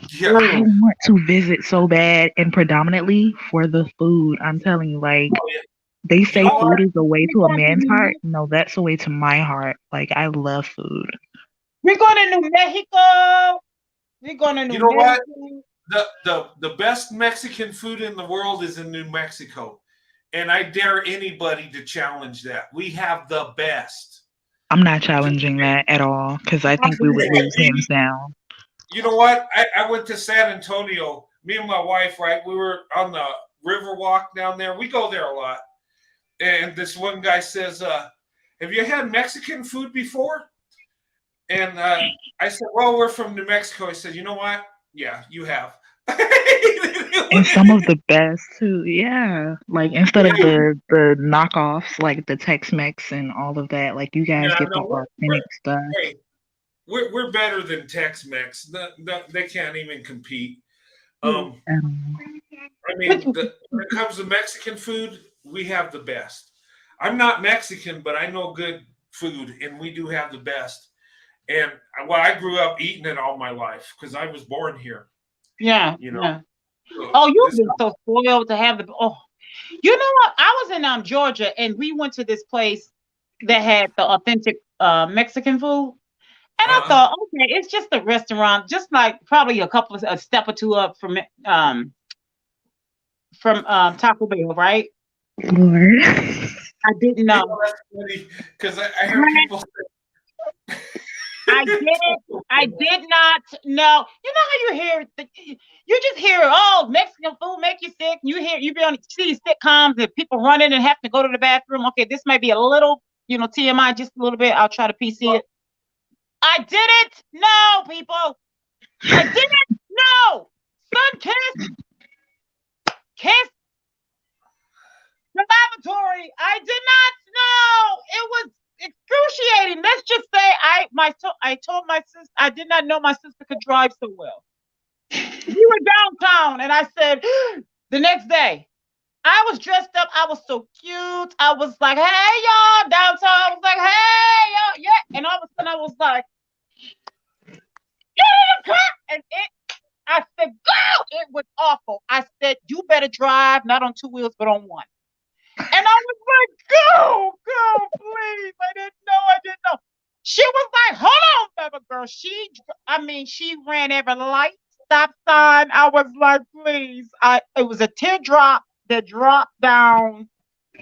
Yeah. I want to visit so bad, and predominantly for the food. I'm telling you, like, Oh, yeah. they You say know what? food is a way we're to a going to man's New heart. Mexico. No, that's a way to my heart. Like, I love food. We're going to New Mexico. We're going to You New know what? Mexico. The best Mexican food in the world is in New Mexico. And I dare anybody to challenge that. We have the best. I'm not challenging that at all because I think we would lose hands down. You know what? I went to San Antonio. Me and my wife, right? We were on the river walk down there. We go there a lot. And this one guy says, have you had Mexican food before? And I said, well, we're from New Mexico. He said, you know what? Yeah, you have. And some of the best too, yeah. Like instead of the knockoffs, like the Tex-Mex and all of that, like you guys Yeah, get the no, authentic stuff. hey, we're better than Tex-Mex. They can't even compete. I mean, when it comes to Mexican food, we have the best. I'm not Mexican, but I know good food, and we do have the best. And well, I grew up eating it all my life because I was born here. Yeah, You know. yeah. So Oh, you've been so spoiled to have the. Oh, you know what? I was in Georgia, and we went to this place that had the authentic Mexican food. And I thought, okay, it's just a restaurant, just like probably a step or two up from Taco Bell, right? Lord. I didn't know. Because I heard people. I did not know. You know how you hear, you just hear, oh, Mexican food make you sick. You be on see sitcoms and people running and have to go to the bathroom. Okay, this might be a little, TMI, just a little bit. I'll try to PC it. I didn't know, people. I didn't know. Sun kiss the lavatory. I did not know. It was excruciating. Let's just say I told my sister I did not know my sister could drive so well. We were downtown, and I said the next day I was dressed up. I was so cute. I was like, "Hey y'all," downtown. I was like, "Hey y'all," yeah. And all of a sudden, I was like, "Get in the car!" And I said, "Go!" It was awful. I said, "You better drive not on two wheels, but on one." And I was like, go, please. I didn't know. She was like, hold on, baby girl. She ran every light, stop sign. I was like, please. It was a teardrop that dropped down.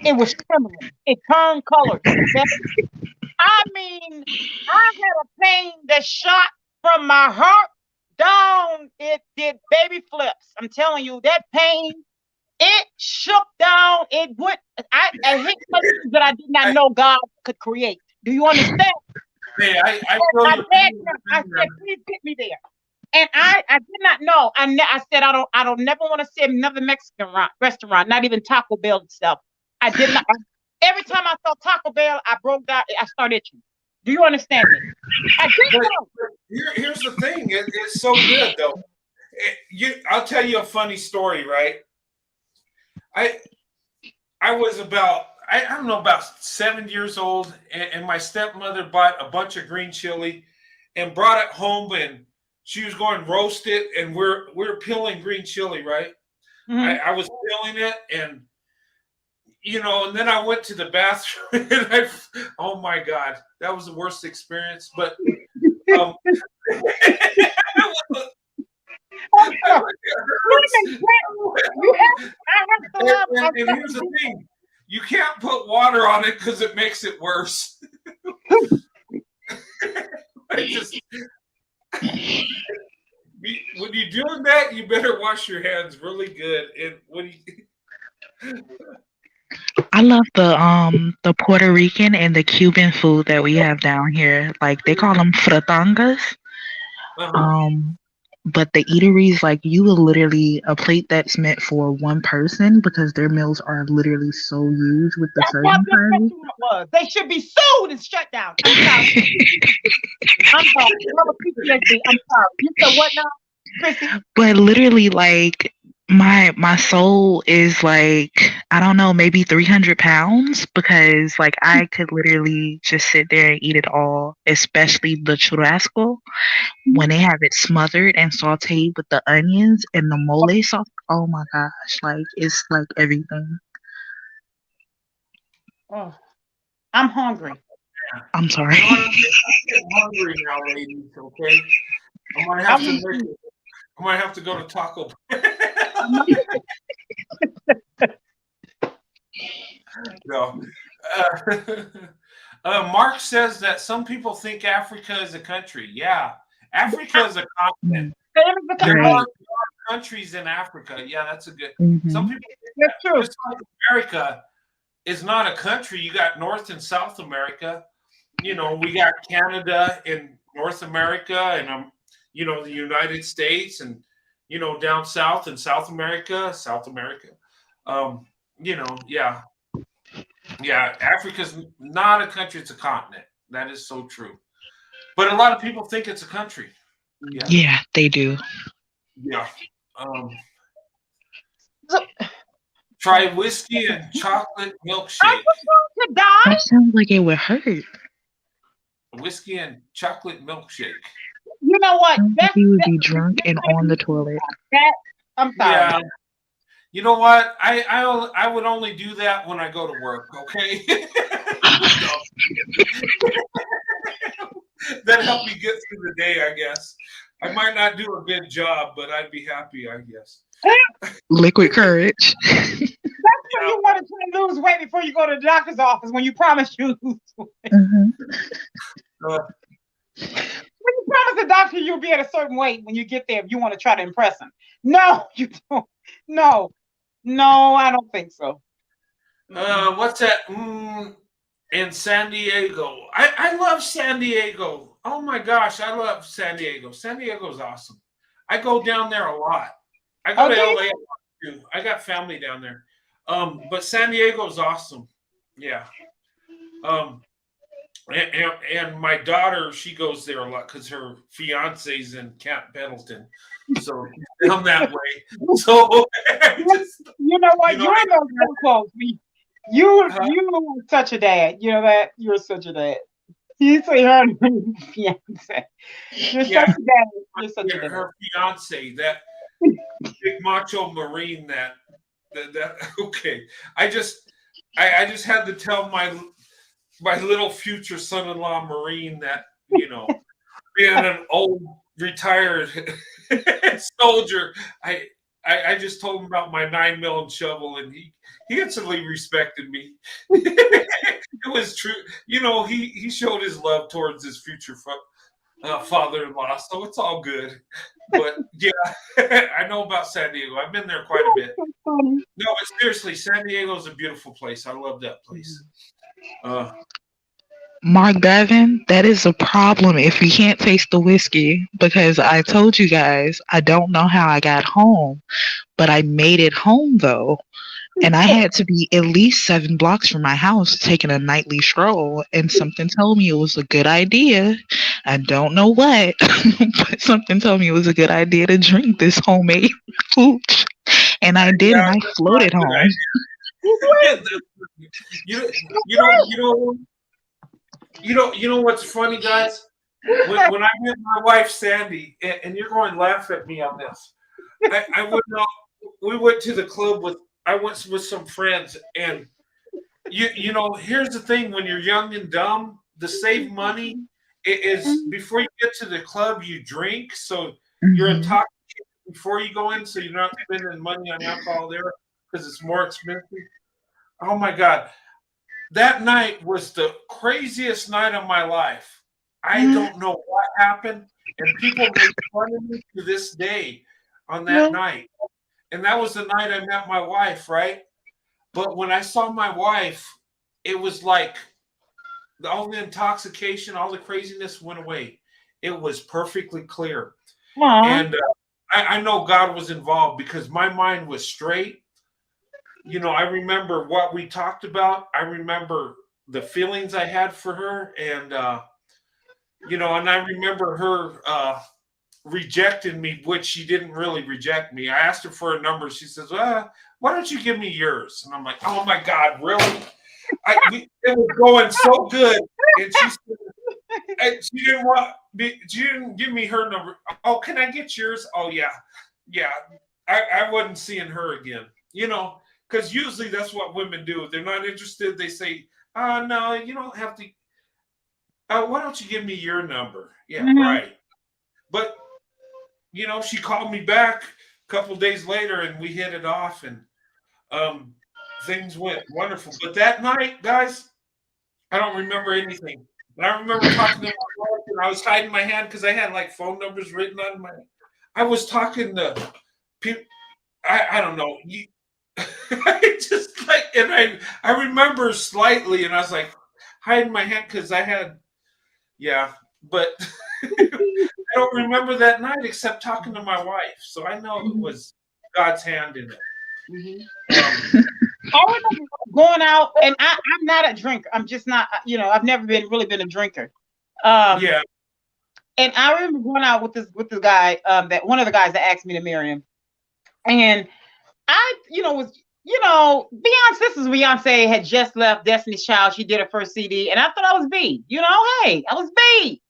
It was trembling. It turned colors. I had a pain that shot from my heart down. It did baby flips. I'm telling you, that pain. It shook down. It went. I hit places that I did not know God could create. Do you understand? Hey, I said, please get me there. And I did not know. I said, I don't never want to see another Mexican restaurant, not even Taco Bell itself. I did not. Every time I saw Taco Bell, I broke down. I started itching. Do you understand me? I did know. Here's the thing. It's so good though. I'll tell you a funny story, right? I was about, I don't know, about 7 years old, and my stepmother bought a bunch of green chili and brought it home, and she was going to roast it, and we're peeling green chili, right? Mm-hmm. I was peeling it, and and then I went to the bathroom, and oh my God, that was the worst experience. But and here's the thing: you can't put water on it because it makes it worse. When you're doing that, you better wash your hands really good. And when you I love the Puerto Rican and the Cuban food that we have down here. Like they call them fratangas. Uh-huh. Um, but the eateries, like you will literally a plate that's meant for one person because their meals are literally so huge with the That's what serving this size. restaurant was. They should be sued and shut down. I'm sorry. I'm sorry. I'm a PTSD. I'm sorry. You said what now, Chrissy? But literally, like my soul is like I don't know, maybe 300 pounds because like I could literally just sit there and eat it all, especially the churrasco when they have it smothered and sauteed with the onions and the mole sauce. Oh my gosh, like it's like everything. Oh, I'm hungry. I'm sorry. You know what? I'm getting hungry now, ladies. Okay, I might I have to want make. to. I might have to go to Taco Bell. No. Uh, Mark says that some people think Africa is a country. Yeah, Africa is a continent. There Right. are countries in Africa. Yeah, that's a good. Some Hmm. people think That's that. true. Just like America is not a country. You got North and South America. You know, we got Canada in North America, and you know, the United States, and you know, down south in South America, South America. You know, yeah, yeah. Africa's not a country; it's a continent. That is so true. But a lot of people think it's a country. Yeah, Yeah, they do. yeah. Um, So, Try whiskey and chocolate I milkshake. just want to die. That sounds like it would hurt. Whiskey and chocolate milkshake. You know what? Sounds like That's you would that, be drunk and on the toilet. that. I'm sorry. Yeah. You know what? I would only do that when I go to work. Okay. No. That helped me get through the day. I guess I might not do a good job, but I'd be happy. I guess. Liquid courage. When you want to try to lose weight before you go to the doctor's office, when you promise you lose weight. Hmm. Uh, When you promise the doctor you'll be at a certain weight when you get there, if you want to try to impress him. No, you don't. No, no, I don't think so. what's that? In San Diego. I love San Diego. Oh my gosh, I love San Diego. San Diego's awesome. I go down there a lot. I go to Okay. LA a lot too. I got family down there. But San Diego's awesome. Yeah. Um, and my daughter, she goes there a lot because her fiance's in Camp Pendleton, so she's down that way. So just, You know what? you know, You're in those so close. You huh? are such a dad. You know that? You're such a dad. You say her fiance. You're Yeah, such a dad. You're such a dad. her fiance, that big macho Marine. That okay. I just had to tell my little future son-in-law Marine that, you know, being an old retired soldier, I just told him about my 9 mil shovel, and he instantly respected me. It was true. You know, he showed his love towards his future father-in-law, so it's all good. But yeah, I know about San Diego. I've been there quite a bit. No, but seriously, San Diego is a beautiful place. I love that place. Mark Gavin, that is a problem if you can't taste the whiskey because I told you guys I don't know how I got home, but I made it home though. And I had to be at least 7 blocks from my house taking a nightly stroll, and something told me it was a good idea. I don't know what, but something told me it was a good idea to drink this homemade food. And I did, Yeah, and I that's floated not a good home. idea. You know what's funny, guys? When I met my wife Sandy, and you're going to laugh at me on this. I went out. We went to the club I went with some friends, and you know, here's the thing: when you're young and dumb, to save money is before you get to the club, you drink, so you're Mhm. intoxicated before you go in, so you're not spending money on alcohol there because it's more expensive. Oh my God. That night was the craziest night of my life. I don't know what happened, and people make fun of me to this day on that night. And that was the night I met my wife, right? But when I saw my wife, it was like all the intoxication, all the craziness went away. It was perfectly clear. Aww. And I know God was involved because my mind was straight. I remember what we talked about. I remember the feelings I had for her. And, and I remember her rejecting me, which she didn't really reject me. I asked her for a number. She says, why don't you give me yours? And I'm like, oh my God, really? It was going so good. And she didn't give me her number. Oh, can I get yours? Oh yeah. I wasn't seeing her again, because usually that's what women do. If they're not interested, they say, no, you don't have to. Why don't you give me your number? Yeah, right. But she called me back a couple days later and we hit it off, and things went wonderful. But that night, guys, I don't remember anything. But I remember talking to my wife, and I was hiding my hand because I had like phone numbers written on my. I was talking to people. I don't know. I just like, and I remember slightly, and I was like hiding my hand because I had, but I don't remember that night except talking to my wife. So I know it was God's hand in it. I remember going out, and I'm not a drinker. I'm just not, I've never really been a drinker. And I remember going out with this guy, that one of the guys that asked me to marry him. And I, Beyonce had just left Destiny's Child. She did her first CD, and I thought I was B. Hey, I was B.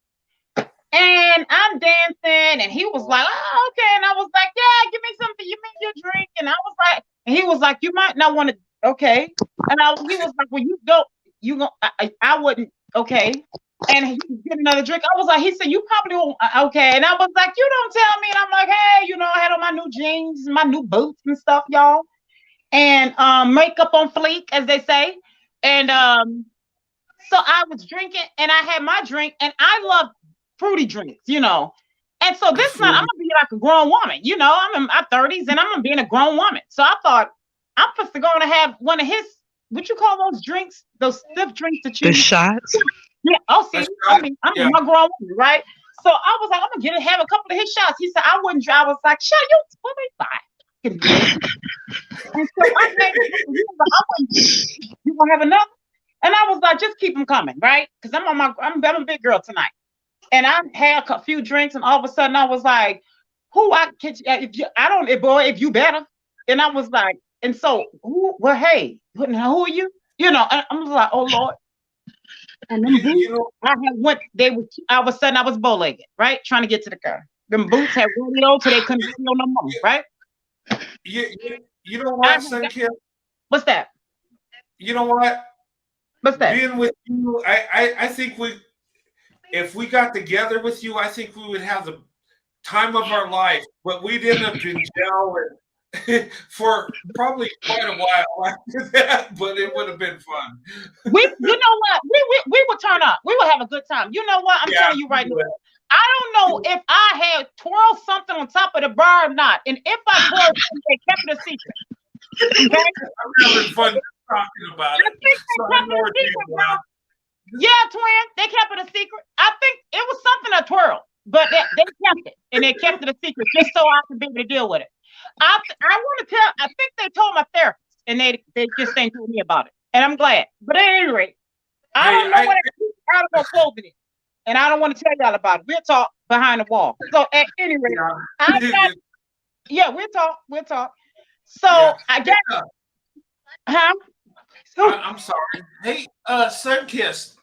And I'm dancing, and he was like, oh, okay. And I was like, yeah, give me something. You make your drink. And I was like, and he was like, you might not want to, okay. And he was like, well, I wouldn't, okay. And he get another drink. I was like, he said, you probably won't, okay. And I was like, you don't tell me. And I'm like, hey, I had on my new jeans, my new boots and stuff, y'all. And makeup on fleek, as they say. And so I was drinking, and I had my drink, and I love fruity drinks, And so this night, I'm gonna be like a grown woman, I'm in my 30s, and I'm gonna be a grown woman. So I thought I'm supposed to go and have one of his, what you call those drinks, those stiff drinks that you. The shots. Yeah. Oh, see, I'm my grown woman, right? So I was like, I'm gonna have a couple of his shots. He said I wouldn't drive. I was like, shut you, 25. And so I made you gonna have another? And I was like, just keep them coming, right? Because I'm a big girl tonight. And I had a few drinks, and all of a sudden I was like, if you better. And I was like, and so hey, who are you? And I was like, oh Lord. And them boots, all of a sudden I was bow-legged, right? Trying to get to the car. Them boots had rodeo, so they couldn't see no more, right? You know what, Sunkist? What's that? You know what? What's that? Being with you, I think if we got together with you, I think we would have the time of our life. But we'd end up in jail for probably quite a while after that. But it would have been fun. You know what? We would turn up. We would have a good time. You know what? I'm telling you right now. I don't know if I had twirled something on top of the bar or not. And if I twirled something, they kept it a secret. Okay? I'm having fun talking about it. I think they kept it a secret. Yeah, twin. They kept it a secret. I think it was something I twirled, but they kept it, and they kept it a secret just so I could be able to deal with it. I want to tell. I think they told my therapist, and they just ain't told me about it, and I'm glad. But at any rate, I don't know what I don't know clothing it, and I don't want to tell y'all about it. We'll talk behind the wall. So at any rate, we'll talk. So I guess, So I'm sorry. Hey, Sunkist.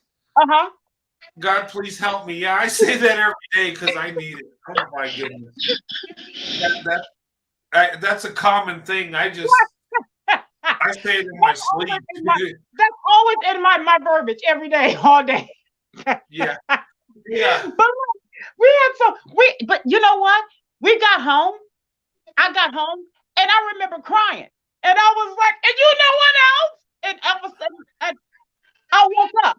God, please help me. Yeah, I say that every day because I need it. Oh my goodness. That's a common thing. I say it in my sleep. That's always in my verbiage every day, all day. Yeah. But but you know what? We got home. I got home, and I remember crying. And I was like, and you know what else? And all of a sudden, I woke up,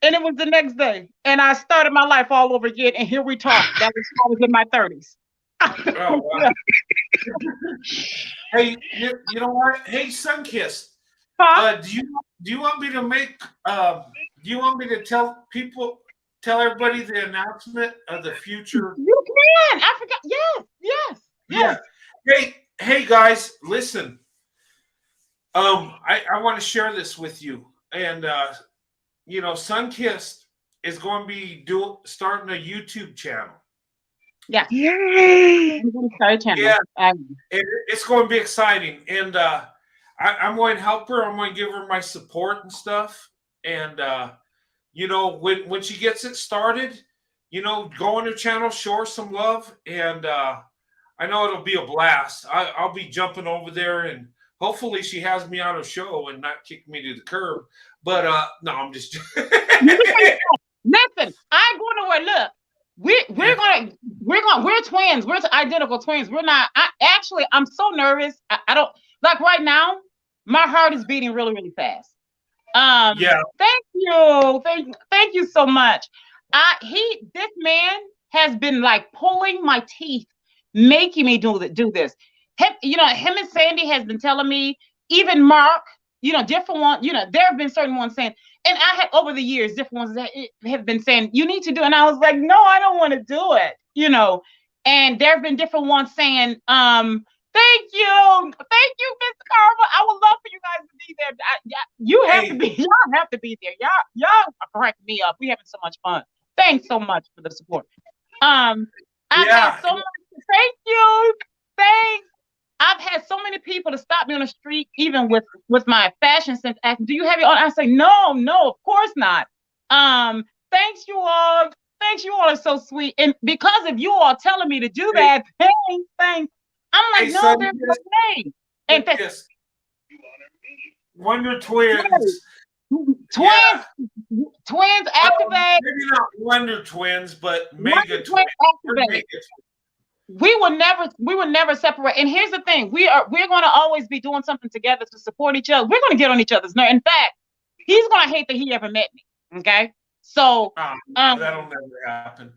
and it was the next day, and I started my life all over again. And here we talk. I was in my 30s. Oh, wow. Hey, you know what? Hey, Sunkist. Huh? Do you want me to make? Do you want me to tell everybody the announcement of the future? You can. I forgot. Yes, yes, Yeah. yes. Hey guys, listen. I want to share this with you, and Sunkissed is going to be starting a YouTube channel. Yeah. Yay! I'm going to start a channel. Yeah, it's going to be exciting, and I'm going to help her. I'm going to give her my support and stuff, and when she gets it started, go on her channel, show her some love, and I know it'll be a blast. I'll be jumping over there, and hopefully she has me on her show and not kick me to the curb. But no, I'm just. Listen, I'm going to where. Look, we're twins. We're identical twins. We're not. I'm so nervous. I don't like right now. My heart is beating really, really fast. Yeah. Thank you so much. This man has been like pulling my teeth, making me do this. Him and Sandy has been telling me, even Mark, different one, there have been certain ones saying, and I had over the years, different ones that have been saying, you need to do it. And I was like, no, I don't want to do it, and there have been different ones saying, thank you, Mr. Carver. I would love for you guys to be there. Y'all have to be there. Y'all are cracking me up. We having so much fun. Thanks so much for the support. I've had so much. Thank you. Thanks. I've had so many people to stop me on the street, even with my fashion sense. Do you have it on? I say, no, of course not. Thanks you all. Thanks, you all are so sweet. And because of you all telling me to do that, thanks. I'm like, no, there's no way. And Wonder Twins. Twins activate. Maybe not Wonder Twins, but Mega Twins. We will never separate. And here's the thing: we're going to always be doing something together to support each other. We're going to get on each other's nerves. In fact, he's going to hate that he ever met me. Okay, so that'll never happen.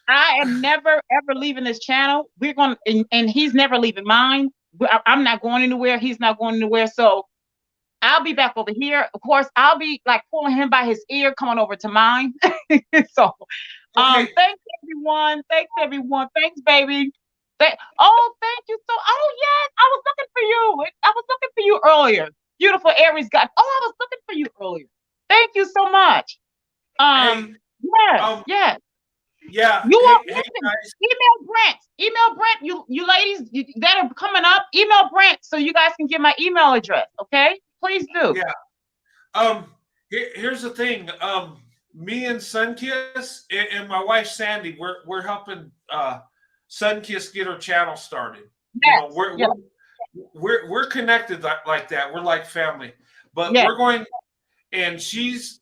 I am never ever leaving this channel. We're going and he's never leaving mine. I'm not going anywhere. He's not going anywhere. So I'll be back over here. Of course, I'll be like pulling him by his ear, coming over to mine. So, thanks everyone. Thanks, baby. Thank you. So, yes, I was looking for you. I was looking for you earlier. Beautiful Aries God. I was looking for you earlier. Thank you so much. Yes. Yeah. You all guys. Email Brent. You ladies that are coming up, email Brent so you guys can get my email address. Okay, please do. Yeah. Here's the thing. Me and Sunkiss and my wife Sandy, we're helping Sunkiss get her channel started. Yes. We're connected like that. We're like family. But we're going, and she's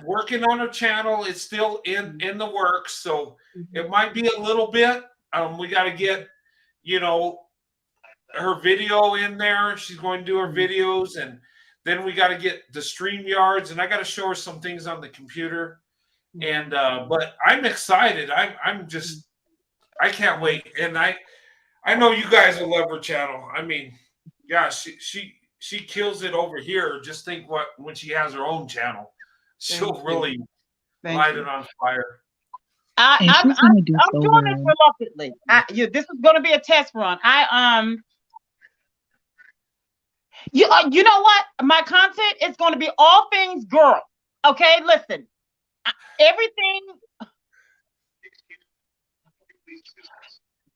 working on her channel. It's still in the works, so it might be a little bit. We got to get her video in there. She's going to do her videos, and then we got to get the StreamYards, and I got to show her some things on the computer. And but I'm excited. I'm just, I can't wait. And I know you guys will love her channel. I mean, yeah, she kills it over here. Just think when she has her own channel, she'll really light it on fire. I'm doing this reluctantly. This is going to be a test run. You know what? My content is going to be all things girl. Okay, listen. Everything.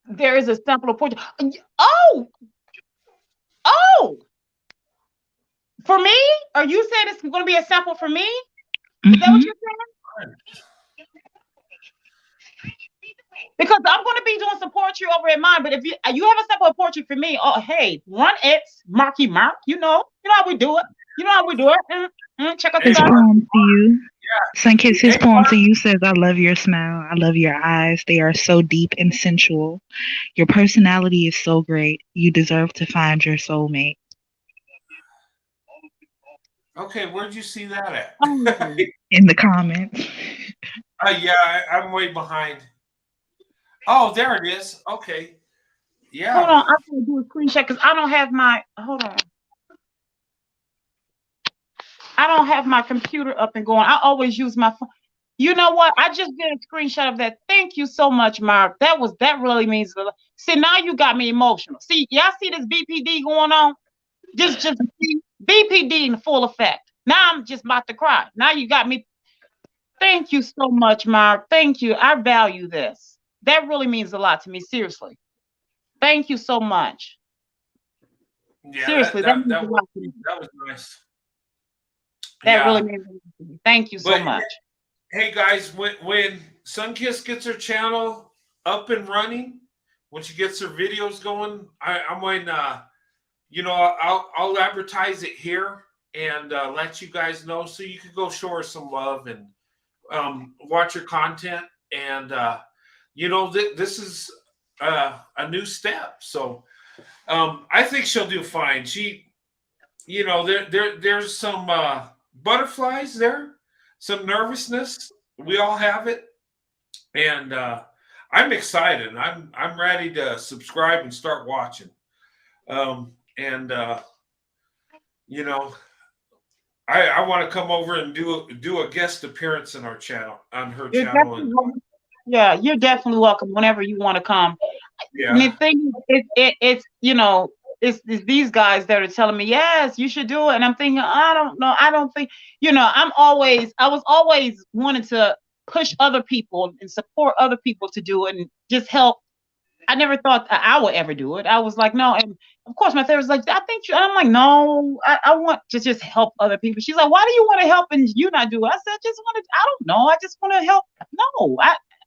There is a sample of portrait. Oh. For me? Are you saying it's going to be a sample for me? Is that what you're saying? Because I'm going to be doing some poetry over at mine, but if you have a sample of poetry for me, hey, run it, Marky Mark. You know how we do it. Check out his poem to you. Sunkiss, his poem to you says, I love your smile. I love your eyes. They are so deep and sensual. Your personality is so great. You deserve to find your soulmate. Okay, where'd you see that at? In the comments. I'm way behind. Oh, there it is. Okay. Yeah. Hold on, I'm gonna do a screenshot because I don't have my. Hold on. I don't have my computer up and going. I always use my phone. You know what? I just did a screenshot of that. Thank you so much, Mark. That really means a lot. See, now you got me emotional. See, y'all see this BPD going on? Just BPD in full effect. Now I'm just about to cry. Now you got me. Thank you so much, Mark. Thank you. I value this. That really means a lot to me. Seriously. Thank you so much. Yeah, Seriously, that means a lot to me. that was nice. That really means a lot to me. Thank you so much. Hey guys, when Sunkiss gets her channel up and running, when she gets her videos going, I'm going I'll advertise it here and let you guys know so you could go show her some love and watch her content. And this is a new step. So I think she'll do fine. She, there's some butterflies there, some nervousness. We all have it, and I'm excited. I'm ready to subscribe and start watching. I want to come over and do a guest appearance in our channel on her channel. Yeah, you're definitely welcome whenever you want to come. Yeah. And the thing is, it's these guys that are telling me, yes, you should do it. And I'm thinking, I don't know. I don't think, I was always wanting to push other people and support other people to do it and just help. I never thought I would ever do it. I was like, no. And of course, my therapist was like, I think you, and I'm like, no, I want to just help other people. She's like, why do you want to help and you not do it? I said, I don't know. I just want to help. No,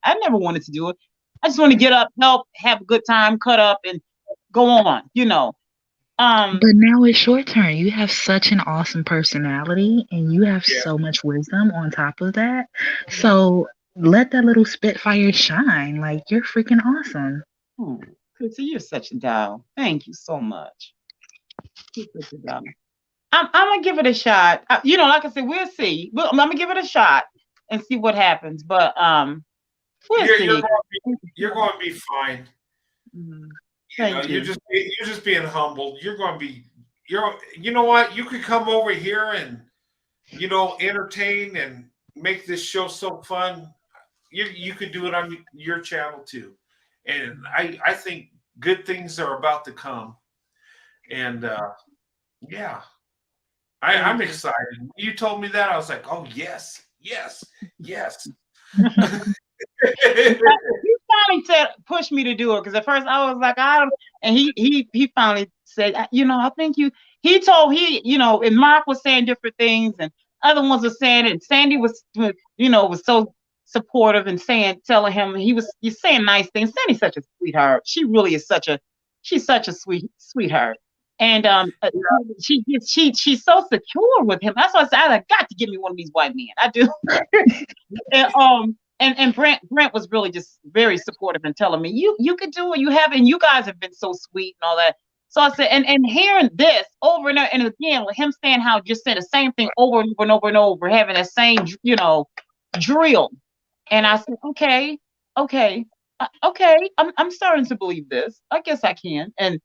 I never wanted to do it. I just want to get up, help, have a good time, cut up, and go on, But now it's your turn. You have such an awesome personality and you have so much wisdom on top of that. So let that little Spitfire shine. Like, you're freaking awesome. Chrissy, you're such a doll. Thank you so much. You're such a doll. I'm gonna give it a shot. Like I said, we'll see. I'm gonna give it a shot and see what happens. But we'll see. You're going to be fine. Thank you. You're just being humbled. You're going to be. You know what? You could come over here and entertain and make this show so fun. You could do it on your channel too. And I think good things are about to come. And I'm excited. You told me that. I was like, oh, yes. He finally pushed me to do it because at first I was like, I don't. And he finally said, I think you. And Mark was saying different things, and other ones were saying it. And Sandy was so supportive and telling him he's saying nice things. Sandy's such a sweetheart. She really is she's such a sweetheart. And she's so secure with him. That's why I said I got to give me one of these white men. I do. And Brent was really just very supportive and telling me you could do it. And you guys have been so sweet and all that. So I said, and hearing this over and again with him saying how just saying the same thing over and over and over and over, having that same drill. And I said, okay, I'm starting to believe this. I guess I can. And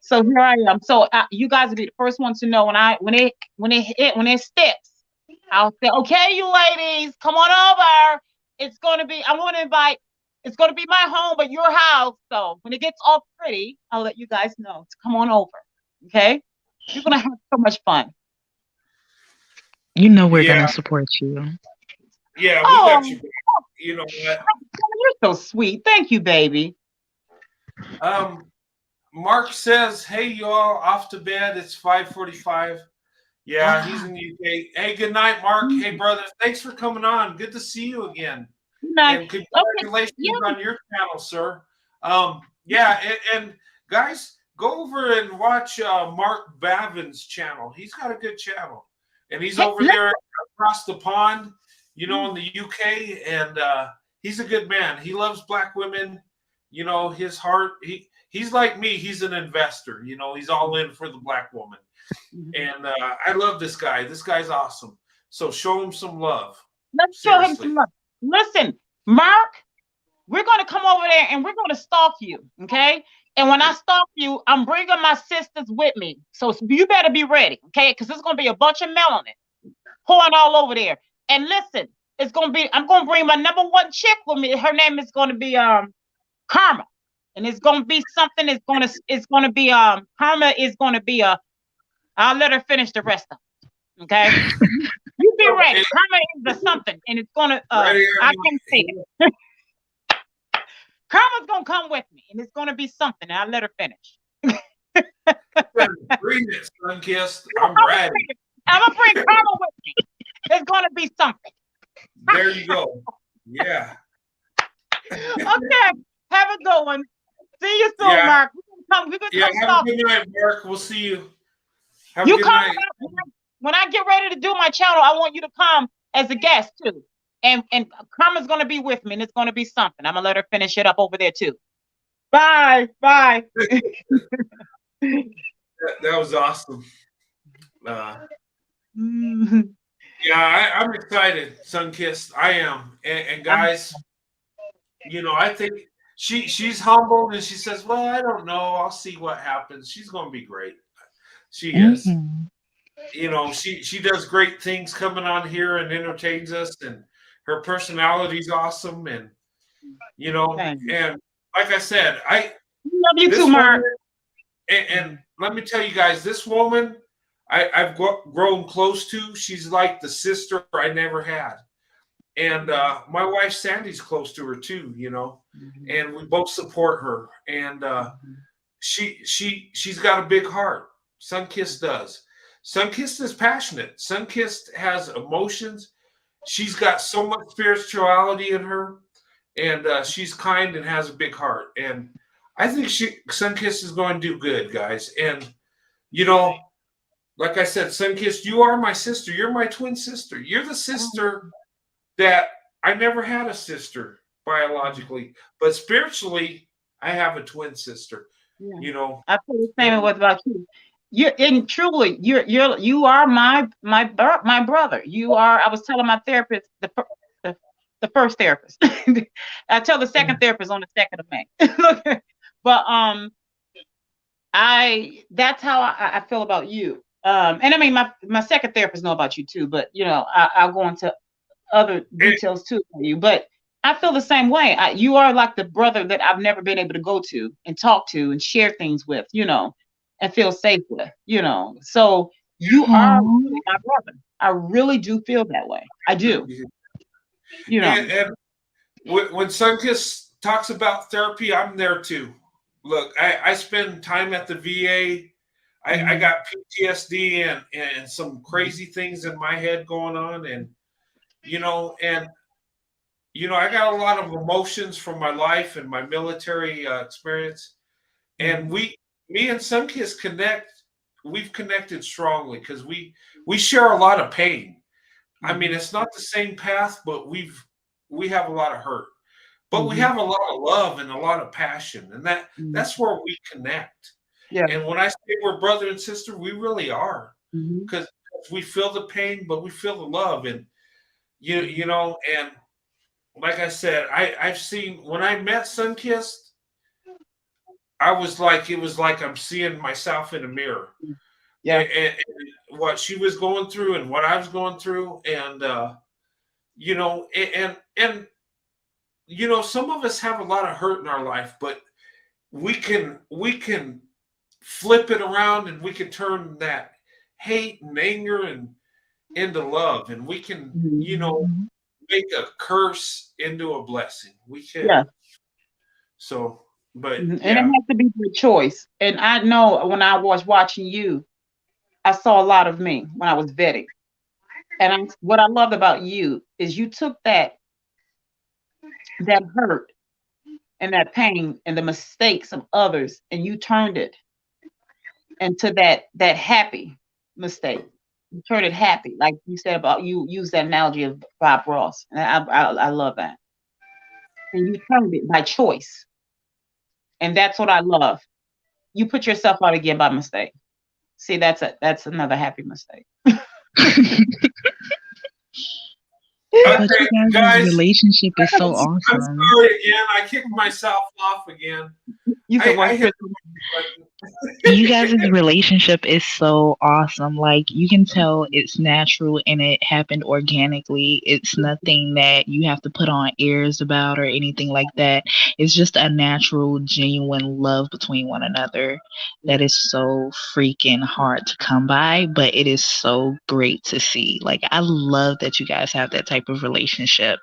so here I am. So you guys will be the first ones to know when it sticks. I'll say, okay, you ladies, come on over. It's going to be my home, but your house. So when it gets all pretty, I'll let you guys know to come on over. Okay, you're gonna have so much fun. We're gonna support you. Yeah, we got you. You know what? You're so sweet. Thank you, baby. Mark says, hey, y'all, off to bed. It's 5:45. Yeah, he's in the UK. Hey, good night, Mark. Hey, brother. Thanks for coming on. Good to see you again. Good night. And congratulations on your channel, sir. And guys, go over and watch Mark Bavin's channel. He's got a good channel. And he's over there across the pond, in the UK. And he's a good man. He loves Black women. His heart, he's like me. He's an investor. He's all in for the Black woman. And I love this guy. This guy's awesome. So show him some love. Let's show him some love. Listen, Mark, we're going to come over there and we're going to stalk you, okay? And when I stalk you, I'm bringing my sisters with me. So you better be ready, okay? Because there's going to be a bunch of melanin. pouring all over there. And listen, I'm gonna bring my number one chick with me. Her name is gonna be Karma. And it's gonna be something. It's gonna be Karma is gonna be I'll let her finish the rest of it. Okay. You be ready. Karma is the something, and it's gonna I can say it. Karma's gonna come with me, and it's gonna be something. And I'll let her finish. Bring it, Sunkissed. I'm ready. I'm gonna bring Karma with me. It's gonna be something. There you go. Yeah. Okay. Have a good one. See you soon, Mark. We're gonna come have a good night, Mark. We'll see you. Have a good come night. when I get ready to do my channel. I want you to come as a guest too. And Karma's gonna be with me, and it's gonna be something. I'm gonna let her finish it up over there too. Bye. Bye. That was awesome. Yeah, I'm excited, Sunkissed. I am. And guys, I think she's humbled, and she says, well, I don't know. I'll see what happens. She's going to be great. She is. She does great things coming on here and entertains us, and her personality's awesome. And, and like I said, I love you too, Mark. And let me tell you guys, this woman I've grown close to. She's like the sister I never had. And my wife Sandy's close to her too, and we both support her. And she's got a big heart. Sunkissed does. Sunkissed is passionate. Sunkissed has emotions. She's got so much spirituality in her, and she's kind and has a big heart. And I think Sunkissed is going to do good, guys. And like I said, Sunkissed, you are my sister. You're my twin sister. You're the sister that I never had a sister biologically, but spiritually, I have a twin sister. Yeah. I feel the same way about you. You are my brother. You are. I was telling my therapist, the first therapist. I tell the second therapist on the 2nd of May. But that's how I feel about you. And I mean, my second therapist know about you too, but I'll go into other details too for you. But I feel the same way. You are like the brother that I've never been able to go to and talk to and share things with, and feel safe with, So you are my brother. I really do feel that way. I do. And when Sunkissed talks about therapy, I'm there too. Look, I spend time at the VA. I got PTSD and some crazy things in my head going on. And, I got a lot of emotions from my life and my military experience. And me and Sunkissed we've connected strongly because we share a lot of pain. I mean, it's not the same path, but we have a lot of hurt. But we have a lot of love and a lot of passion, and that's where we connect. Yeah. And when I say we're brother and sister, we really are, because we feel the pain, but we feel the love. And and like I said, I've seen when I met Sunkissed, it was like I'm seeing myself in a mirror. Yeah, and what she was going through and what I was going through, and some of us have a lot of hurt in our life, but we can flip it around, and we can turn that hate and anger into love, and we can make a curse into a blessing. We can. Yeah. So, but and it has to be your choice. And I know when I was watching you, I saw a lot of me when I was vetting. And what I loved about you is you took that hurt and that pain and the mistakes of others, and you turned it into that happy mistake. You turned it happy, like you said about you used that analogy of Bob Ross, and I love that. And you turned it by choice, and that's what I love. You put yourself out again by mistake. See, that's another happy mistake. But you guys' relationship is so awesome. I'm sorry again. I kicked myself off again. You guys' relationship is so awesome. Like you can tell it's natural and it happened organically. It's nothing that you have to put on airs about or anything like that. It's just a natural, genuine love between one another that is so freaking hard to come by, but it is so great to see. Like I love that you guys have that type of relationship.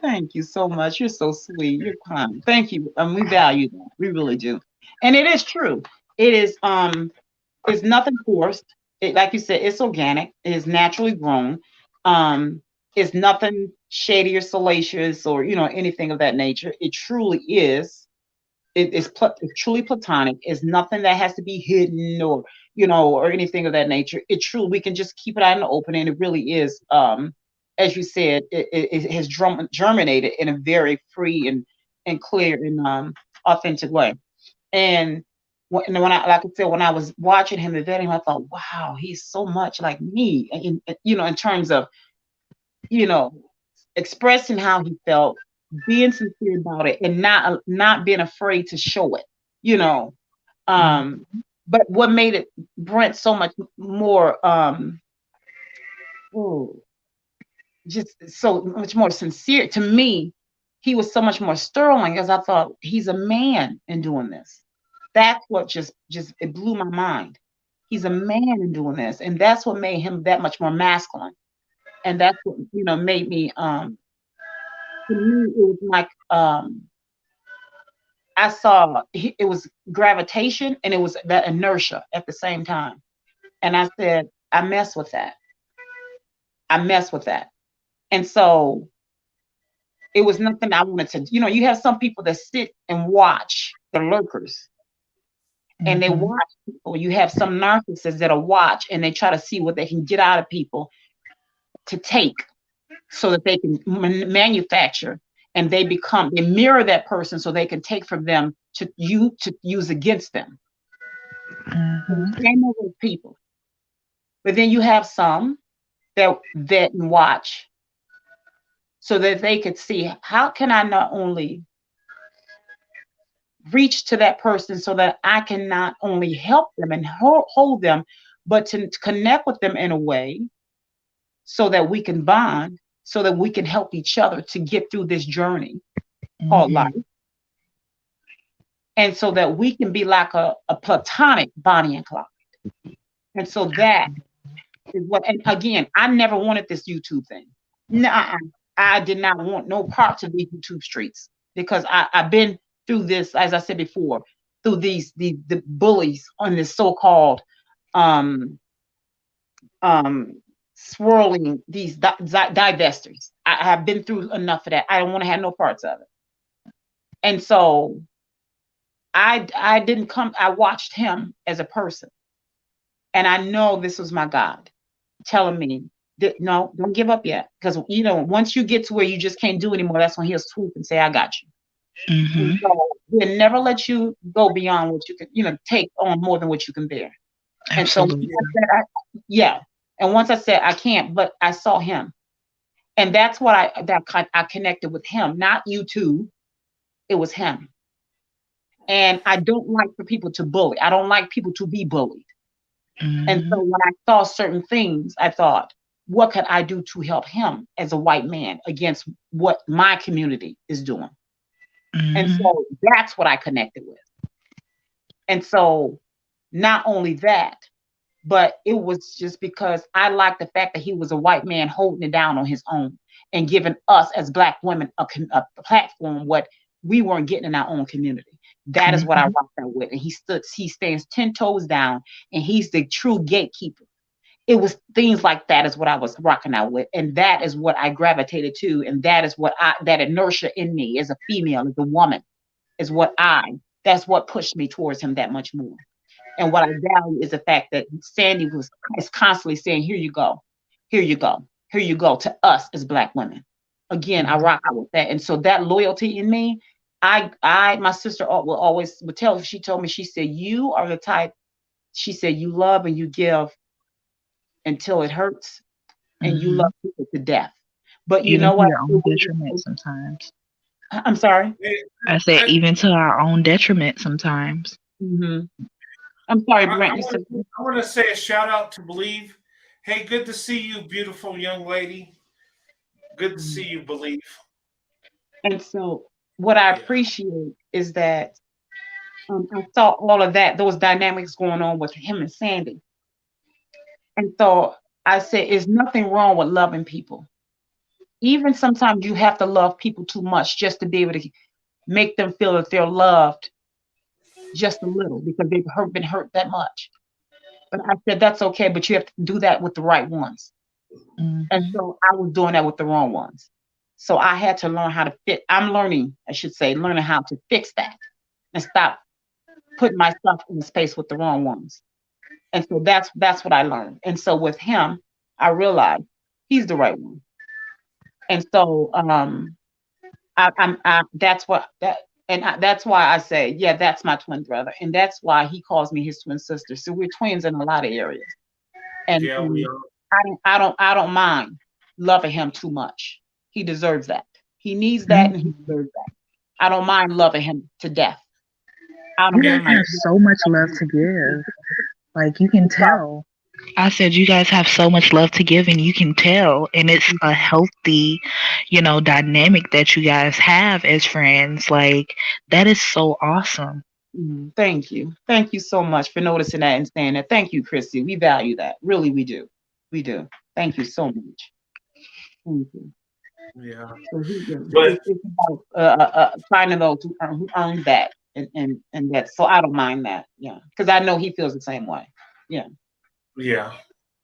Thank you so much. You're so sweet. You're kind. Thank you. We value that. We really do. And it is true. It is it's nothing forced. It, like you said, it's organic. It is naturally grown. It's nothing shady or salacious or anything of that nature. It truly is. It's truly platonic. It's nothing that has to be hidden or anything of that nature. It truly, we can just keep it out in the open, and it really is. As you said, it has germinated in a very free and clear and authentic way. And when I, like I said, when I was watching him and vetting him, I thought, wow, he's so much like me, in terms of, expressing how he felt, being sincere about it, and not being afraid to show it, you know. But what made it Brent so much more just so much more sincere to me, he was so much more sterling, as I thought, he's a man in doing this. That's what just it blew my mind. He's a man in doing this, and that's what made him that much more masculine. And that's what made me to me it was like I saw it was gravitation and it was that inertia at the same time. And I said, I mess with that. I mess with that. And so it was nothing I wanted to, you have some people that sit and watch the lurkers and they watch people. You have some narcissists that'll watch and they try to see what they can get out of people to take so that they can manufacture, and they mirror that person so they can take from them to use against them. Same with those people. But then you have some that vet and watch so that they could see, how can I not only reach to that person so that I can not only help them and hold them, but to connect with them in a way so that we can bond, so that we can help each other to get through this journey called life. And so that we can be like a platonic Bonnie and Clyde. And so that is what, and again, I never wanted this YouTube thing. No, I did not want no parts of these YouTube streets, because I've been through this, as I said before, through the bullies on this so-called swirling, these divestors. I have been through enough of that. I don't want to have no parts of it. And so I didn't come, I watched him as a person. And I know this was my God telling me that, no, don't give up yet. Because, once you get to where you just can't do anymore, that's when he'll swoop and say, I got you. And so he'll never let you go beyond what you can, take on more than what you can bear. Absolutely. And so, and once I said I can't, but I saw him. And that's what I connected with him, not YouTube. It was him. And I don't like for people to bully. I don't like people to be bullied. And so when I saw certain things, I thought, what could I do to help him as a white man against what my community is doing? And so that's what I connected with. And so not only that, but it was just because I liked the fact that he was a white man holding it down on his own and giving us as Black women a platform what we weren't getting in our own community. That is what I rocked out with. And he stands 10 toes down, and he's the true gatekeeper. It was things like that is what I was rocking out with. And that is what I gravitated to. And that is what that inertia in me as a female, as a woman, that's what pushed me towards him that much more. And what I value is the fact that Sandy is constantly saying, here you go, here you go, here you go, to us as Black women. Again, I rock out with that. And so that loyalty in me, my sister would tell, she told me, she said, you are the type, she said, you love and you give until it hurts, and you love people to death. But you know what? Your own detriment sometimes. I'm sorry? I said, even to our own detriment sometimes. Mm-hmm. I'm sorry, Brent. You said. I want to say a shout out to Believe. Hey, good to see you, beautiful young lady. Good to see you, Believe. And so, what I Yeah. appreciate is that I saw all of that, those dynamics going on with him and Sandy. And so I said, "There's nothing wrong with loving people. Even sometimes you have to love people too much just to be able to make them feel that they're loved just a little because they've been hurt that much." But I said, "That's okay, but you have to do that with the right ones." And Mhm. so I was doing that with the wrong ones. So I had to learn how to fit. I'm learning, I should say, learning how to fix that and stop putting myself in the space with the wrong ones. And so that's what I learned. And so with him, I realized he's the right one. And so that's what that and that's why I say, yeah, that's my twin brother, and that's why he calls me his twin sister. So we're twins in a lot of areas, and, Yeah, we and are. I don't mind loving him too much. He deserves that. He needs that, and he Mhm. deserves that. I don't mind loving him to death. I You don't guys mind. have so much love to give. Like, you can tell. I said you guys have so much love to give, and you can tell. And it's a healthy, dynamic that you guys have as friends. Like, that is so awesome. Thank you. Thank you so much for noticing that and saying that. Thank you, Chrissy. We value that. Really, we do. We do. Thank you so much. Thank you. Yeah. So But it's about finding those who earned that, and that. So I don't mind that. Yeah, because I know he feels the same way. Yeah. yeah.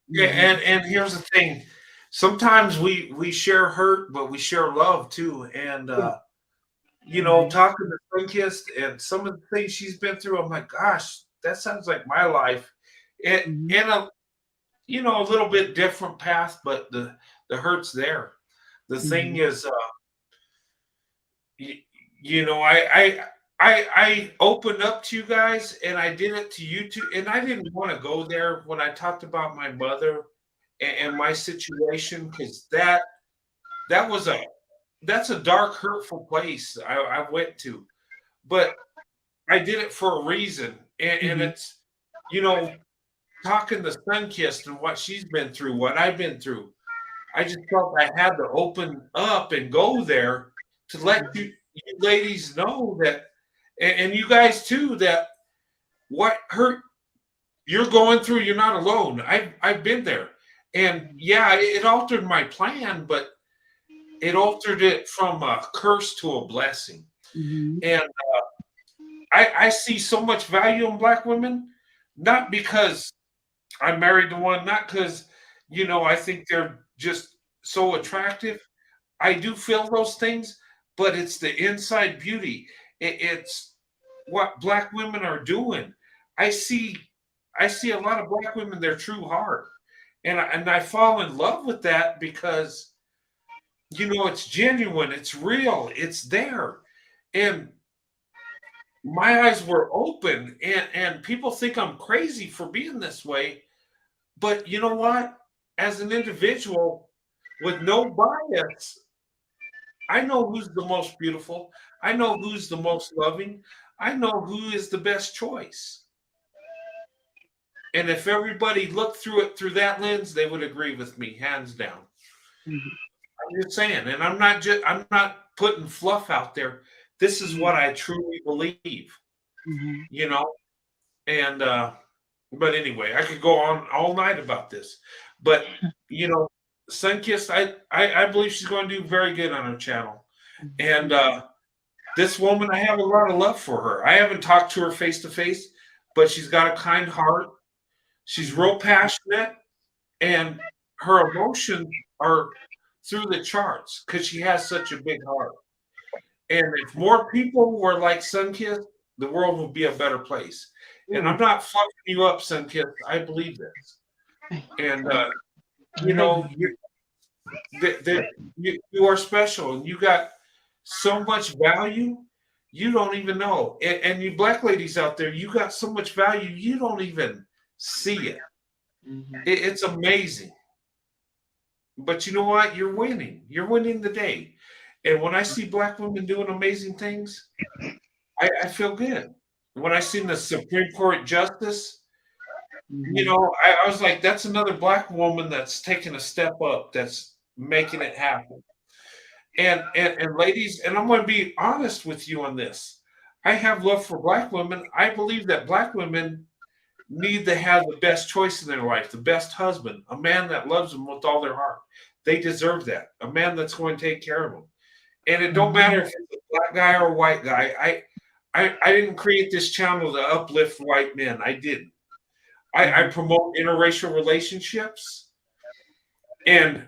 Yeah, Hmm. and here's the thing. Sometimes we share hurt, but we share love too. And Yeah. talking to Sunkist and some of the things she's been through, I'm like, gosh, that sounds like my life. It Hmm. in a little bit different path, but the hurt's there. The thing Hmm. is, you, I opened up to you guys, and I did it to you too, and I didn't want to go there when I talked about my mother and my situation, because that was that's a dark, hurtful place I went to, but I did it for a reason, and Hmm. it's you know talking to Sunkist and what she's been through, what I've been through. I just felt I had to open up and go there to let you ladies know that, and you guys too, that what hurt you're going through, you're not alone. I've been there, and yeah, it altered my plan, but it altered it from a curse to a blessing. Hmm. And I see so much value in Black women, not because I'm married to one, not because I think they're just so attractive. I do feel those things, but it's the inside beauty. It's what Black women are doing. I see, I see a lot of Black women, their true heart, and I fall in love with that because it's genuine, it's real, it's there, and my eyes were open, and people think I'm crazy for being this way, but you know what? As an individual with no bias, I know who's the most beautiful. I know who's the most loving. I know who is the best choice. And if everybody looked through it through that lens, they would agree with me, hands down. Hmm. I'm just saying, and I'm not putting fluff out there. This is what I truly believe, Hmm. you know. And but anyway, I could go on all night about this. But you know, Sunkist, I believe she's going to do very good on her channel. And this woman, I have a lot of love for her. I haven't talked to her face to face, but she's got a kind heart. She's real passionate, and her emotions are through the charts because she has such a big heart. And if more people were like Sunkist, the world would be a better place. And I'm not fluffing you up, Sunkist. I believe this. And you Thank know, you are special, and you got so much value you don't even know. And you Black ladies out there, you got so much value you don't even see it. you. It's amazing. But you know what? You're winning. You're winning the day. And when I see Black women doing amazing things, I feel good. when I seen the Supreme Court justice, you Mhm. know, I was like, that's another black woman that's taking a step up, that's making it happen. And ladies, and I'm going to be honest with you on this. I have love for black women. I believe that black women need to have the best choice in their life, the best husband, a man that loves them with all their heart. They deserve that. A man that's going to take care of them. And it don't matter if it's a black guy or a white guy. I didn't create this channel to uplift white men. I didn't. I promote interracial relationships. And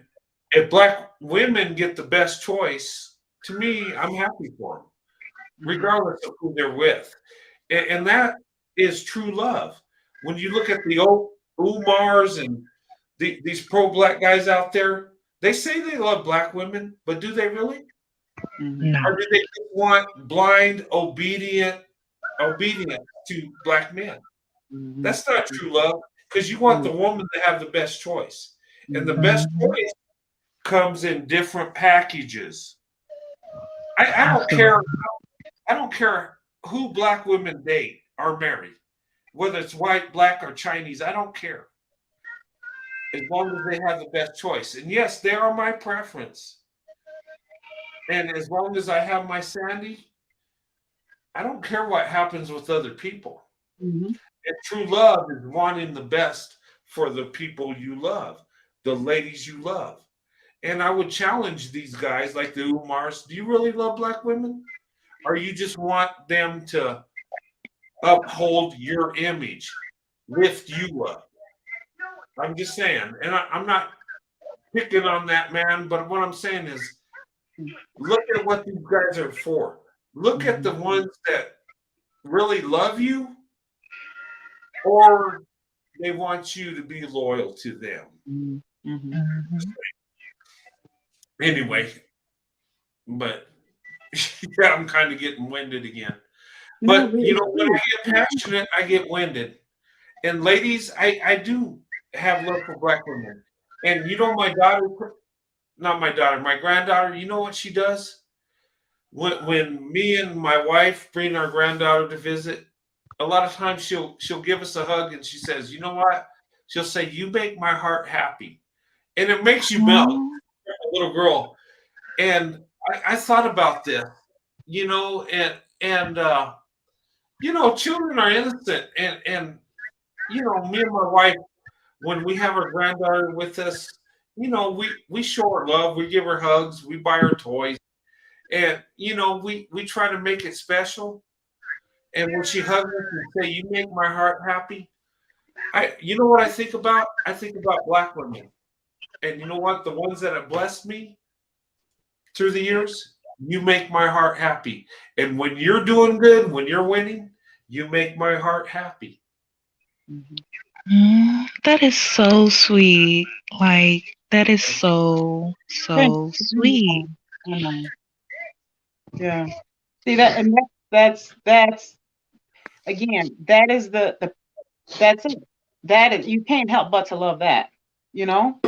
if black women get the best choice, to me, I'm happy for them, regardless of who they're with. And that is true love. When you look at the old Umars and these pro-black guys out there, they say they love black women, but do they really? No. Or do they just want blind, obedience to black men? Mhm. That's not true love, because you want the woman to have the best choice. And the best choice comes in different packages. I don't care. I don't care who black women date or marry, whether it's white, black, or Chinese. I don't care, as long as they have the best choice. And yes, they are my preference. And as long as I have my Sandy, I don't care what happens with other people. Mhm. And true love is wanting the best for the people you love, the ladies you love. And I would challenge these guys like the Umars. Do you really love black women? Or you just want them to uphold your image, lift you up? I'm just saying. And I'm not picking on that man, but what I'm saying is look at what these guys are for. Look at the ones that really love you, or they want you to be loyal to them. Mhm. Mhm. Anyway, but yeah, I'm kind of getting winded again. No, But you it's know, when true. I get passionate, I get winded. And ladies, I do have love for black women. And you know, my daughter, not my daughter, my granddaughter, you know what she does? When me and my wife bring our granddaughter to visit, a lot of times she'll give us a hug and she says, you know what? She'll say, you make my heart happy. And it makes you melt, little girl. And I thought about this, you know, and you know, children are innocent, and you know, me and my wife, when we have our granddaughter with us, you know, we show her love, we give her hugs, we buy her toys, and you know, we try to make it special. And when she hugs us and say, "You make my heart happy," you know what I think about? I think about black women, and you know what? The ones that have blessed me through the years, you make my heart happy. And when you're doing good, when you're winning, you make my heart happy. That is so sweet. Like, that is so, Thank so you. sweet. I know. Yeah. See that, and that's again, that is the that's it. That is, you can't help but to love that, you know?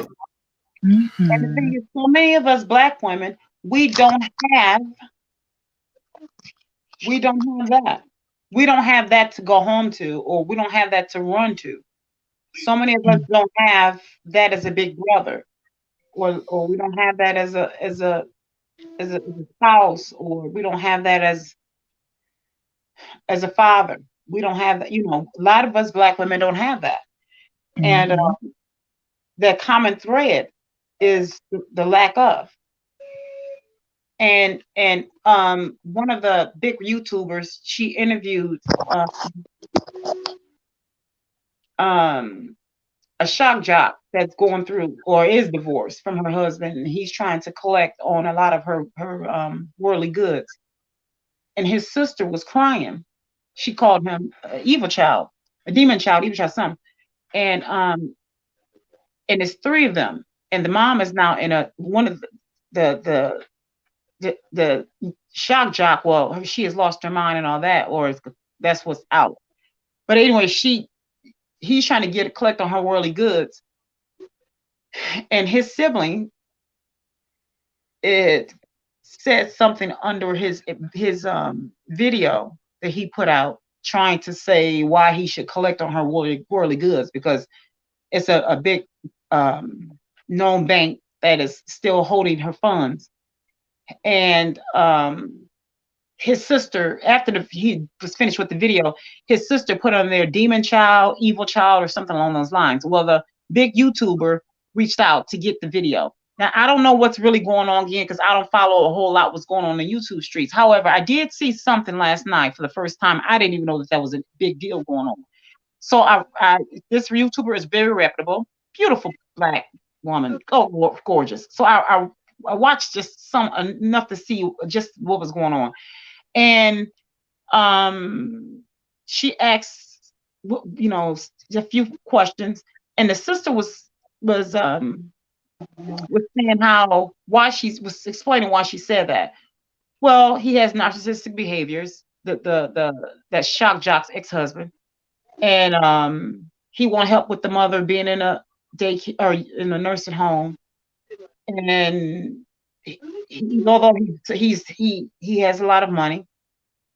And the thing Mhm. is, so many of us black women, have we don't have that. We don't have that to go home to, or we don't have that to run to. So many of us don't have that as a big brother, or we don't have that as a spouse, or we don't have that as a father. We don't have that. You know, a lot of us black women don't have that, and Mhm. the common thread is the lack of. And one of the big YouTubers, she interviewed um a shock jock that's going through or is divorced from her husband, and he's trying to collect on a lot of her worldly goods. And his sister was crying. She called him evil child, a demon child, evil child, son. And it's three of them, and the mom is now in a one of the shock jock. Well, she has lost her mind and all that, or that's what's out. But anyway, he's trying to collect on her worldly goods, and his sibling, it said something under his video that he put out, trying to say why he should collect on her worldly goods, because it's a big known bank that is still holding her funds. And his sister, after he was finished with the video, his sister put on there demon child, evil child, or something along those lines. Well, the big YouTuber reached out to get the video. Now, I don't know what's really going on again, because I don't follow a whole lot what's going on in the YouTube streets. However, I did see something last night for the first time. I didn't even know that was a big deal going on. So this YouTuber is very reputable, beautiful black woman, gorgeous. So I watched just enough to see just what was going on. And she asked, a few questions, and the sister was saying was explaining why she said that. Well, he has narcissistic behaviors, that shock jock's ex-husband, and he won't help with the mother being in a daycare or in a nursing home, and although he has a lot of money,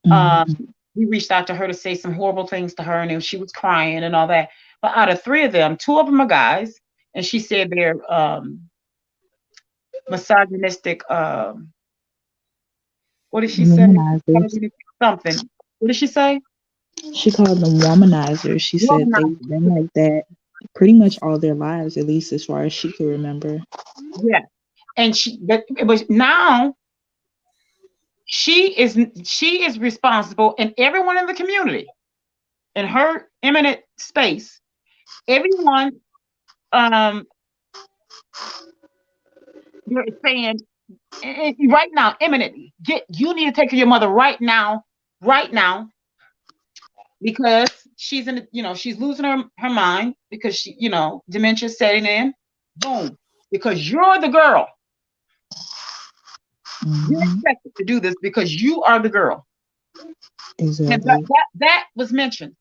he reached out to her to say some horrible things to her, and she was crying and all that. But out of 3 of them, 2 of them are guys, and she said they're misogynistic. What did she say? Something. What did she say? She called them womanizers. She said they've been like that pretty much all their lives, at least as far as she could remember. Yeah, and but now she is responsible, and everyone in the community, in her eminent space, everyone you're saying right now, eminently, you need to take care of your mother right now, because she's she's losing her mind, because she, dementia's setting in. Boom. Because you're the girl. You're expected to do this because you are the girl. Exactly. And that was mentioned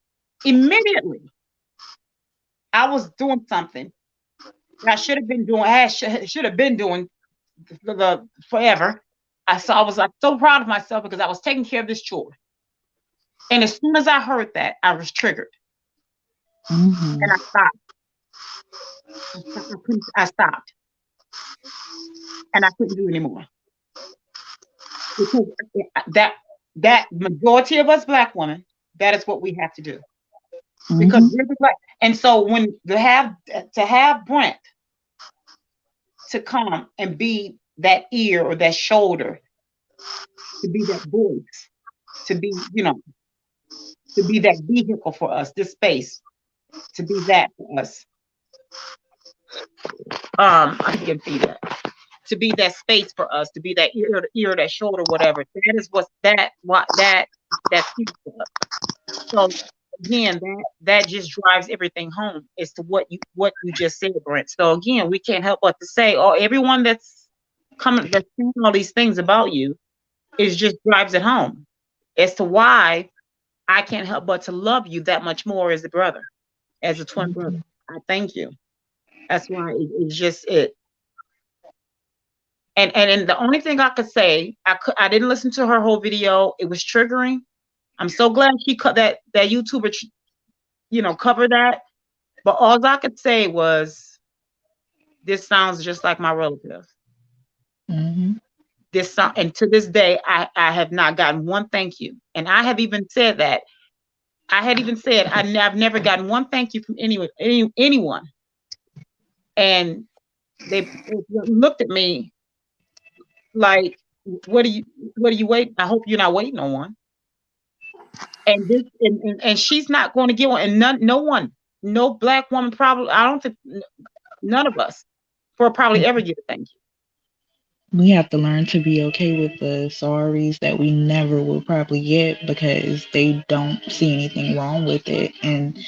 immediately. I was doing something I should have been doing. I should have been doing forever. I was like so proud of myself because I was taking care of this chore. And as soon as I heard that, I was triggered. And I stopped. I stopped. And I couldn't do anymore. Because that majority of us black women, that is what we have to do. Because we're the black. And so when to have Brent to come and be that ear or that shoulder, to be that voice, to be, to be that vehicle for us, this space, to be that for us. I can see that. To be that space for us, to be that ear, that shoulder, whatever. That is that's huge for us. So again, that just drives everything home as to what you just said, Brent. So again, we can't help but to say, everyone that's saying all these things about you, is just drives it home as to why I can't help but to love you that much more as a brother, as a twin brother. I thank you. That's why it's just it. And the only thing I could say, I didn't listen to her whole video. It was triggering. I'm so glad she cut that YouTuber, cover that. But all I could say was, this sounds just like my relative. And to this day, I have not gotten one thank you. And I have even said that. I've never gotten one thank you from anyone. And they looked at me like, what are you waiting? I hope you're not waiting on one. And she's not going to get one. And no black woman probably, I don't think, none of us will probably ever get a thank you. We have to learn to be okay with the sorries that we never will probably get, because they don't see anything wrong with it. And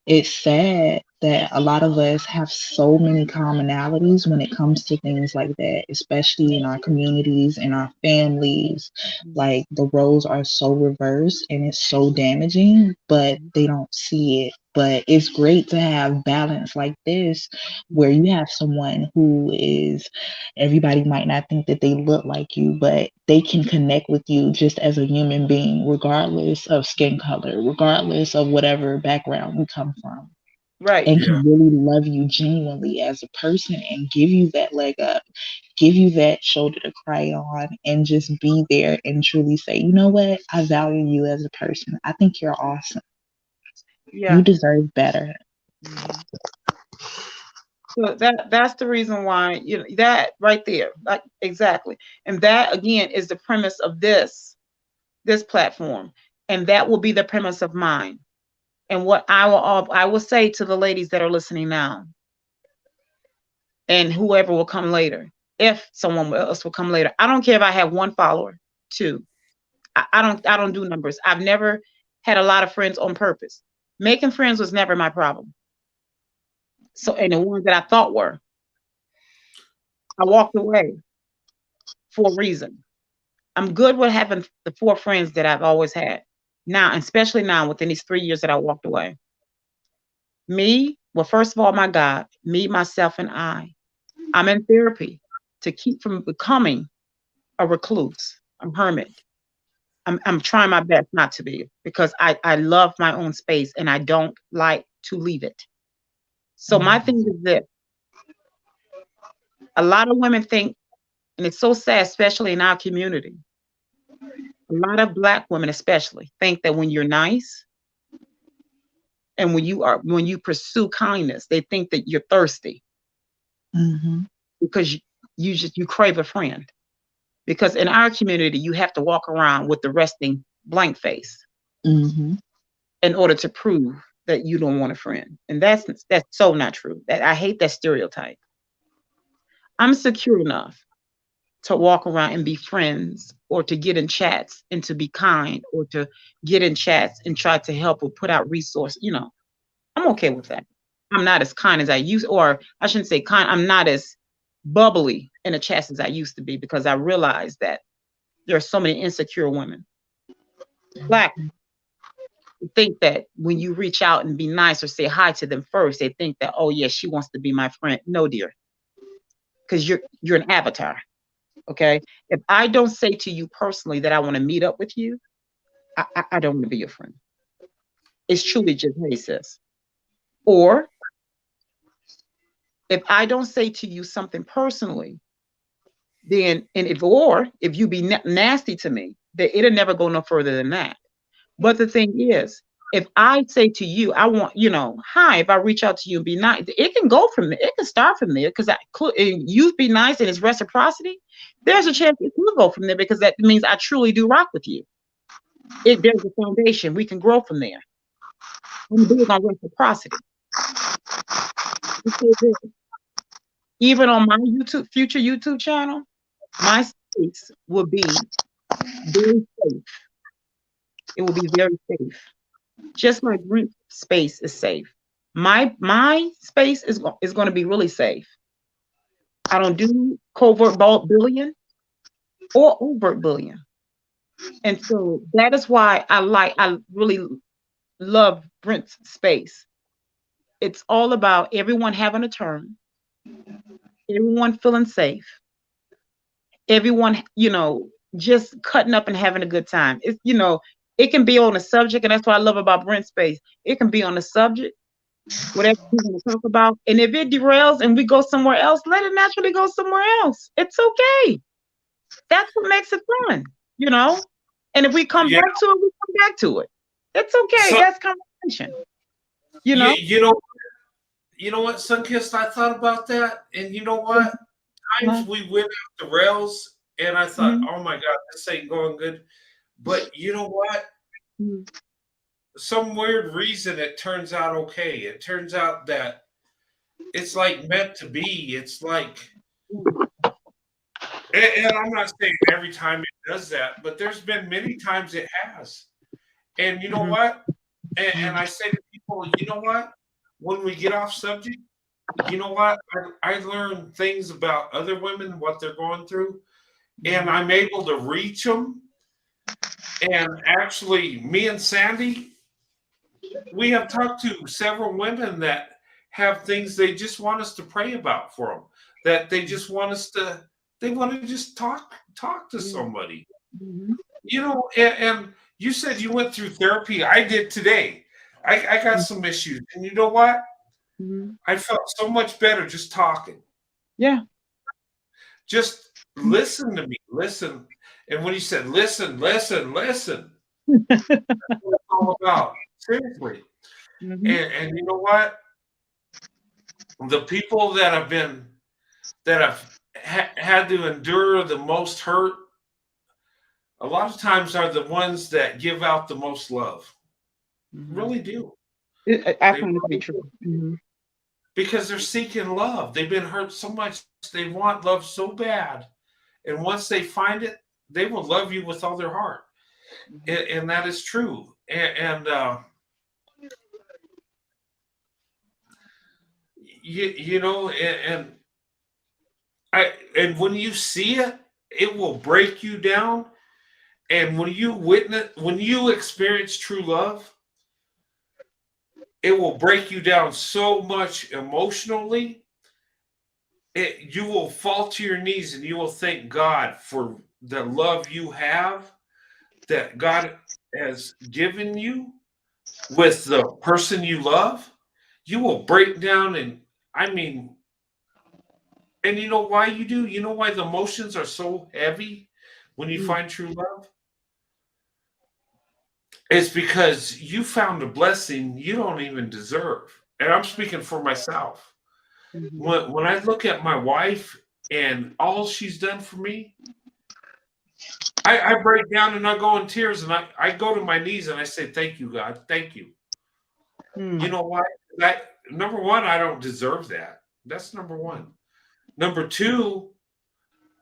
it's sad that a lot of us have so many commonalities when it comes to things like that, especially in our communities, in our families. Like, the roles are so reversed and it's so damaging, but they don't see it But it's great to have balance like this, where you have someone who is, everybody might not think that they look like you, but they can connect with you just as a human being, regardless of skin color, regardless of whatever background you come from, Right. and Yeah. can really love you genuinely as a person and give you that leg up, give you that shoulder to cry on, and just be there and truly say, you know what, I value you as a person. I think you're awesome. Yeah. You deserve better. Mhm. So that's the reason why, you know, that right there, like, exactly. And that again is the premise of this platform, and that will be the premise of mine. And what I will say to the ladies that are listening now, and whoever will come later, if someone else will come later, I don't care if I have 1 follower, 2. I don't do numbers. I've never had a lot of friends on purpose. Making friends was never my problem. So, and the ones that I thought were, I walked away for a reason. I'm good with having the 4 friends that I've always had. Now, especially now within these 3 years that I walked away. Me, well, first of all, my God, me, myself, and I'm in therapy to keep from becoming a recluse, a hermit. I'm trying my best not to be, because I love my own space and I don't like to leave it. So my thing is this: a lot of women think, and it's so sad, especially in our community, a lot of Black women especially think that when you're nice and when you pursue kindness, they think that you're thirsty Mm-hmm. because you crave a friend. Because in our community, you have to walk around with the resting blank face Mm-hmm. in order to prove that you don't want a friend. And that's so not true. That I hate that stereotype. I'm secure enough to walk around and be friends, or to get in chats and to be kind, or to get in chats and try to help or put out resources. You know, I'm okay with that. I'm not as kind as I used, or I shouldn't say kind, I'm not as bubbly in the chats as I used to be, because I realized that there are so many insecure women. Black think that when you reach out and be nice or say hi to them first, they think that, oh yeah, she wants to be my friend. No, dear, because you're an avatar. Okay. If I don't say to you personally that I want to meet up with you, I don't want to be your friend. It's truly just, hey, sis. Or if I don't say to you something personally, then, and if you be nasty to me, then it'll never go no further than that. But the thing is, if I say to you, I want, you know, hi, if I reach out to you and be nice, it can go from there. It can start from there, because you be nice and it's reciprocity. There's a chance it will go from there, because that means I truly do rock with you. If there's a foundation, we can grow from there. I'm big on reciprocity. Even on my future YouTube channel, my space will be very safe. It will be very safe. Just like Brent's space is safe. My space is going to be really safe. I don't do covert bullying or overt bullying. And so that is why I really love Brent's space. It's all about everyone having a turn, everyone feeling safe, everyone, you know, just cutting up and having a good time. It's, you know, it can be on a subject, and that's what I love about Brent's space. It can be on a subject, whatever we want to talk about. And if it derails and we go somewhere else, let it naturally go somewhere else. It's okay. That's what makes it fun, you know? And if we come Yeah. back to it, we come back to it. It's okay. So, That's conversation, you know? you know what, Sunkissed, I thought about that, and you know what? Times we went off the rails, and I thought, oh my God, this ain't going good. But you know what? Some weird reason it turns out okay. It turns out that it's like meant to be. It's like, and I'm not saying every time it does that, but there's been many times it has. And you know what? And I say to people, you know what? When we get off subject, you know what? I learn things about other women, what they're going through, and I'm able to reach them. And actually, me and Sandy, we have talked to several women that have things they just want us to pray about for them, that they just want us to, they want to just talk to somebody. Mhm. You know, and you said you went through therapy. I did today. I got some issues. And you know what? Mhm. I felt so much better just talking. Yeah. Just listen to me. Listen. And when you said listen, listen, listen, that's what it's all about. Seriously. Mhm. And you know what? The people that have been that have had to endure the most hurt a lot of times are the ones that give out the most love. Mhm. Really do. I They find it to be really true. do. Mhm. Because they're seeking love. They've been hurt so much. They want love so bad. And once they find it, they will love you with all their heart. And that is true. And you know, and when you see it, it will break you down. And when you experience true love, it will break you down so much emotionally. You will fall to your knees and you will thank God for the love you have that God has given you with the person you love. You will break down, and I mean, and you know why you do? You know why the emotions are so heavy when you Mhm. find true love? It's because you found a blessing you don't even deserve. And I'm speaking for myself. Mhm. When I look at my wife and all she's done for me, I break down and I go in tears and I go to my knees and I say, thank you, God. Thank you. Mhm. You know why? That number one, I don't deserve that. That's number one. Number two,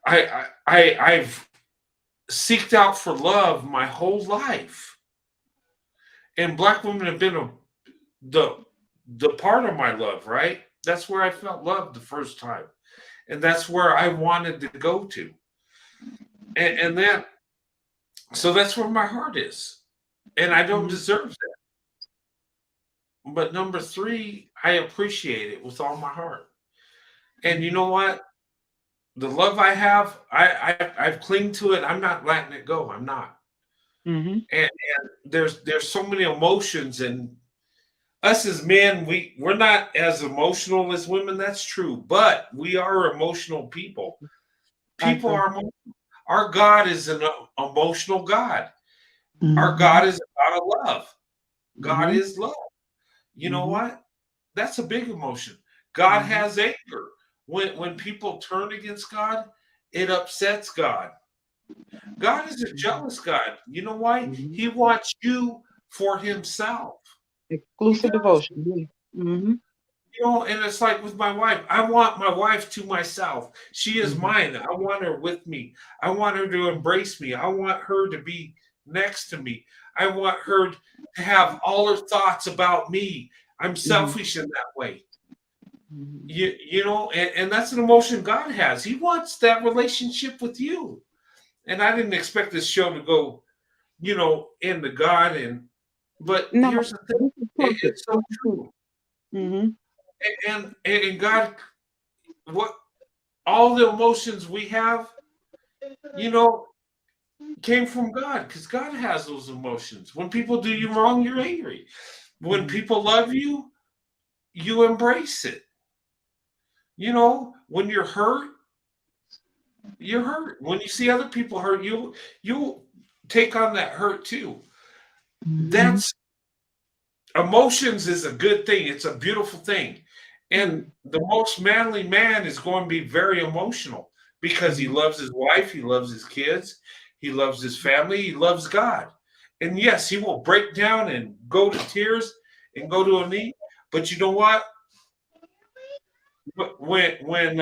I've seeked out for love my whole life. And black women have been the the part of my love, right? That's where I felt love the first time. And that's where I wanted to go to. And then so that's where my heart is. And I don't Mhm. deserve that. But number three, I appreciate it with all my heart. And you Mhm. know what? The love I have, I've clinged to it. I'm not letting it go. I'm not. Mhm. And there's so many emotions, and us as men, we're not as emotional as women. That's true, but we are emotional people. I People agree. are our God is an emotional God. Our Mhm. God is a God of love. God Mhm. is love. You know Mhm. what? That's a big emotion. God Mhm. has anger. When people turn against God, it upsets God. God is a jealous God. You know why? Mhm. He wants you for himself. He Exclusive does. devotion. Mhm. You know, and it's like with my wife. I want my wife to myself. She is Mhm. mine. I want her with me. I want her to embrace me. I want her to be next to me. I want her to have all her thoughts about me. I'm Mhm. selfish in that way. Mhm. You know, and that's an emotion God has. He wants that relationship with you. And I didn't expect this show to go, you know, into God but No, here's the thing. this is perfect. It's so This is perfect. true. Mhm. And God, what all the emotions we have, you know, came from God because God has those emotions. When people do you wrong, you're angry. When Mhm. people love you, you embrace it. You know, when you're hurt. When you see other people hurt, you'll take on that hurt too. Mhm. That's emotions is a good thing. It's a beautiful thing. And Mhm. the most manly man is going to be very emotional because he Mhm. loves his wife, he loves his kids, he loves his family, he loves God. And yes, he will break down and go to tears and go to a knee. But you know what? When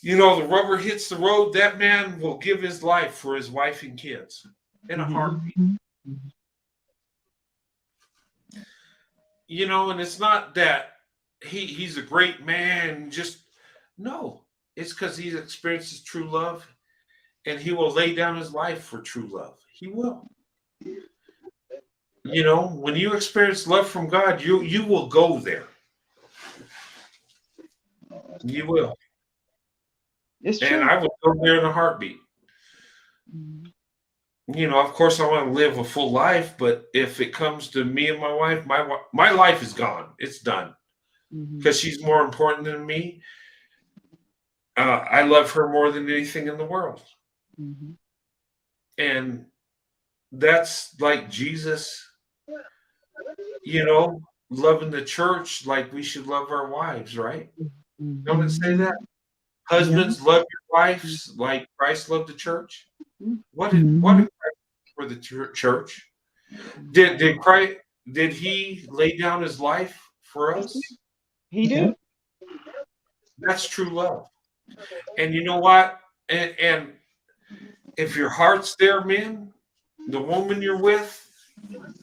you know the rubber hits the road, that man will give his life for his wife and kids in a heartbeat. Mhm. You know, and it's not that he's a great man, just no. It's because he experiences true love and he will lay down his life for true love. He will. You know, when you experience love from God, you will go there. You will. It's And true. I will go there in a heartbeat. You know, of course, I want to live a full life, but if it comes to me and my wife, my life is gone. It's done because she's more important than me. I love her more than anything in the world, and that's like Jesus. You know, loving the church like we should love our wives, right? Don't it say that? Husbands, love your wives like Christ loved the church. What did Christ do for the church? Did Christ, did he lay down his life for us? He did. That's true love. And you know what? And if your heart's there, man, the woman you're with,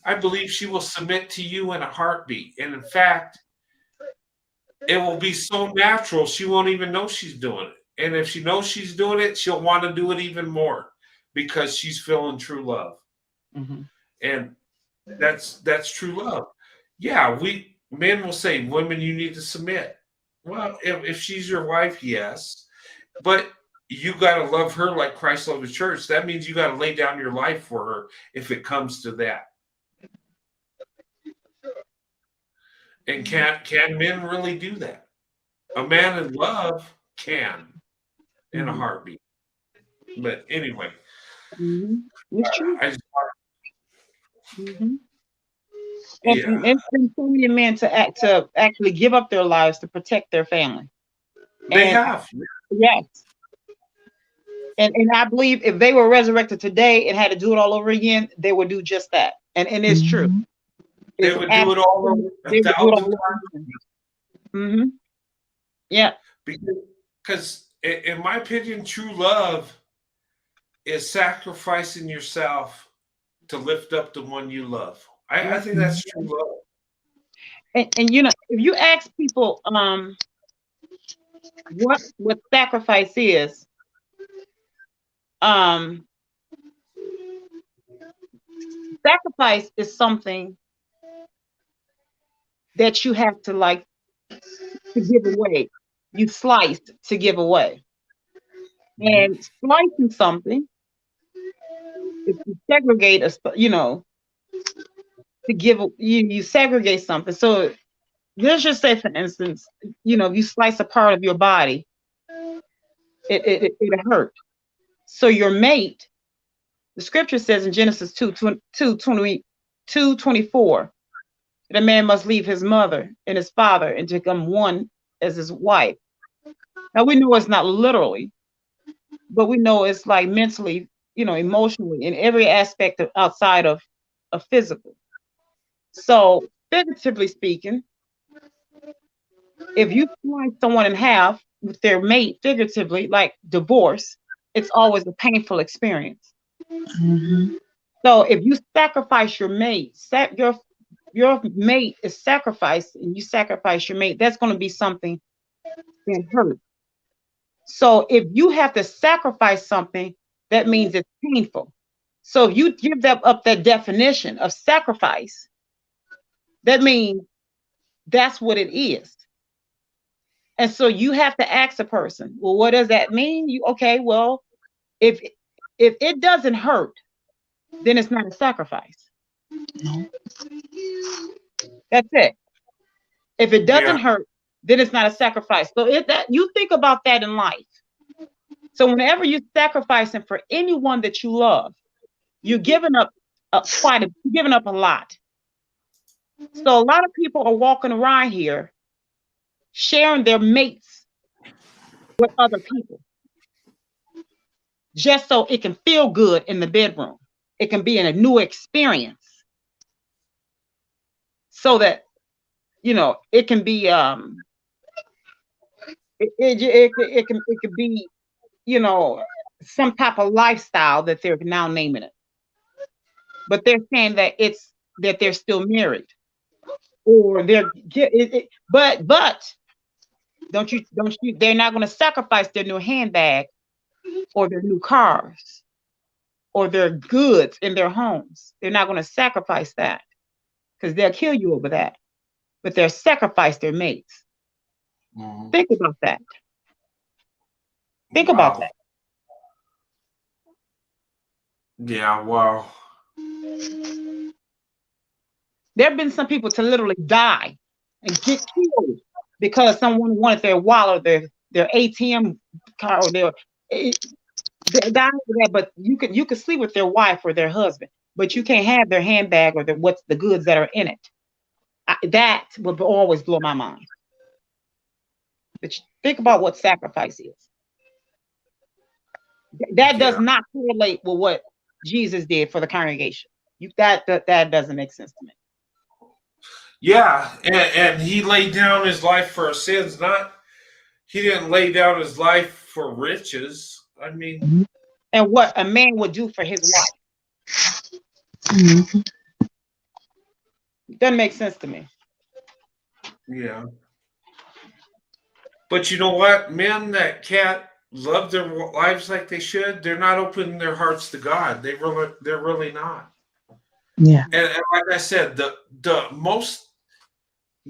I believe she will submit to you in a heartbeat. And in fact, it will be so natural she won't even know she's doing it. And if she knows she's doing it, she'll want to do it even more because she's feeling true love. And that's true love. Yeah, we men will say, women, you need to submit. Well, if she's your wife, yes. But you got to love her like Christ loved the church. That means you got to lay down your life for her if it comes to that. And can men really do that? A man in love can in a heartbeat. But anyway, It's true. I just, And yeah, it's been so many men to actually give up their lives to protect their family. they And have. yes. And I believe if they were resurrected today and had to do it all over again, they would do just that. And it's true. They would do it all over They would do it 1,000 all times. over again. Yeah. Because in my opinion, true love is sacrificing yourself to lift up the one you love. I think that's true love. And you know, if you ask people what sacrifice is, sacrifice is something that you have to like to give away. You slice to give away. And slicing something, if you segregate to give you segregate something. So let's just say, for instance, if you slice a part of your body, it hurt. So your mate, the scripture says in Genesis 2:24, that a man must leave his mother and his father and become one as his wife. Now we know it's not literally, but we know it's like mentally, emotionally, in every aspect of outside of physical. So figuratively speaking, if you slice someone in half with their mate, figuratively, like divorce, it's always a painful experience. So if you sacrifice your mate, your mate is sacrificed, and you sacrifice your mate, that's going to be something that hurts. So if you have to sacrifice something, that means it's painful. So if you give up that definition of sacrifice, that means that's what it is. And so you have to ask a person, well, what does that mean? Well, if it doesn't hurt, then it's not a sacrifice. No. That's it. If it doesn't hurt, then it's not a sacrifice. So you think about that in life. So whenever you're sacrificing for anyone that you love, you're giving up giving up a lot. So a lot of people are walking around here sharing their mates with other people, just so it can feel good in the bedroom. It can be in a new experience, so that it can be it can be some type of lifestyle that they're now naming it. But they're saying that they're still married, or but don't you they're not going to sacrifice their new handbag or their new cars or their goods in their homes. They're not going to sacrifice that. because they'll kill you over that. But they'll sacrifice their mates. Mhm. Think about that. Think about that. Yeah, wow. There have been some people to literally die and get killed because someone wanted their wallet, or their ATM card, or they die for that. But you could sleep with their wife or their husband, but you can't have their handbag or what's the goods that are in it. That would always blow my mind. But think about what sacrifice is. That does not correlate with what Jesus did for the congregation. That doesn't make sense to me. Yeah, and he laid down his life for our sins. He didn't lay down his life for riches. I mean, and what a man would do for his wife. It doesn't make sense to me. Yeah. But you know what? Men that can't love their lives like they should, they're not opening their hearts to God. They're really not. Yeah. And like I said, the most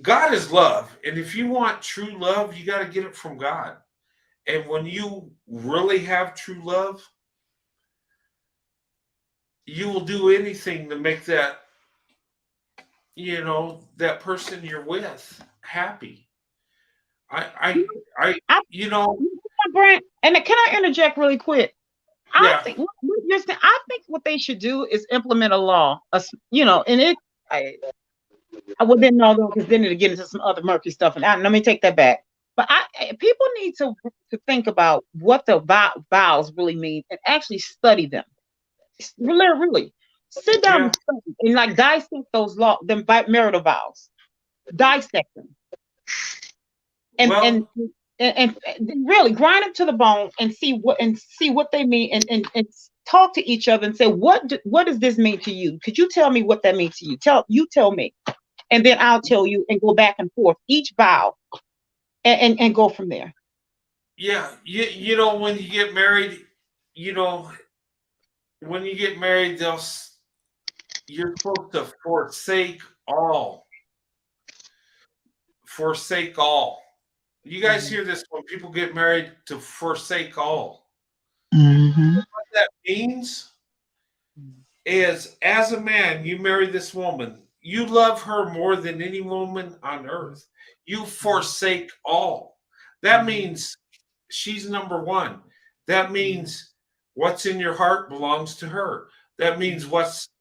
God is love. And if you want true love, you got to get it from God. And when you really have true love, you will do anything to make that, that person you're with happy. Brent, and can I interject really quick? Yeah. I think what they should do is implement a law, and it, I wouldn't know though, because then it'll get into some other murky stuff. And let me take that back. But people need to think about what the vows really mean and actually study them. Really sit down and study and like dissect those them marital vows, dissect them, and really grind them to the bone and see what they mean, and talk to each other and say, what does this mean to you? Could you tell me what that means to you? Tell me, and then I'll tell you, and go back and forth each vow, and go from there. Yeah, when you get married, you're supposed to forsake all. Forsake all. You guys hear this when people get married, to forsake all. Mm-hmm. What that means is, as a man, you marry this woman, you love her more than any woman on earth. You forsake all. That means she's number one. That means what's in your heart belongs to her. That means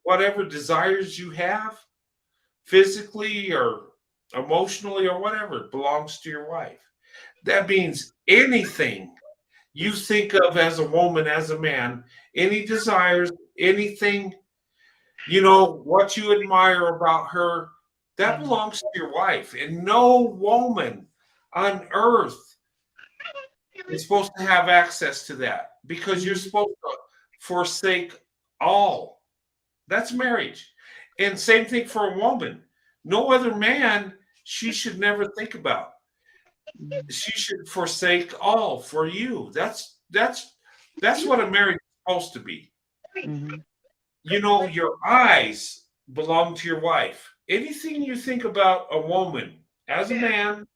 whatever desires you have, physically or emotionally or whatever, belongs to your wife. That means anything you think of as a woman, as a man, any desires, anything, what you admire about her, that belongs to your wife. And no woman on earth is supposed to have access to that, because you're supposed to forsake all. That's marriage. And same thing for a woman. No other man she should never think about. She should forsake all for you. That's what a marriage is supposed to be. Mm-hmm. Your eyes belong to your wife. Anything you think about a woman as a man,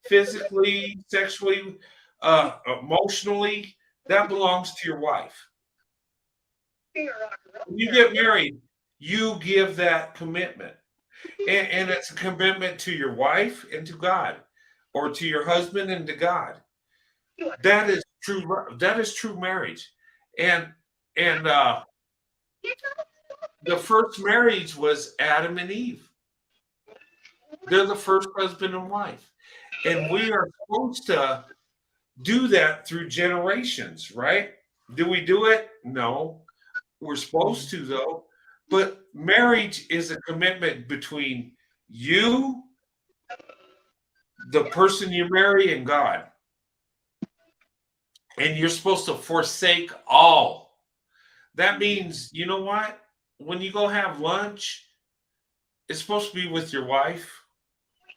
physically, sexually, emotionally, that belongs to your wife. When you get married, you give that commitment. And it's a commitment to your wife and to God, or to your husband and to God. That is true marriage. And the first marriage was Adam and Eve. They're the first husband and wife. And we are supposed to do that through generations, right? Do we do it? No. We're supposed to, though. But marriage is a commitment between you, the person you marry, and God. And you're supposed to forsake all. That means, you know what? When you go have lunch, it's supposed to be with your wife.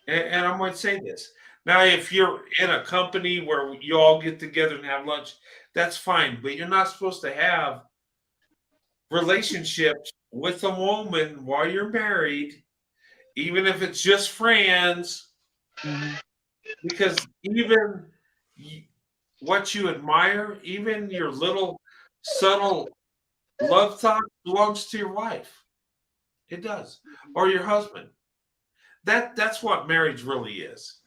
And I'm going to say this. Now, if you're in a company where you all get together and have lunch, that's fine. But you're not supposed to have relationships with a woman while you're married even if it's just friends, because even what you admire, even your little subtle love thought belongs to your wife. It does, or your husband. That's what marriage really is,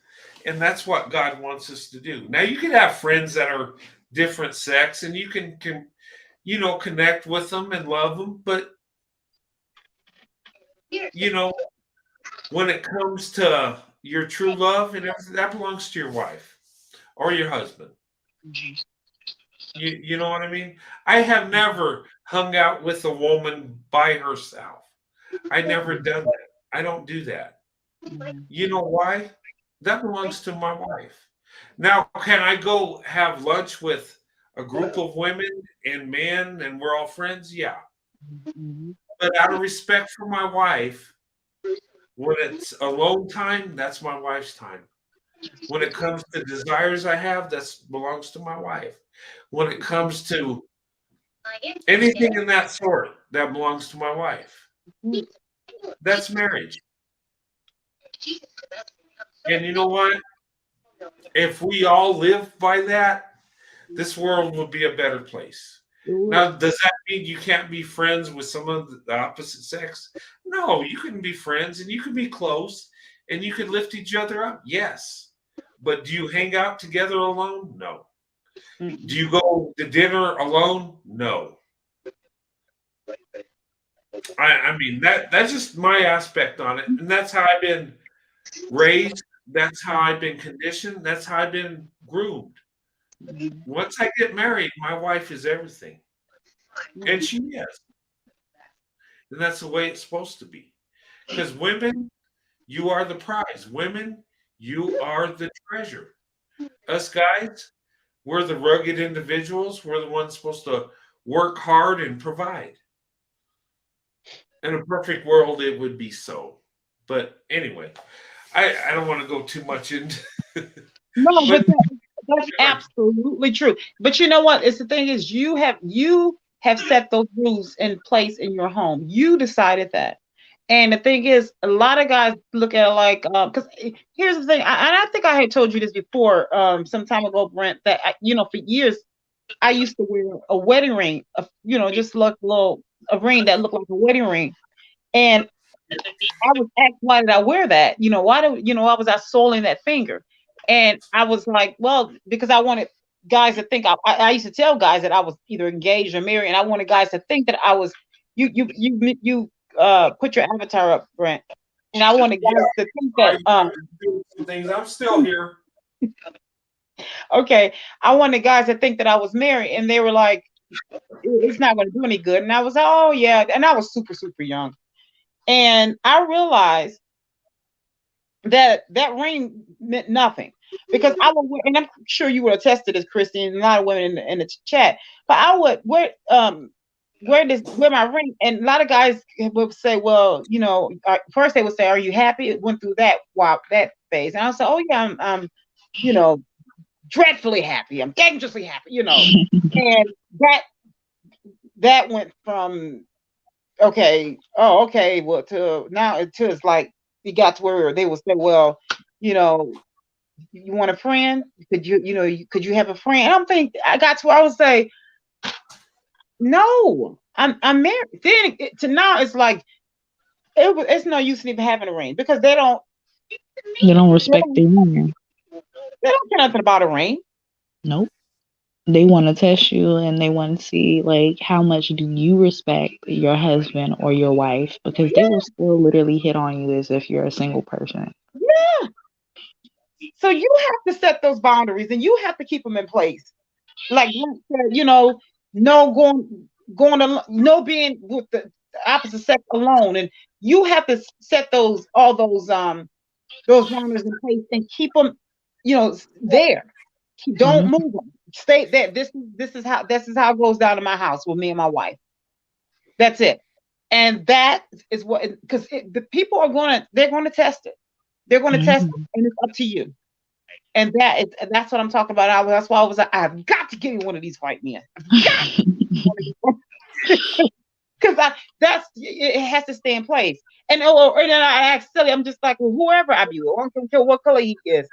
and that's what God wants us to do. Now, you can have friends that are different sex, and you can connect with them and love them, but you know, when it comes to your true love and everything, that belongs to your wife or your husband. You know what I mean? I have never hung out with a woman by herself. I never done that. I don't do that. You know why? That belongs to my wife. Now, can I go have lunch with a group of women and men and we're all friends? Yeah. But out of respect for my wife, when it's alone time, that's my wife's time. When it comes to desires I have, that belongs to my wife. When it comes to anything in that sort, that belongs to my wife. That's marriage. And you know what? If we all live by that, this world will be a better place. Now, does that mean you can't be friends with someone of the opposite sex? No, you can be friends and you can be close and you can lift each other up. Yes. But do you hang out together alone? No. Do you go to dinner alone? No. I mean that's just my aspect on it. And that's how I've been raised. That's how I've been conditioned. That's how I've been groomed. Once I get married, my wife is everything. And she is. And that's the way it's supposed to be. Because women, you are the prize. Women, you are the treasure. Us guys, we're the rugged individuals. We're the ones supposed to work hard and provide. In a perfect world, it would be so. But anyway, I don't want to go too much into. No, But that's absolutely true. But you know what? It's the thing is you have set those rules in place in your home. You decided that. And the thing is, a lot of guys look at it like, because here's the thing, and I think I had told you this before, some time ago, Brent, that for years I used to wear a wedding ring, just like a ring that looked like a wedding ring, and I was asked, why did I wear that? Why was I soiling that finger? And I was like, well, because I wanted guys to think I used to tell guys that I was either engaged or married, and I wanted guys to think that I was you put your avatar up, Brent. And I wanted guys to think that some things. I'm still here. okay, I wanted guys to think that I was married, and they were like, it's not going to do any good. And I was like, oh yeah, and I was super, super young. And I realized that ring meant nothing because I would wear, and I'm sure you would attest to this, Christy, and a lot of women in the chat, but I would wear my ring, and a lot of guys would say, well, first they would say, are you happy? It went through that phase, and I would say, oh yeah, I'm dreadfully happy, I'm dangerously happy, and that went from okay, well, to now it's like it got to where they would say, well, you want a friend? Could you have a friend? I don't think I got to where I would say, no, I'm married. Then to now it's like it's no use in even having a ring because they don't respect their woman. They don't care nothing about a ring. Nope. They want to test you and they want to see like how much do you respect your husband or your wife, because they will still literally hit on you as if you're a single person. Yeah. So you have to set those boundaries and you have to keep them in place. Like no going to no being with the opposite sex alone, and you have to set all those boundaries in place and keep them there. Don't move them. Stay there. This is how it goes down in my house with me and my wife. That's it. And that is what, because the people they're going to test it. They're going to test it, and it's up to you. And that's what I'm talking about. That's why I was like, I've got to give you one of these white men. because it has to stay in place. And then I ask Silly, I'm just like, well, whoever I be with, I don't care what color he is,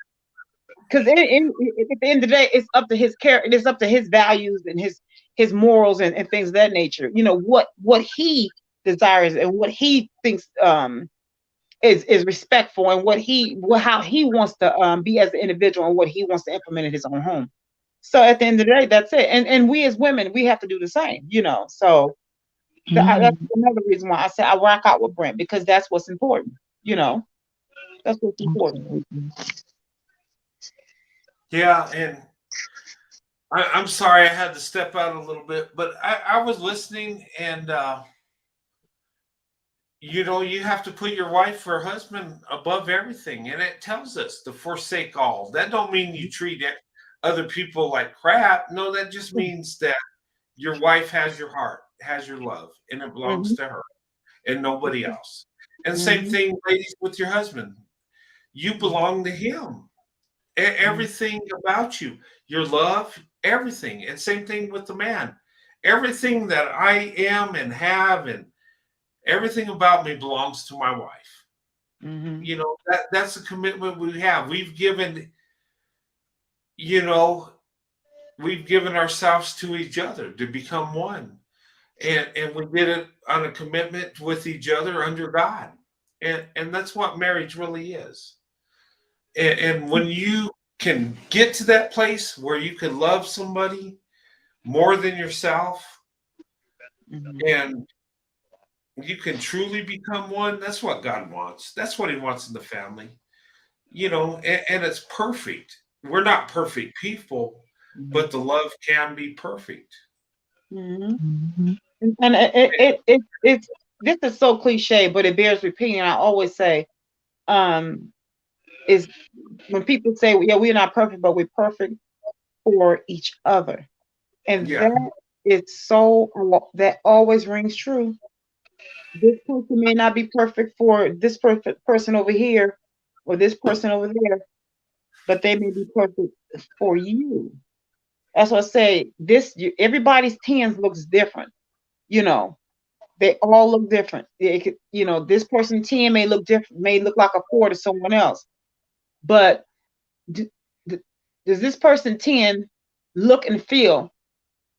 because at the end of the day, it's up to his character, it's up to his values and his morals and things of that nature. You know what he desires and what he thinks is respectful, and how he wants to be as an individual, and what he wants to implement in his own home. So at the end of the day, that's it. And we as women, we have to do the same, you know. So that's another reason why I said I rock out with Brent, because that's what's important, you know. That's what's important. Yeah, and I'm sorry I had to step out a little bit, but I was listening, and you know, you have to put your wife or husband above everything, and it tells us to forsake all. That don't mean you treat other people like crap. No, that just means that your wife has your heart, has your love, and it belongs to her and nobody else. And same thing, ladies, with your husband. You belong to him. Everything about you, your love, everything. And same thing with the man. Everything that I am and have, and everything about me belongs to my wife. You know, that's the commitment we have. We've given, you know, we've given ourselves to each other to become one. And we did it on a commitment with each other under God. And that's what marriage really is. And when you can get to that place where you can love somebody more than yourself, and you can truly become one, that's what God wants. That's what he wants in the family. You know, and it's perfect. We're not perfect people, but the love can be perfect. And it's this is so cliche, but it bears repeating. I always say, is when people say, yeah, we're not perfect, but we're perfect for each other. And that is so, that always rings true. This person may not be perfect for this perfect person over here or this person over there, but they may be perfect for you. That's what I say. Everybody's 10s looks different. You know, they all look different. You know, this person 10 may look different, may look like a 4 to someone else. But does this person 10 look and feel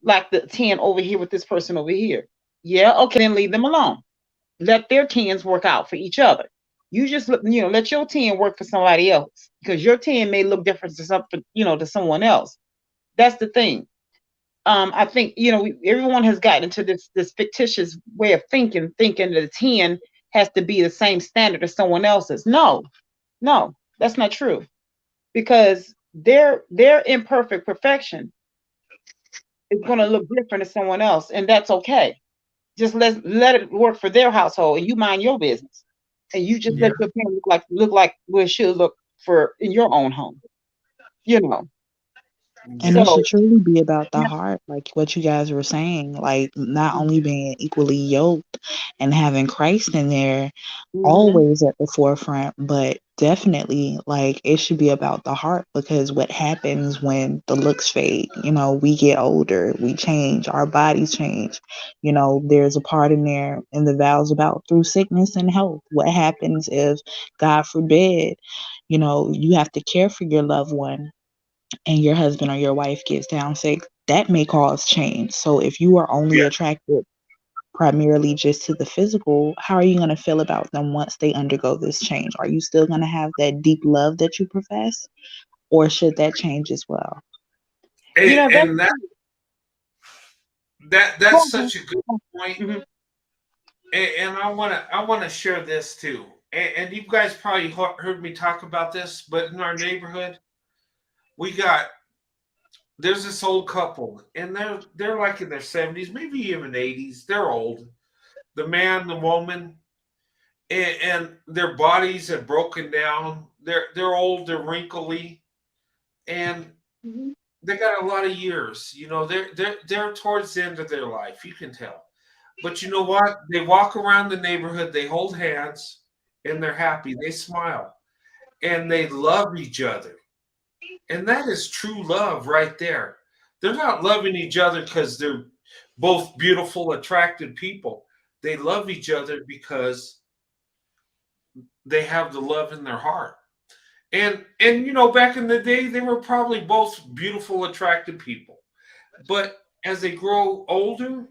like the 10 over here with this person over here? Yeah, okay, then leave them alone. Let their 10s work out for each other. You just let your 10 work for somebody else, because your 10 may look different to something, to someone else. That's the thing. I think everyone has gotten into this fictitious way of thinking that a 10 has to be the same standard as someone else's. No, that's not true, because their imperfect perfection is going to look different to someone else, and that's okay. Just let it work for their household, and you mind your business, and you just let your family look like what it should look for in your own home. And it should truly be about the heart, like what you guys were saying, like not only being equally yoked and having Christ in there always at the forefront, but definitely like it should be about the heart, because what happens when the looks fade, we get older, we change, our bodies change. There's a part in there in the vows about through sickness and health. What happens if, God forbid, you have to care for your loved one and your husband or your wife gets down sick? That may cause change. So if you are only attracted primarily just to the physical, how are you going to feel about them once they undergo this change? Are you still going to have that deep love that you profess, or should that change as well? And that's such a good point. And I want to share this too. And you guys probably heard me talk about this, but in our neighborhood, there's this old couple, and they're like in their 70s, maybe even 80s. They're old. The man, the woman, and their bodies have broken down. They're old, they're wrinkly, and they got a lot of years. They're towards the end of their life. You can tell. But you know what? They walk around the neighborhood, they hold hands, and they're happy. They smile, and they love each other. And that is true love right there. They're not loving each other because they're both beautiful, attractive people. They love each other because they have the love in their heart. And back in the day, they were probably both beautiful, attractive people. But as they grow older,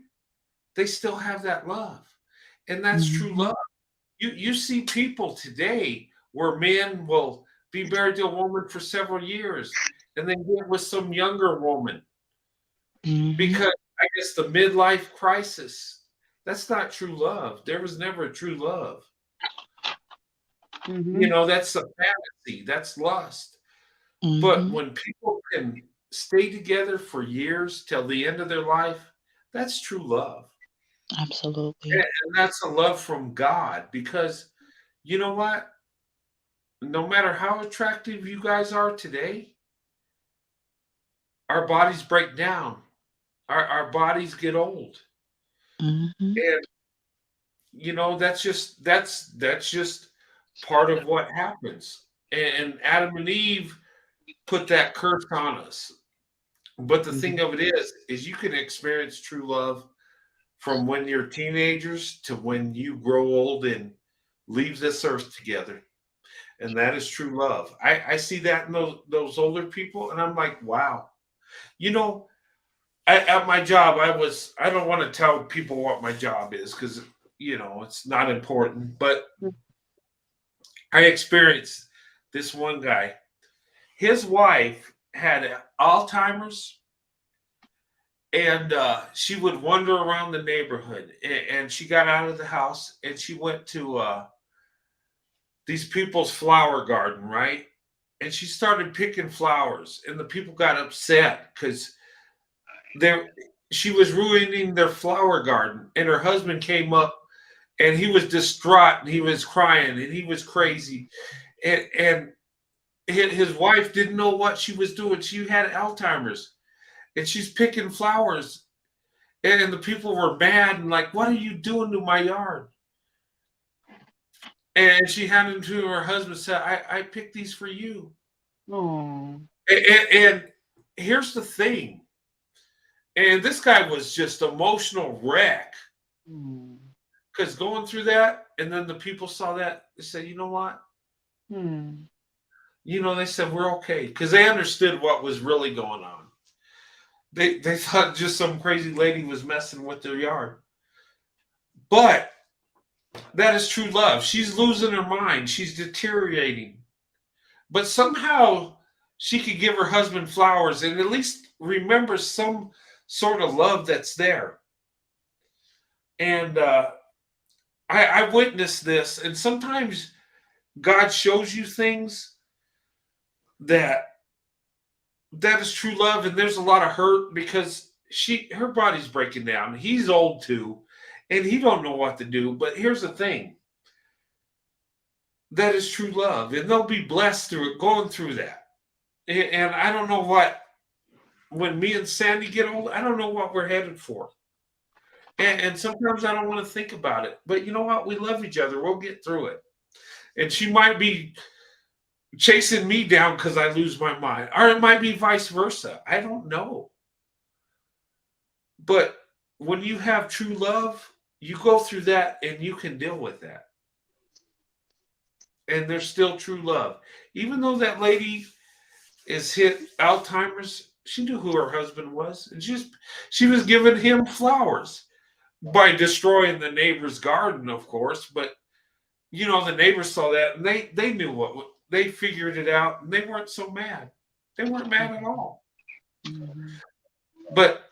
they still have that love. And that's true love. You see people today where men will be married to a woman for several years and then get with some younger woman because I guess the midlife crisis. That's not true love. There was never a true love. That's a fantasy. That's lust. But when people can stay together for years till the end of their life, that's true love. Absolutely. And that's a love from God, because you know what? No matter how attractive you guys are today, our bodies break down. Our bodies get old. And that's just part of what happens. And Adam and Eve put that curse on us. But the thing of it is you can experience true love from when you're teenagers to when you grow old and leave this earth together. And that is true love. I see that in those older people, and I'm like, wow. At my job, I don't want to tell people what my job is because, it's not important. But I experienced this one guy. His wife had Alzheimer's, and she would wander around the neighborhood. And she got out of the house, and she went to these people's flower garden, right? And she started picking flowers, and the people got upset because she was ruining their flower garden. And her husband came up, and he was distraught, and he was crying, and he was crazy. And his wife didn't know what she was doing. She had Alzheimer's, and she's picking flowers. And the people were mad and like, what are you doing to my yard? And she handed them to her husband and said, I picked these for you. Oh. And here's the thing. And this guy was just emotional wreck. Because going through that, and then the people saw that, they said, you know what? They said, we're okay. Because they understood what was really going on. They thought just some crazy lady was messing with their yard. But that is true love. She's losing her mind. She's deteriorating. But somehow she could give her husband flowers and at least remember some sort of love that's there. And I witnessed this. And sometimes God shows you things that is true love. And there's a lot of hurt because her body's breaking down. He's old too. And he don't know what to do. But here's the thing. That is true love. And they'll be blessed through it, going through that. And I don't know when me and Sandy get old, I don't know what we're headed for. And sometimes I don't want to think about it. But you know what? We love each other. We'll get through it. And she might be chasing me down because I lose my mind. Or it might be vice versa. I don't know. But when you have true love, you go through that and you can deal with that. And there's still true love. Even though that lady is hit Alzheimer's, she knew who her husband was. And she was giving him flowers by destroying the neighbor's garden, of course. But, the neighbors saw that and they knew they figured it out, and they weren't so mad. They weren't mad at all. But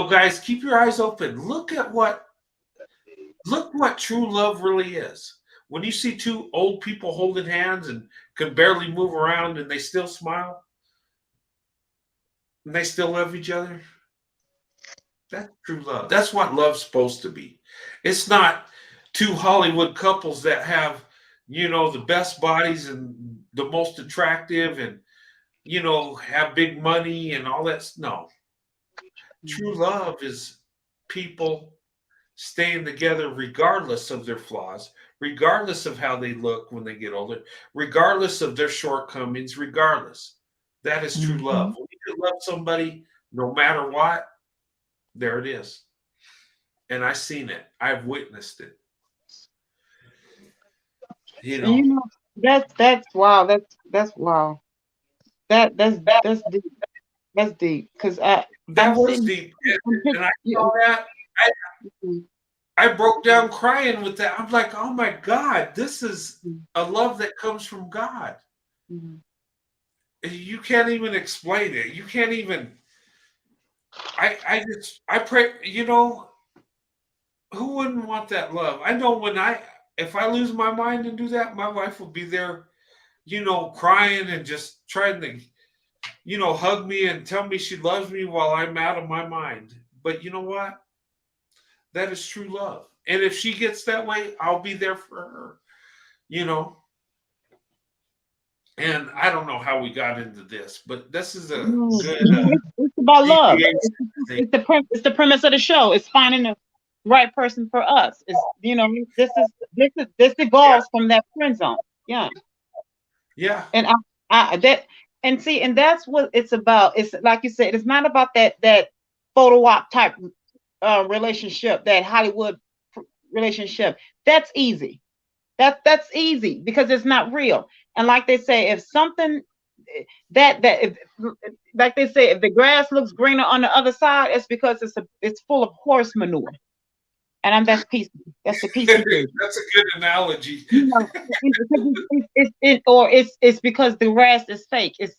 guys, keep your eyes open. Look what true love really is. When you see two old people holding hands and can barely move around and they still smile and they still love each other, that's true love. That's what love's supposed to be. It's not two Hollywood couples that have, the best bodies and the most attractive and, have big money and all that. No. True love is people staying together regardless of their flaws, regardless of how they look when they get older, regardless of their shortcomings, regardless. That is true love. When you can love somebody no matter what, there it is. and I've seen it. I've witnessed it. You And know, that's wow. That's wow. That's deep. That's deep. Because that I'm was sitting. deep, I'm and I you, saw that. I broke down crying with that. I'm like, oh my God, this is a love that comes from God. You can't even explain it. You can't even. I pray. You know, who wouldn't want that love? I know if I lose my mind and do that, my wife will be there, you know, crying and just trying to, you know, hug me and tell me she loves me while I'm out of my mind. But you know what? That is true love. And if she gets that way, I'll be there for her, you know. And I don't know how we got into this, but this is a good it's about love. deviation, I think. It's the premise of the show. It's finding the right person for us. It's this evolves from that friend zone. Yeah. Yeah. And and that's what it's about. It's like you said, it's not about that photo op type relationship, that Hollywood relationship. That's easy. That's easy because it's not real. And like they say, if something if, like they say, if the grass looks greener on the other side, it's because it's full of horse manure. And that's PC. That's the PC version. That's a good analogy. You know, it's because the grass is fake. It's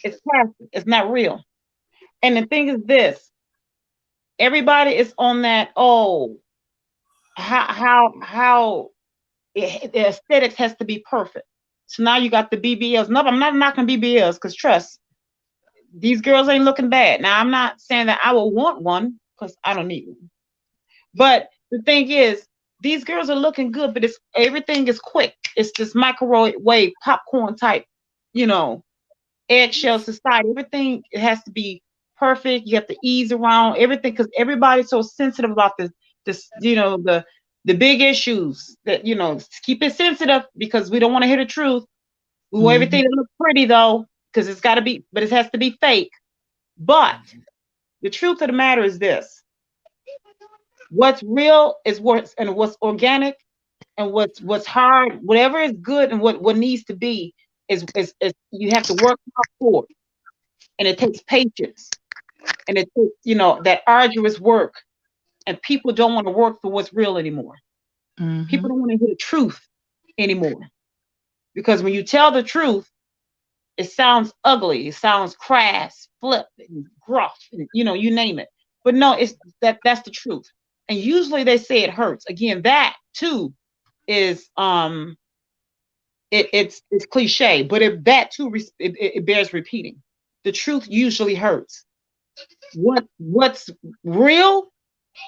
plastic. It's not real. And the thing is this: everybody is on that. Oh, how the aesthetics has to be perfect. So now you got the BBLs. No, I'm not knocking BBLs because trust, these girls ain't looking bad. Now I'm not saying that I will want one because I don't need one. But the thing is, these girls are looking good, but everything is quick. It's this microwave popcorn type, you know, eggshell society. Everything, it has to be perfect. You have to ease around everything because everybody's so sensitive about this, you know, the big issues that, you know, keep it sensitive because we don't want to hear the truth. We want everything to look pretty though, because it's got to be, but it has to be fake. But the truth of the matter is this: what's real is what's organic, and what's hard, whatever is good and what needs to be is you have to work hard for it. And it takes patience, and it takes, you know, that arduous work. And people don't want to work for what's real anymore. People don't want to hear the truth anymore, because when you tell the truth, it sounds ugly, it sounds crass, flip, and gruff, and, you know, you name it. But no, that's the truth. And usually they say it hurts. Again, that too is it's cliche, but if that too it bears repeating. The truth usually hurts. What's real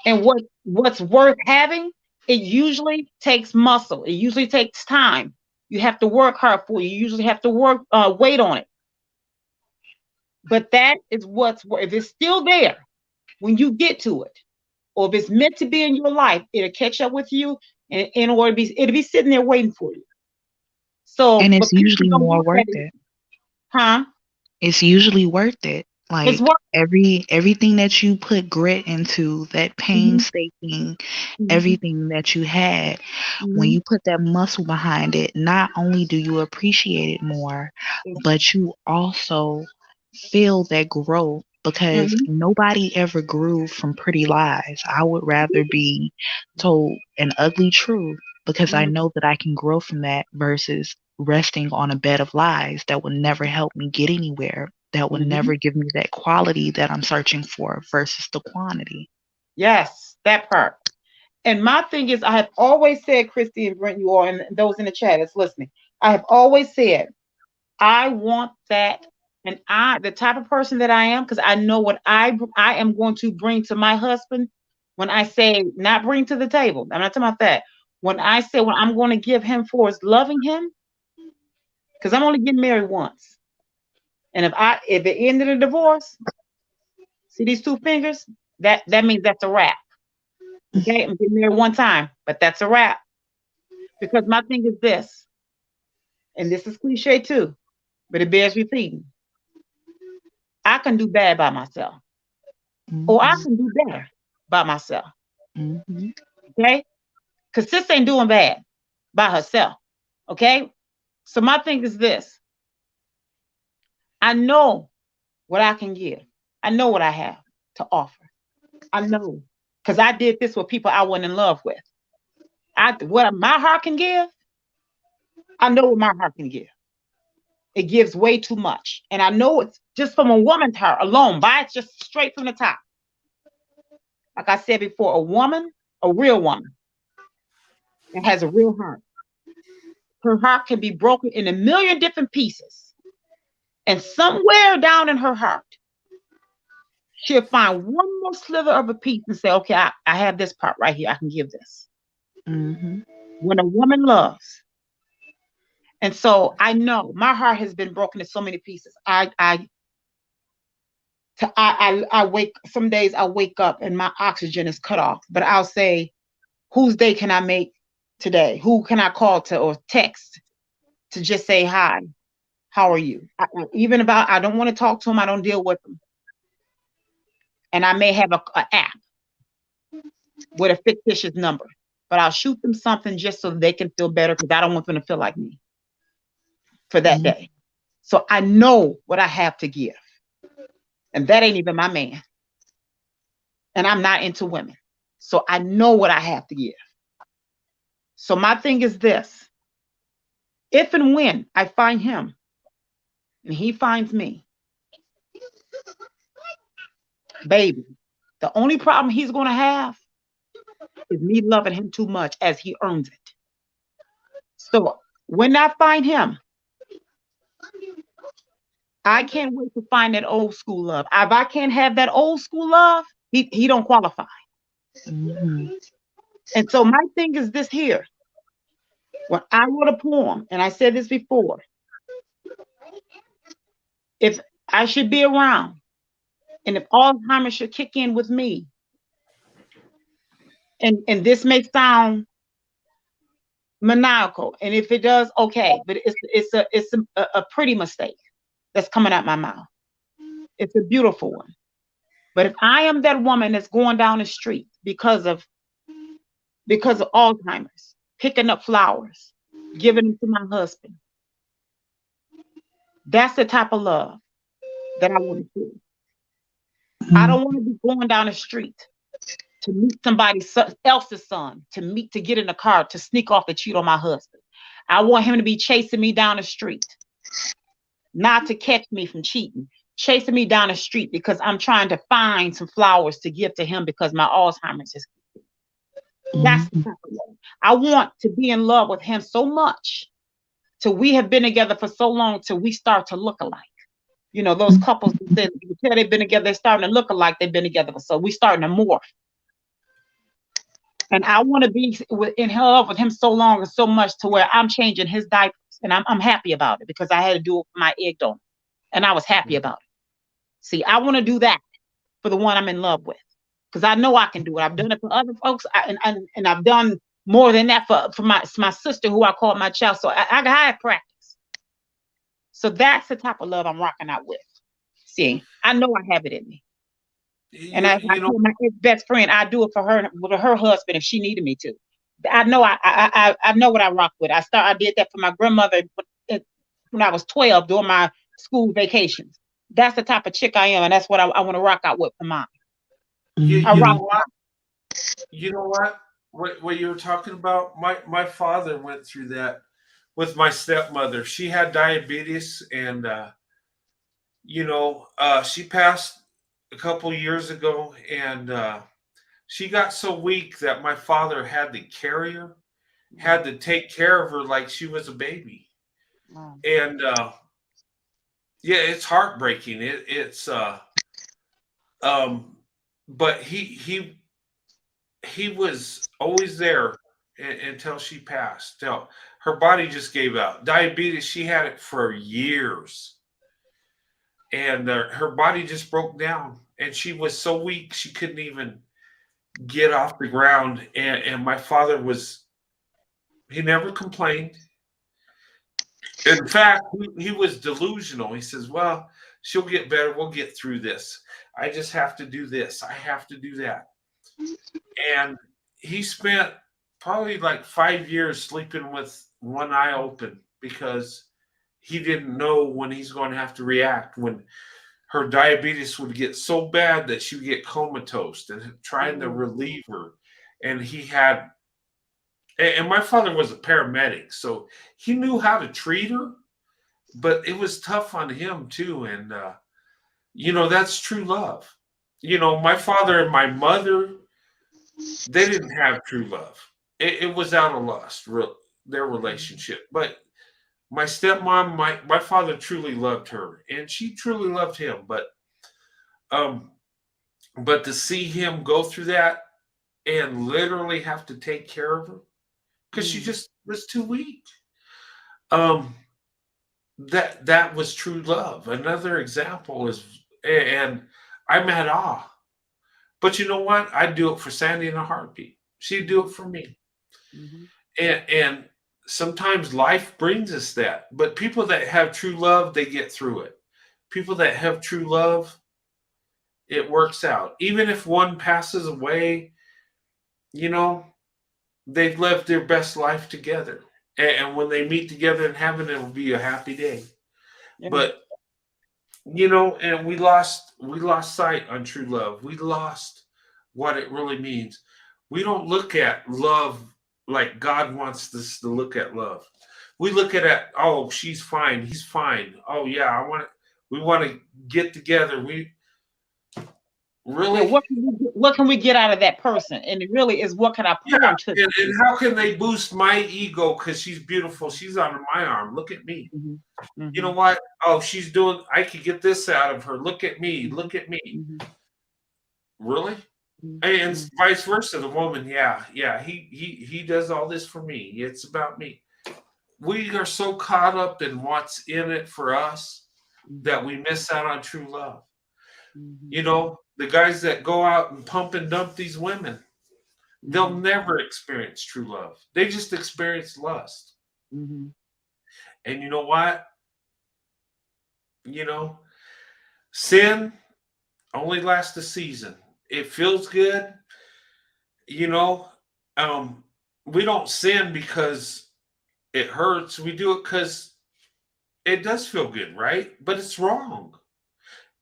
and what's worth having, it usually takes muscle. It usually takes time. You have to work hard for it. You usually have to wait on it. But that is if it's still there when you get to it, or if it's meant to be in your life, it'll catch up with you, and it'll be sitting there waiting for you. So, And it's but people usually don't more look worth at it, it. huh? It's usually worth it. It's Like what. everything that you put grit into, that painstaking, everything that you had, when you put that muscle behind it, not only do you appreciate it more, but you also feel that growth, because nobody ever grew from pretty lies. I would rather be told an ugly truth, because I know that I can grow from that, versus resting on a bed of lies that will never help me get anywhere, that will never give me that quality that I'm searching for versus the quantity. Yes, that part. And my thing is, I have always said, Christy and Brent, you all, and those in the chat that's listening, I have always said, I want that. And the type of person that I am, because I know what I am going to bring to my husband. When I say not bring to the table, I'm not talking about that. When I say what I'm going to give him for is loving him, because I'm only getting married once. And if at the end of the divorce, see these two fingers, that means that's a wrap. Okay, I'm getting married one time, but that's a wrap. Because my thing is this, and this is cliche too, but it bears repeating. I can do bad by myself, or I can do better by myself. Mm-hmm. Okay? Because sis ain't doing bad by herself. Okay? So my thing is this. I know what I can give. I know what I have to offer. I know. Because I did this with people I wasn't in love with. What my heart can give, I know what my heart can give. It gives way too much. And I know it's just from a woman's heart alone, by it just straight from the top. Like I said before, a woman, a real woman, and has a real heart. Her heart can be broken in a million different pieces. And somewhere down in her heart, she'll find one more sliver of a piece and say, okay, I have this part right here. I can give this. Mm-hmm. When a woman loves. And so I know my heart has been broken in so many pieces. I wake, some days I wake up and my oxygen is cut off, but I'll say, whose day can I make today? Who can I call to or text to just say hi? How are you? Even about, I don't want to talk to them. I don't deal with them. And I may have a app with a fictitious number, but I'll shoot them something just so they can feel better because I don't want them to feel like me for that day. So I know what I have to give. And that ain't even my man. And I'm not into women. So I know what I have to give. So my thing is this. If and when I find him and he finds me, baby, the only problem he's going to have is me loving him too much as he earns it. So when I find him, I can't wait to find that old school love. If I can't have that old school love, he don't qualify. Mm-hmm. And so my thing is this here. When I wrote a poem, and I said this before, if I should be around, and if Alzheimer's should kick in with me, and this may sound maniacal, and if it does, okay, but it's a pretty mistake that's coming out my mouth. It's a beautiful one. But if I am that woman that's going down the street because of Alzheimer's, picking up flowers, giving them to my husband, that's the type of love that I want to do. I don't want to be going down the street to meet somebody else's son, to get in a car, to sneak off and cheat on my husband. I want him to be chasing me down the street, not to catch me from cheating, chasing me down the street because I'm trying to find some flowers to give to him because my Alzheimer's is. That's the type of love. I want to be in love with him so much till we have been together for so long till we start to look alike. You know, those couples that you tell they've been together, they're starting to look alike. They've been together for so we starting to morph. And I want to be in love with him so long and so much to where I'm changing his diapers, and I'm happy about it because I had to do it for my egg donor, and I was happy about it. See, I want to do that for the one I'm in love with because I know I can do it. I've done it for other folks, and I've done more than that for my sister who I call my child. So I have practice. So that's the type of love I'm rocking out with. See, I know I have it in me. And I told my best friend, I do it for her with her husband if she needed me to. I know I know what I rock with. I did that for my grandmother when I was 12 during my school vacations. That's the type of chick I am, and that's what I want to rock out with for mine. You know what? You know what you were talking about? My father went through that with my stepmother. She had diabetes, and she passed a couple years ago, and she got so weak that my father had to carry her, had to take care of her like she was a baby. Wow. And yeah, it's heartbreaking. But he was always there until she passed. Till her body just gave out. Diabetes, she had it for years, and her body just broke down, and she was so weak she couldn't even get off the ground. And my father he never complained. In fact, he was delusional. He says, well, she'll get better. We'll get through this. I just have to do this. I have to do that. And he spent probably like 5 years sleeping with one eye open because he didn't know when he's going to have to react, when her diabetes would get so bad that she would get comatose, and trying to relieve her. And he had, and my father was a paramedic, so he knew how to treat her, but it was tough on him too. And, that's true love. My father and my mother, they didn't have true love. It was out of lust, their relationship. But my stepmom, my father truly loved her, and she truly loved him. Um, but to see him go through that and literally have to take care of her because she just was too weak. Um, that was true love. Another example is, and I'm at awe. But you know what? I'd do it for Sandy in a heartbeat. She'd do it for me. And sometimes life brings us that. But people that have true love, they get through it. People that have true love, it works out. Even if one passes away, they've lived their best life together. And when they meet together in heaven, it will be a happy day. Yeah. But and we lost sight on true love. We lost what it really means. We don't look at love like God wants us to look at love. We look at it, oh, she's fine, he's fine. Oh yeah, we want to get together. We really, what can we get out of that person? And it really is, what can I pour into and how can they boost my ego because she's beautiful? She's under my arm. Look at me. You know what? Oh, I could get this out of her. Look at me. Look at me. Really? And vice versa. The woman, he does all this for me. It's about me. We are so caught up in what's in it for us that we miss out on true love. The guys that go out and pump and dump these women, they'll never experience true love. They just experience lust. And you know what? Sin only lasts a season. It feels good. We don't sin because it hurts. We do it because it does feel good, right? But it's wrong.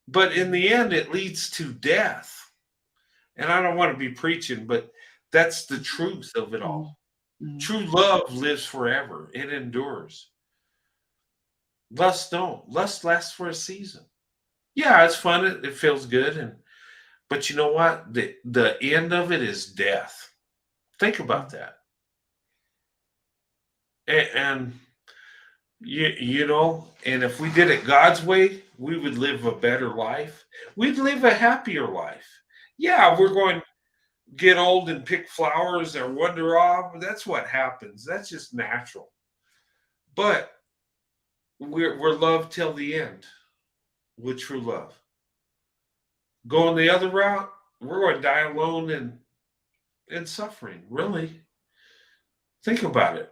But in the end, it leads to death. And I don't want to be preaching, but that's the truth of it all. True love lives forever. It endures. Lust don't. Lust lasts for a season. Yeah, it's fun. It feels good. But you know what? The end of it is death. Think about that. And and if we did it God's way, we would live a better life. We'd live a happier life. Yeah, we're going to get old and pick flowers or wander off. That's what happens. That's just natural. But we're loved till the end with true love. Going the other route, we're going to die alone and suffering. Really, think about it.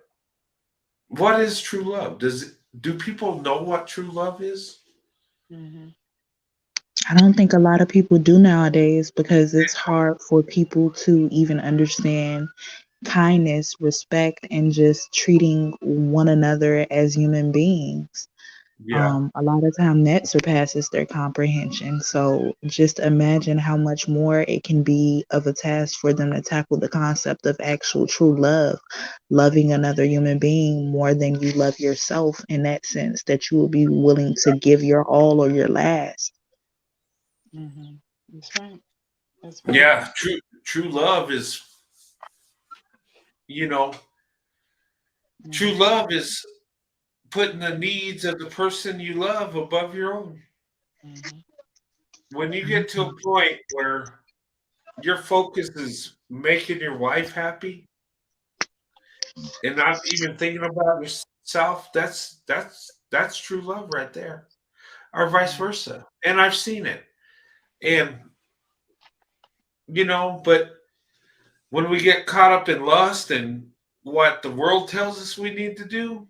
What is true love? Do people know what true love is? I don't think a lot of people do nowadays because it's hard for people to even understand kindness, respect, and just treating one another as human beings. Yeah. A lot of time that surpasses their comprehension. So just imagine how much more it can be of a task for them to tackle the concept of actual true love, loving another human being more than you love yourself, in that sense that you will be willing to give your all or your last. That's right. That's right. Yeah, true love is, true love is putting the needs of the person you love above your own. When you get to a point where your focus is making your wife happy and not even thinking about yourself, that's true love right there. Or vice versa. And I've seen it. And but when we get caught up in lust and what the world tells us we need to do,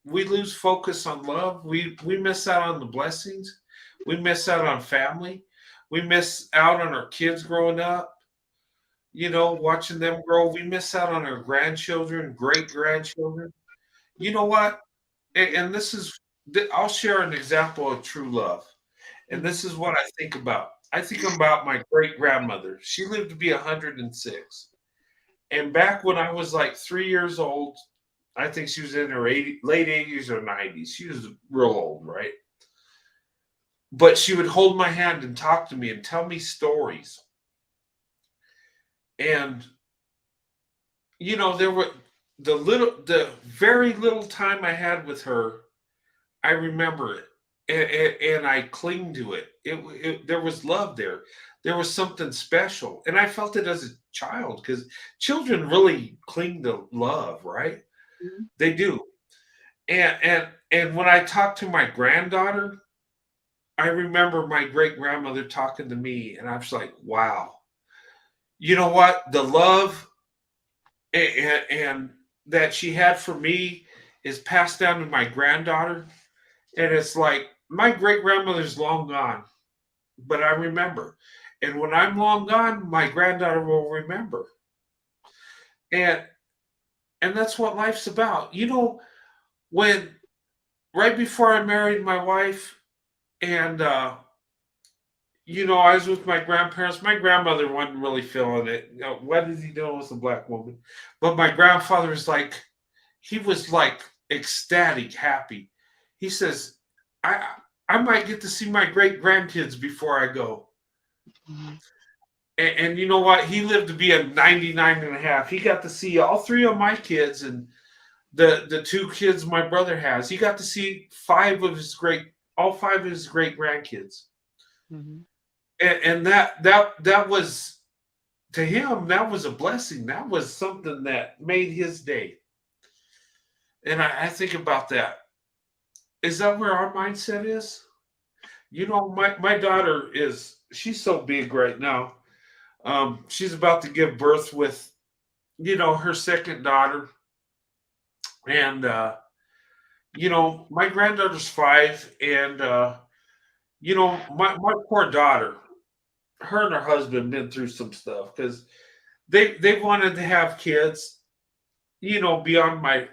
we lose focus on love. We miss out on the blessings. We miss out on family. We miss out on our kids growing up. watching them grow. We miss out on our grandchildren, great grandchildren. You know what? And this is, I'll share an example of true love. And this is what I think about. I think about my great grandmother. She lived to be 106. And back when I was like 3 years old, I think she was in her late 80s or 90s. She was real old, right? But she would hold my hand and talk to me and tell me stories. And there were the very little time I had with her, I remember it, and I cling to it. There was love there. There was something special, and I felt it as a child because children really cling to love, right? Mhm. They do. And when I talk to my granddaughter, I remember my great grandmother talking to me, and I was like, wow. You know what? The love and that she had for me is passed down to my granddaughter. And it's like my great grandmother's long gone, but I remember. And when I'm long gone, my granddaughter will remember. And and that's what life's about. When right before I married my wife, and I was with my grandparents. My grandmother wasn't really feeling it. What is he doing with a black woman? But my grandfather was like, he was like ecstatic, happy. He says, I I might get to see my great grandkids before I go. Mhm. And you know what? He lived to be a 99 and a half. He got to see all three of my kids and the two kids my brother has. He got to see all five of his great grandkids. Mhm. And that was, to him, that was a blessing. That was something that made his day. And I think about that. Is that where our mindset is? My daughter she's so big right now. She's about to give birth with, her second daughter. And, my granddaughter's 5. And, my poor daughter, her and her husband been through some stuff because they wanted to have kids, beyond my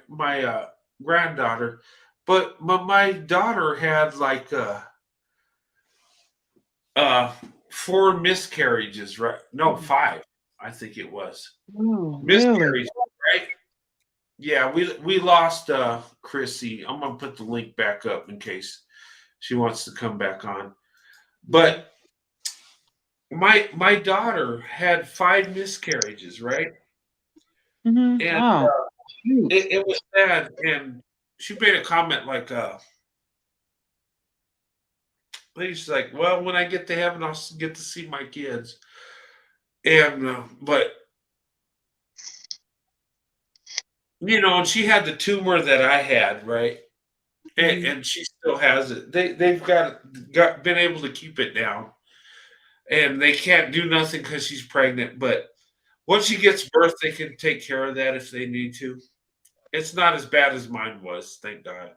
granddaughter. But my daughter had like, 4 miscarriages, right? No, 5, I think it was. Oh, really? Miscarriages, right? Yeah, we lost Chrissy. I'm gonna put the link back up in case she wants to come back on. Okay. But my daughter had 5 miscarriages, right? And Oh, shoot. it was sad. And she made a comment like, she's like, well, when I get to heaven, I'll get to see my kids. And but and she had the tumor that I had, right? And, Mhm. and she still has it. They've been able to keep it down, and they can't do nothing because she's pregnant. But once she gets birth, they can take care of that if they need to. It's not as bad as mine was, thank God.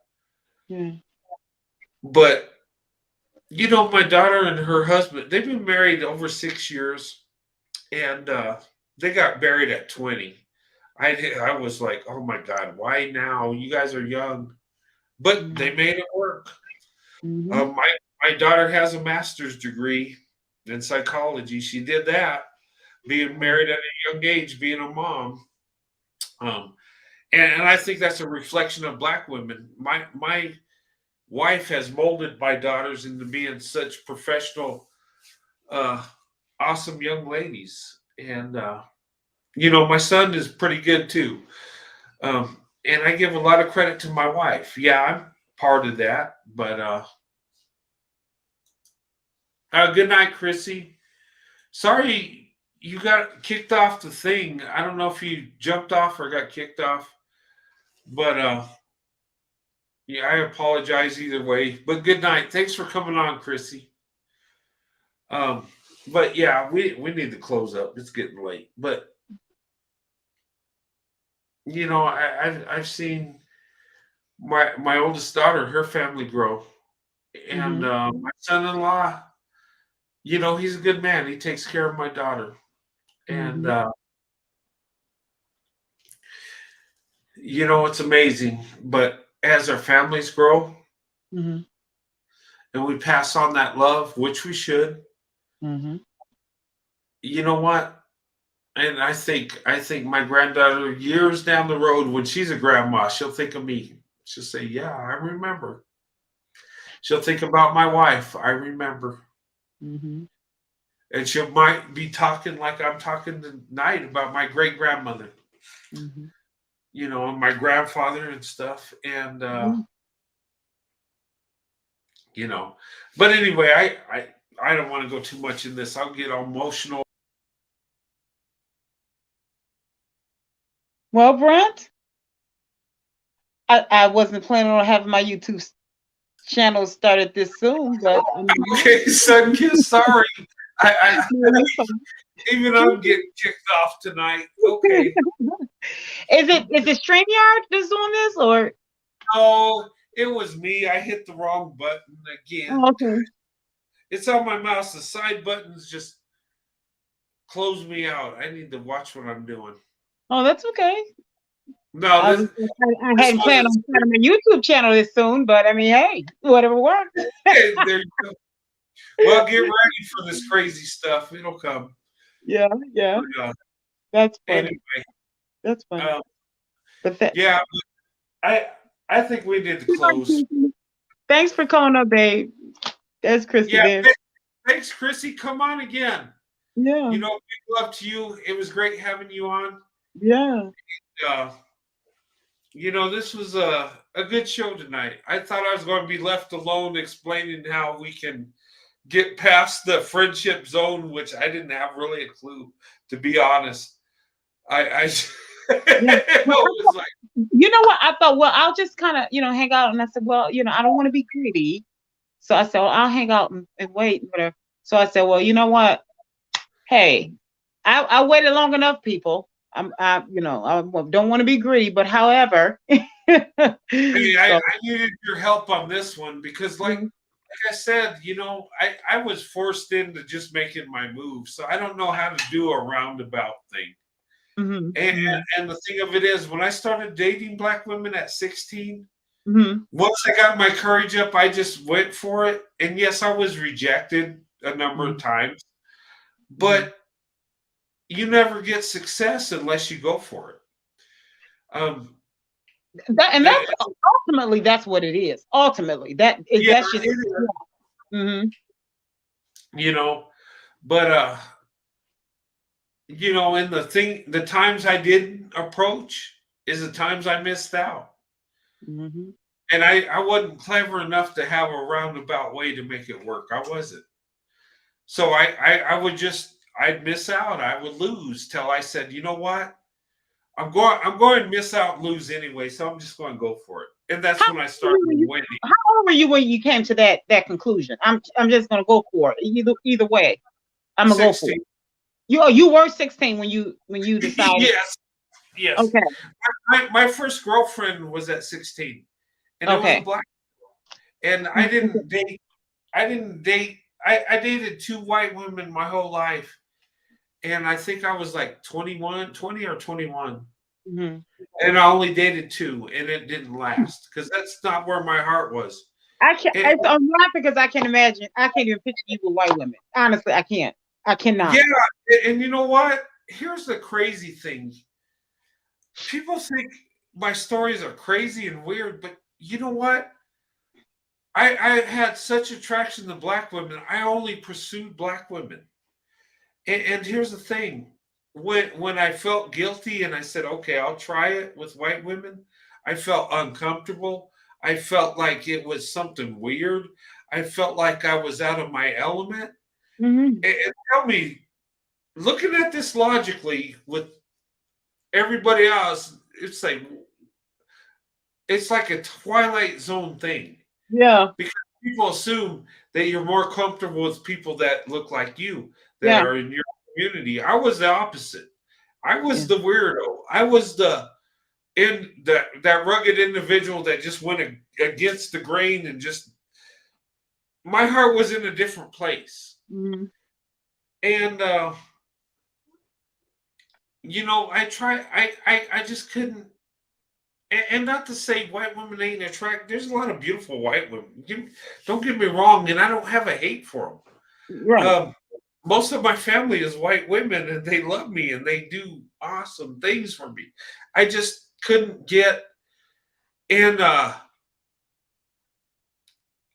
Yeah. But my daughter and her husband, they've been married over 6 years, and they got married at 20. I was like, oh my God, why now? You guys are young, but they Mhm. made it work. Mhm. My daughter has a master's degree in psychology. She did that, being Wow. married at a young age, being a mom. Um, and I think that's a reflection of black women. My wife has molded my daughters into being such professional, uh, awesome young ladies. And my son is pretty good too. And I give a lot of credit to my wife. Yeah, I'm part of that. But good night, Chrissy. Sorry you got kicked off the thing. I don't know if you jumped off or got kicked off, but yeah, I apologize either way. But good night. Thanks for coming on, Chrissy. Um, but yeah, we need to close up. It's getting late. But I've seen my oldest daughter, her family grow, and Mhm. my son-in-law, he's a good man. He takes care of my daughter, And Mhm. you know, it's amazing. But as our families grow Mhm. and we pass on that love, which we should, Mhm. you know what? And I think my granddaughter, years down the road, when she's a grandma, she'll think of me. She'll say, "Yeah, I remember." She'll think about my wife. I remember. Mhm. And she might be talking like I'm talking tonight about my great grandmother, Mhm. you know, and my grandfather and stuff. And Mhm. you know, but anyway, I don't want to go too much in this. I'll get emotional. Well, Brent, I wasn't planning on having my YouTube channel started this soon, but I mean, Okay, son, kiss. Sorry, I no, you're fine. even I'm getting kicked off tonight. Okay, Is it StreamYard that's doing this or? no, it was me. I hit the wrong button again. Oh, okay. It's on my mouse. The side buttons just close me out. I need to watch what I'm doing. Oh, that's okay. No, I, this was, I this hadn't planned wasn't. on starting my YouTube channel this soon, but I mean, hey, whatever works. Hey, there you go. Well, get ready for this crazy stuff. It'll come. Yeah, yeah, But, that's funny. anyway, That's funny. um, But that, yeah, I I think we need to close. thanks for calling up, babe. That's Chrissy Yeah, there. thanks, Chrissy. Come on again. Yeah, You know, big love to you. It was great having you on. yeah. Uh, you know, this was a good show tonight. I thought I was going to be left alone explaining how we can get past the friendship zone, which I didn't have really a clue, to be honest. I Yeah. it Well, was like, you know what? I thought, well, I'll just kind of, hang out. And I said, well, I don't want to be greedy. So I said, well, I'll hang out and wait, whatever. So I said, well, you know what? Hey, I waited long enough, people. I don't want to be greedy, but however, hey, so I needed your help on this one because, like I said, you know, I was forced into just making my move, so I don't know how to do a roundabout thing. mhm, And, mhm, and the thing of it is, when I started dating black women at 16, mhm, once I got my courage up, I just went for it. And yes, I was rejected a number of mhm, times, mhm. but you never get success unless you go for it. Um, And and, that's ultimately that's what it is. Ultimately, yeah, that's just it is, mhm, you know, but you know, and the times I did approach is the times I missed out. mhm. And I wasn't clever enough to have a roundabout way to make it work. I wasn't. So I would just I'd miss out. I would lose till I said, you know what? I'm going to miss out and lose anyway, so I'm just going to go for it. And that's How when I old were started you? winning. How old were you when you came to that conclusion? I'm just gonna go for it. Either way, I'm gonna go for 16. it. You were 16 when you decided. Yes, yes. Okay, My first girlfriend was at 16, and it was a okay. black. And I Mhm, didn't date. I didn't date. I dated two white women my whole life, and I think I was like 21, 20 or 21. mhm. And I only dated two, and it didn't last because that's not where my heart was. I can't. And I'm laughing because I can imagine. I can't even picture you with white women. Honestly, I can't. I cannot. yeah, and you know what? Here's the crazy thing. People think my stories are crazy and weird, but you know what? I had such attraction to black women. I only pursued black women. And here's the thing. When I felt guilty and I said, okay, I'll try it with white women, I felt uncomfortable. I felt like it was something weird. I felt like I was out of my element. Mhm. And tell me, looking at this logically with everybody else, it's like a Twilight Zone thing Yeah, because people assume that you're more comfortable with people that look like you that yeah, are in your community. I was the opposite. I yeah. was the weirdo. I was that rugged individual that just went against the grain and just my heart was in a different place. Mhm. And I just couldn't. And not to say white women ain't attractive. There's a lot of beautiful white women. Don't get me wrong, and I don't have a hate for them. Right. Most of my family is white women, and they love me, and they do awesome things for me. I just couldn't get in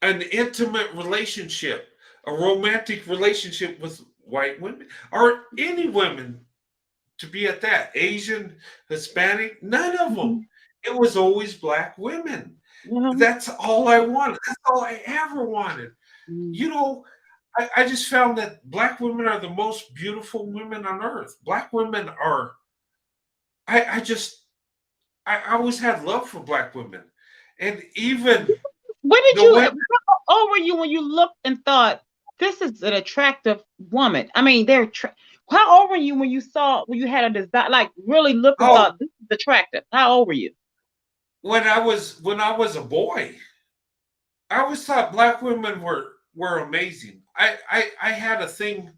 an intimate relationship, a romantic relationship with white women or any women, to be at that. Asian, Hispanic, none of them. It was always black women. Mhm. That's all I wanted. That's all I ever wanted. Mhm. You know, I just found that black women are the most beautiful women on earth. Black women are, I just, I always had love for black women. And even When did the you? women, How old were you when you looked and thought this is an attractive woman? I mean, how old were you when you had a desire, like really looked and oh, thought this is attractive? How old were you? when I was a boy, I always thought black women were amazing. I had a thing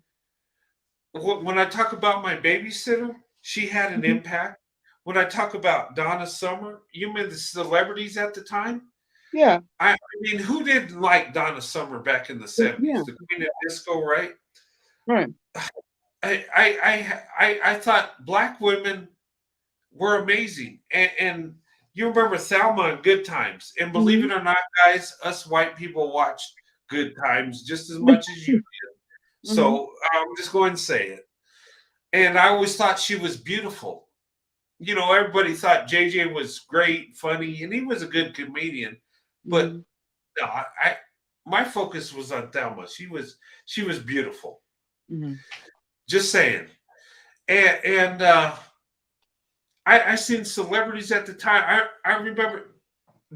when I talk about my babysitter, she had an Mhm. impact. When I talk about Donna Summer, you mean the celebrities at the time? Yeah, I mean, who didn't like Donna Summer back in the yeah, 70s? The Queen of Disco, right? right. I thought black women were amazing. And you remember Thelma and Good Times. And believe Mhm. it or not, guys, us white people watched Good Times just as much as you did. Mhm. So I'm just going to say it. And I always thought she was beautiful. Everybody thought JJ was great, funny, and he was a good comedian. But Mhm. no, my focus was on Thelma. She was beautiful. Mhm. Just saying. And I seen celebrities at the time. I remember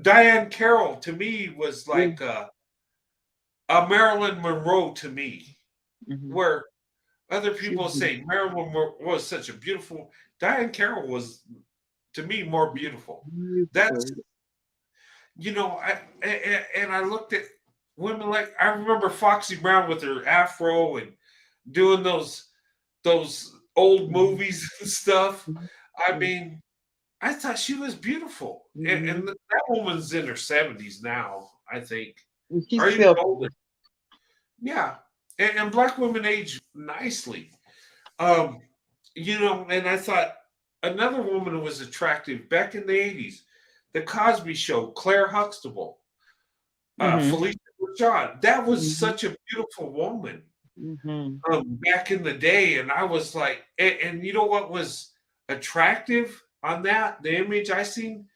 Diane Carroll to me was Mhm. like a Marilyn Monroe to me, Mhm. where other She's people say Marilyn Monroe was such a beautiful. Diane Carroll was to me more beautiful. That's beautiful. and I looked at women like I remember Foxy Brown with her afro and doing those old Mhm. movies and stuff. I Mhm. mean, I thought she was beautiful, and Mhm. that woman's in her 70s now, I think, And she's or even still. older. Yeah, and black women age nicely. Um, and I thought another woman who was attractive back in the 80s, The Cosby Show, Claire Huxtable, Mhm. Felicia Rashad. That was Mhm. such a beautiful woman Mhm. back in the day. And I was like, and you know what was attractive on that? The image I seen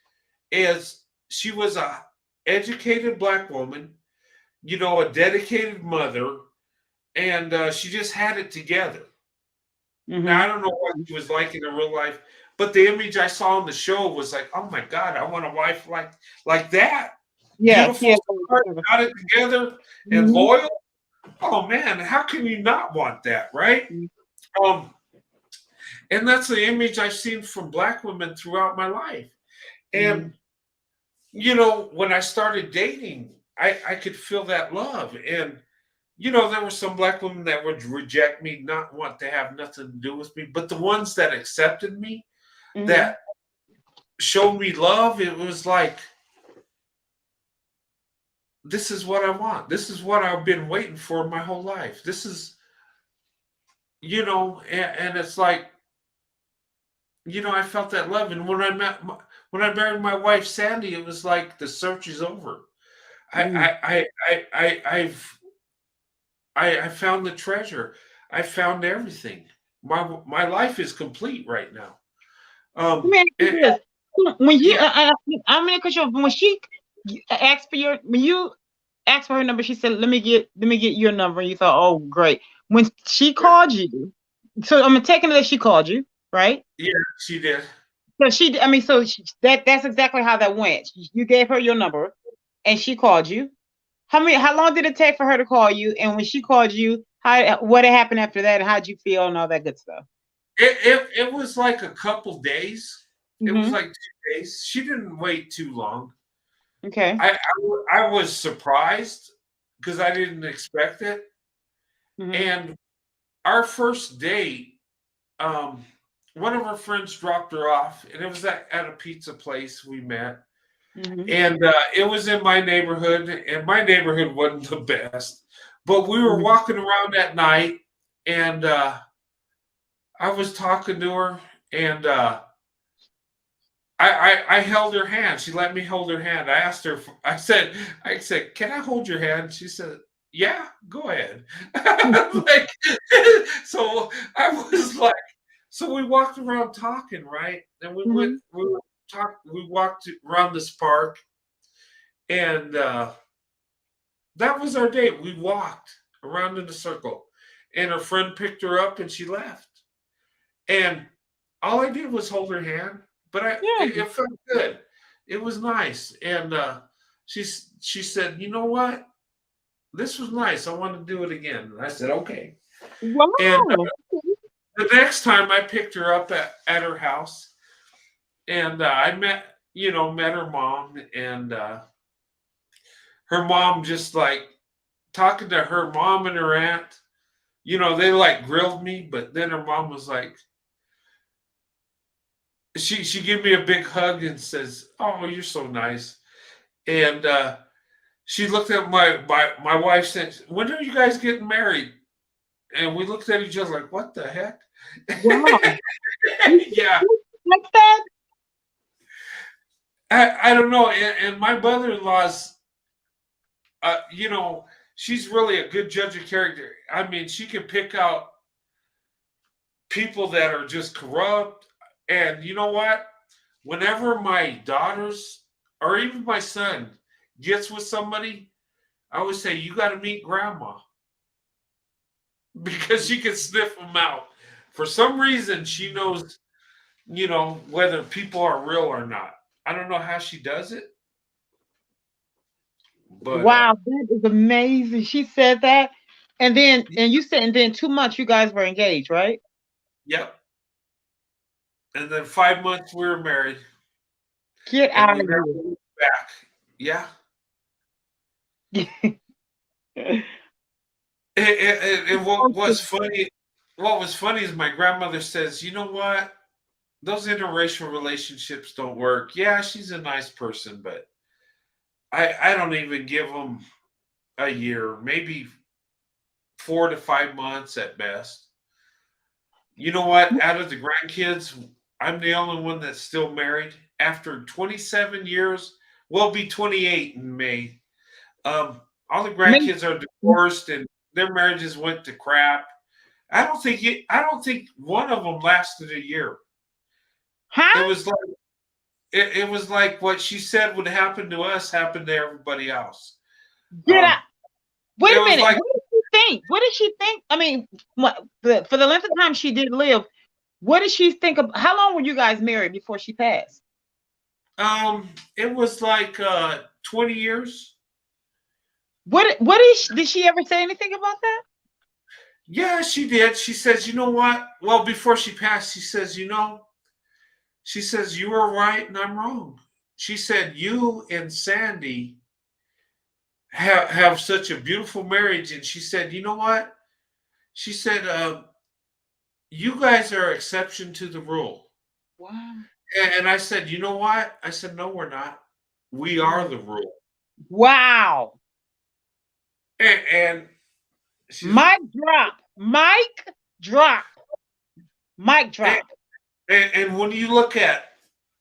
is she was a educated black woman, a dedicated mother, and she just had it together. Now I Mhm. don't know what she was like in her real life, but the image I saw on the show was like, oh my God, I want a wife like that. Yeah, she Beautiful, has. smart, got it together, and Mhm. loyal. Oh man, how can you not want that, right? Um, and that's the image I've seen from black women throughout my life. Mhm. And when I started dating, I could feel that love. And there were some black women that would reject me, not want to have nothing to do with me. But the ones that accepted me, Mhm. that showed me love, it was like, this is what I want. This is what I've been waiting for my whole life. This is, and it's like, I felt that love. And when I married my wife Sandy, it was like the search is over. Mhm. I found the treasure. I found everything. My life is complete right now. Let me ask you And, this: when you, yeah, I'm gonna cut you off. When she asked for when you asked for her number, she said, "Let me get your number." And you thought, "Oh, great." When she called you, so I'm taking it that she called you, right? yeah, she did. So that's exactly how that went. You gave her your number, and she called you. How long did it take for her to call you? And when she called you, what happened after that? And how'd you feel and all that good stuff? It was like a couple days. It was Mm-hmm. like 2 days. She didn't wait too long. Okay. I was surprised because I didn't expect it. Mm-hmm. And our first date, um, one of her friends dropped her off, and it was at a pizza place we met. Mhm. And it was in my neighborhood, and my neighborhood wasn't the best. But we were Mhm. walking around at night, and I was talking to her, and I held her hand. She let me hold her hand. I asked her. I said, "Can I hold your hand?" She said, "Yeah, go ahead." Like, so I was like, so we walked around talking, right? And Mhm. we walked around this park, and that was our date. We walked around in a circle, and her friend picked her up, and she left. And all I did was hold her hand, but Yeah. it felt good. It was nice. And she said, "You know what? This was nice. I want to do it again." And I said, "Okay." And Wow. the next time I picked her up at her house, and I met her mom, and her mom just like talking to her mom and her aunt. They like grilled me, but then her mom was like, she gave me a big hug and says, "Oh, you're so nice." And she looked at my wife, said, "When are you guys getting married?" And we looked at each other like, "What the heck?" Wow. You Yeah, like that? I don't know. And my mother-in-law's, she's really a good judge of character. I mean, she can pick out people that are just corrupt. And you know what? Whenever my daughters or even my son gets with somebody, I always say, "You got to meet grandma," because she can sniff them out. For some reason, she knows, whether people are real or not. I don't know how she does it, but Wow, that is amazing. She said that. And you said, and then 2 months you guys were engaged, right? yep. And then 5 months we were married, Get and out we of never looked back. Yeah. here. And what was funny is my grandmother says, "You know what? Those interracial relationships don't work." Yeah, she's a nice person, but I don't even give them a year, maybe 4 to 5 months at best. You know what? Out of the grandkids, I'm the only one that's still married after 27 years. We'll be 28 in May. All the Me- grandkids are divorced and their marriages went to crap. I don't think one of them lasted a year. It Huh? was like it was like what she said would happen to us happened to everybody else. Get out. Um, Wait it a was minute. like What did she think? What did she think? I mean, for the length of time she did live, what did she think of? How long were you guys married before she passed? it was like 20 years. Did she ever say anything about that? Yeah, she did. She says, "You know what? Well, before she passed, she says, she says, you were right and I'm wrong." She said, "You and Sandy have such a beautiful marriage." And she said, "You know what?" She said, "You guys are exception to the rule." Wow. And I said, "You know what?" I said, "No, we're not. We are the rule." Wow. And she's Mic drop. Mic drop. Mic and, drop. and when you look at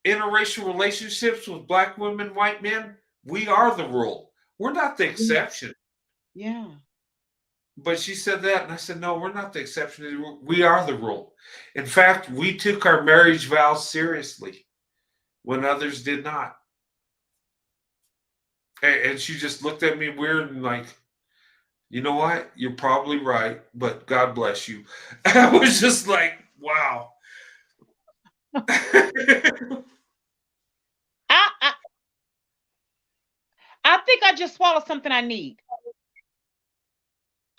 interracial relationships with black women, white men, we are the rule. We're not the exception. Yeah. But she said that, and I said, "No, we're not the exception. We are the rule." In fact, we took our marriage vows seriously when others did not. And she just looked at me weird and like, "You know what? You're probably right, but God bless you." I was just like, wow. I, I I think I just swallowed something I need.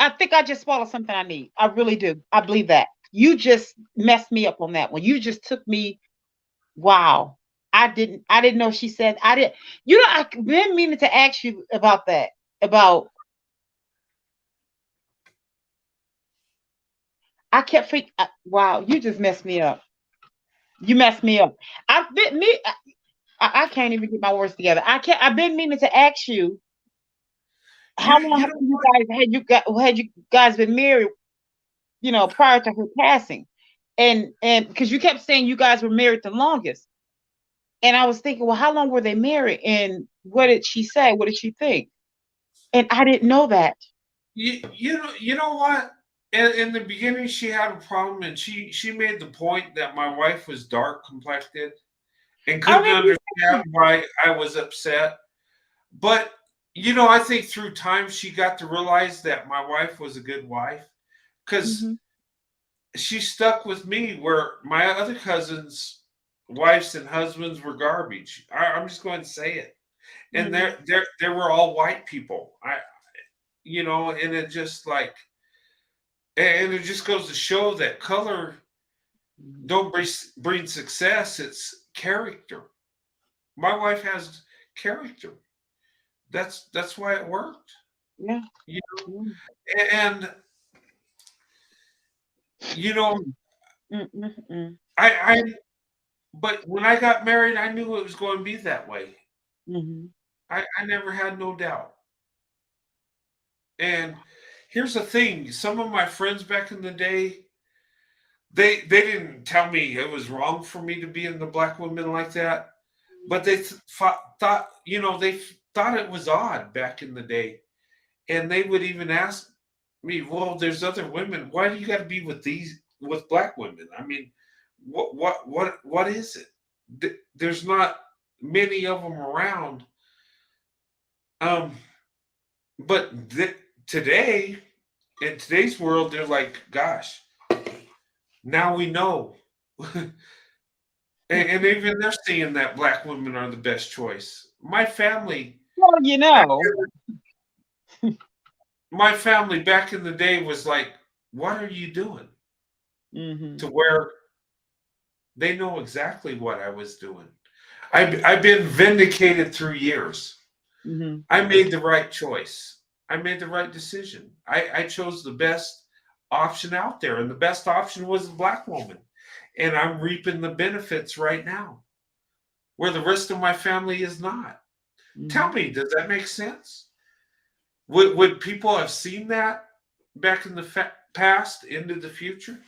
I think I just swallowed something I need. I really do. I believe that. You just messed me up on that one. You just took me. Wow. I didn't know she said I didn't. I've been meaning to ask you about that. About I kept wow, you just messed me up. You messed me up. I've been me. I can't even get my words together. I can't. I've been meaning to ask you how long You have know you what? guys had you guys been married? You know, prior to her passing, and because you kept saying you guys were married the longest, and I was thinking, well, how long were they married, and what did she say? What did she think? And I didn't know that. You know what? In the beginning, she had a problem, and she made the point that my wife was dark complected and I couldn't remember you understand saying. why I was upset. But I think through time she got to realize that my wife was a good wife because Mm-hmm, she stuck with me where my other cousins' wives and husbands were garbage. I'm just going to say it, and mm-hmm, they were all white people. And it just like, and it just goes to show that color don't bring success. It's character. My wife has character. That's why it worked. yeah. You Mm, and you know mm, mm, mm, mm, I but when I got married, I knew it was going to be that way. mm-hmm. I never had no doubt. And here's the thing: some of my friends back in the day, they didn't tell me it was wrong for me to be into black women like that, but they thought they thought it was odd back in the day, and they would even ask me, "Well, there's other women. Why do you got to be with black women? I mean, what is it? There's not many of them around." Um, but today, in today's world, they're like, "Gosh, now we know." And even they're seeing that black women are the best choice. Well, you know. My family back in the day was like, "What are you doing?" Mm-hmm, To where they know exactly what I was doing. I've been vindicated through years. mm-hmm, I made the right choice. I made the right decision. I chose the best option out there, and the best option was a black woman. And I'm reaping the benefits right now, where the rest of my family is not. mm-hmm. Tell me, does that make sense? Would people have seen that back in the past into the future?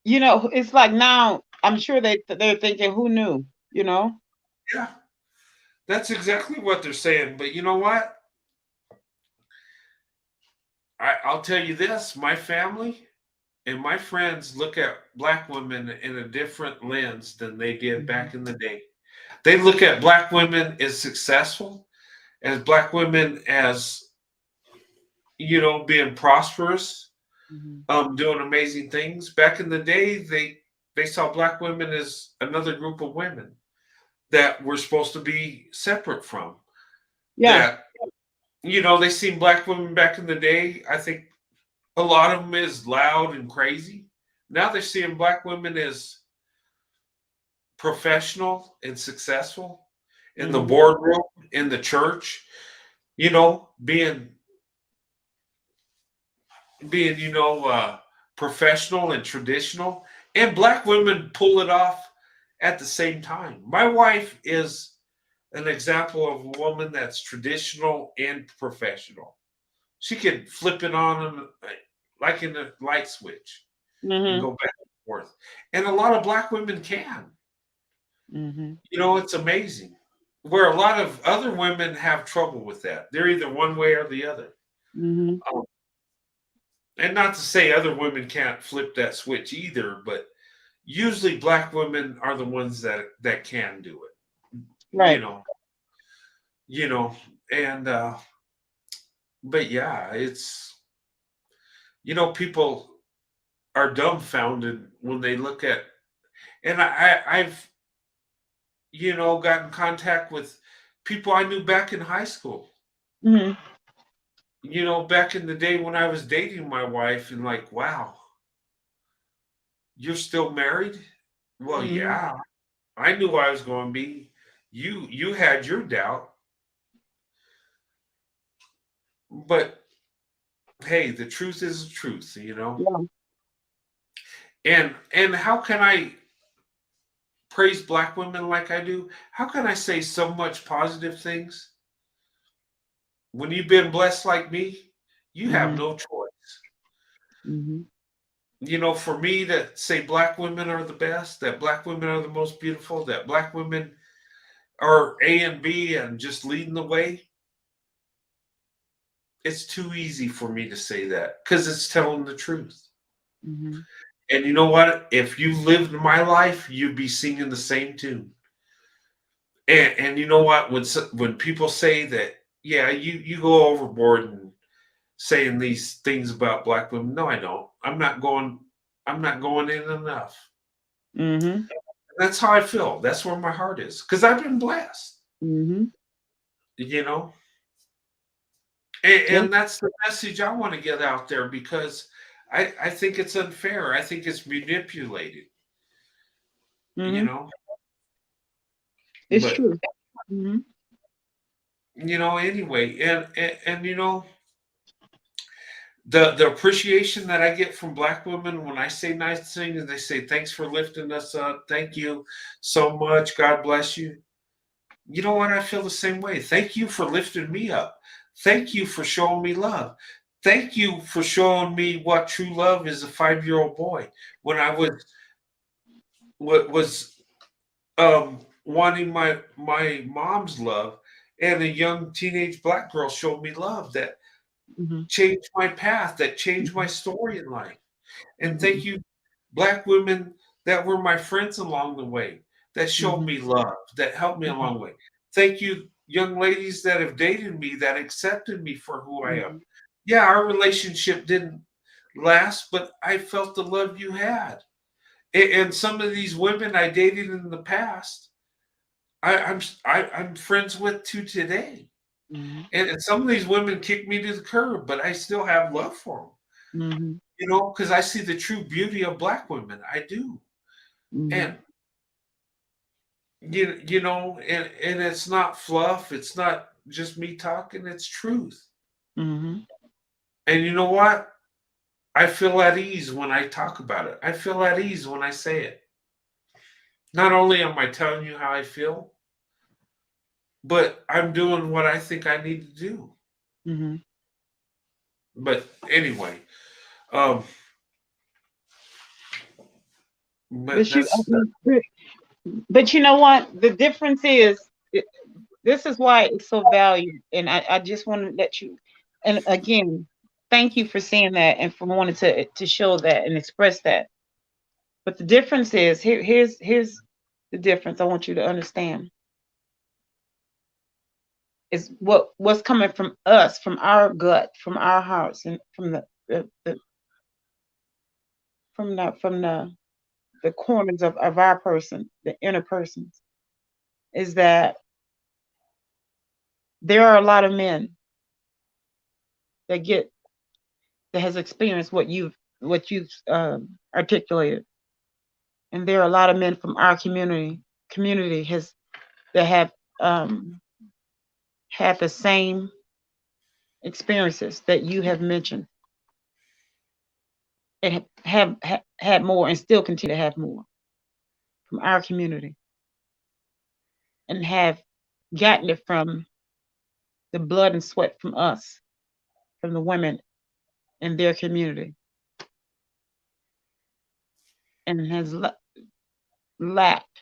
You know, it's like now. I'm sure they're thinking, who knew? You know. Yeah, that's exactly what they're saying. But you know what? I'll tell you this: my family and my friends look at black women in a different lens than they did Mm-hmm, back in the day. They look at black women as successful, as black women as being prosperous, mm-hmm. doing amazing things. Back in the day, they saw black women as another group of women that we're supposed to be separate from. Yeah. That they seen black women back in the day. I think a lot of them is loud and crazy. Now they're seeing black women as professional and successful in the Mm-hmm, boardroom, in the church, being professional and traditional. And black women pull it off at the same time. My wife is an example of a woman that's traditional and professional. She can flip it on and like in a light switch and mm-hmm, go back and forth. And a lot of black women can. mm-hmm, It's amazing. Where a lot of other women have trouble with that. They're either one way or the other. mm-hmm. Um, and not to say other women can't flip that switch either, but usually black women are the ones that can do it. You Right. know, you know, and but yeah, it's people are dumbfounded when they look at, and I've got in contact with people I knew back in high school. Mm-hmm, Back in the day when I was dating my wife, and like, wow, you're still married? Well, mm-hmm. yeah, I knew I was going to be. You had your doubt, but hey, the truth is the truth. Yeah. And how can I praise black women like I do, how can I say so much positive things? When you've been blessed like me, you have Mhm. no choice. Mhm. You know, for me to say black women are the best, that black women are the most beautiful, that black women are A and B and just leading the way, it's too easy for me to say that because it's telling the truth. Mhm. And you know what? If you lived my life, you'd be singing the same tune. And you know what? When people say that, yeah, you go overboard and saying these things about black women. No, I don't. I'm not going. I'm not going in enough. Mhm. That's how I feel. That's where my heart is because I've been blessed. Mhm. You know, and, Yeah. and that's the message I want to get out there because I think it's unfair. I think it's manipulated. You Mhm. know, It's but true. Mhm. anyway, and the appreciation that I get from black women when I say nice things and they say thanks for lifting us up, thank you so much, God bless you. You know what? I feel the same way. Thank you for lifting me up. Thank you for showing me love. Thank you for showing me what true love is. A 5-year-old boy when I was wanting my mom's love, and a young teenage black girl showed me love that Mhm. changed my path, that changed my Mhm. story in life. And thank Mhm. you, black women that were my friends along the way, that showed Mhm. me love, that helped me Mhm. along the way. Thank you, young ladies that have dated me, that accepted me for who I am. Mhm. Yeah, our relationship didn't last, but I felt the love you had. And some of these women I dated in the past, I'm friends with to today. Mhm. And some of these women kicked me to the curb, but I still have love for them. Mhm. Because I see the true beauty of black women. I do. Mhm. And and it's not fluff, it's not just me talking, it's truth. Mhm. And you know what? I feel at ease when I talk about it. I feel at ease when I say it. Not only am I telling you how I feel, but I'm doing what I think I need to do. Mhm. But anyway, um, but But you, I that's mean, but you know what? The difference is, this is why it's so valued, and I just want to let you. And again, thank you for saying that and for wanting to show that and express that. But the difference is here's the difference. I want you to understand is what's coming from us, from our gut, from our hearts, and from the the corners of our person, the inner persons, is that there are a lot of men that get that has experienced what you've articulated, and there are a lot of men from our community has that have um, had the same experiences that you have mentioned, and have had more and still continue to have more from our community, and have gotten it from the blood and sweat from us, from the women in their community, and has lacked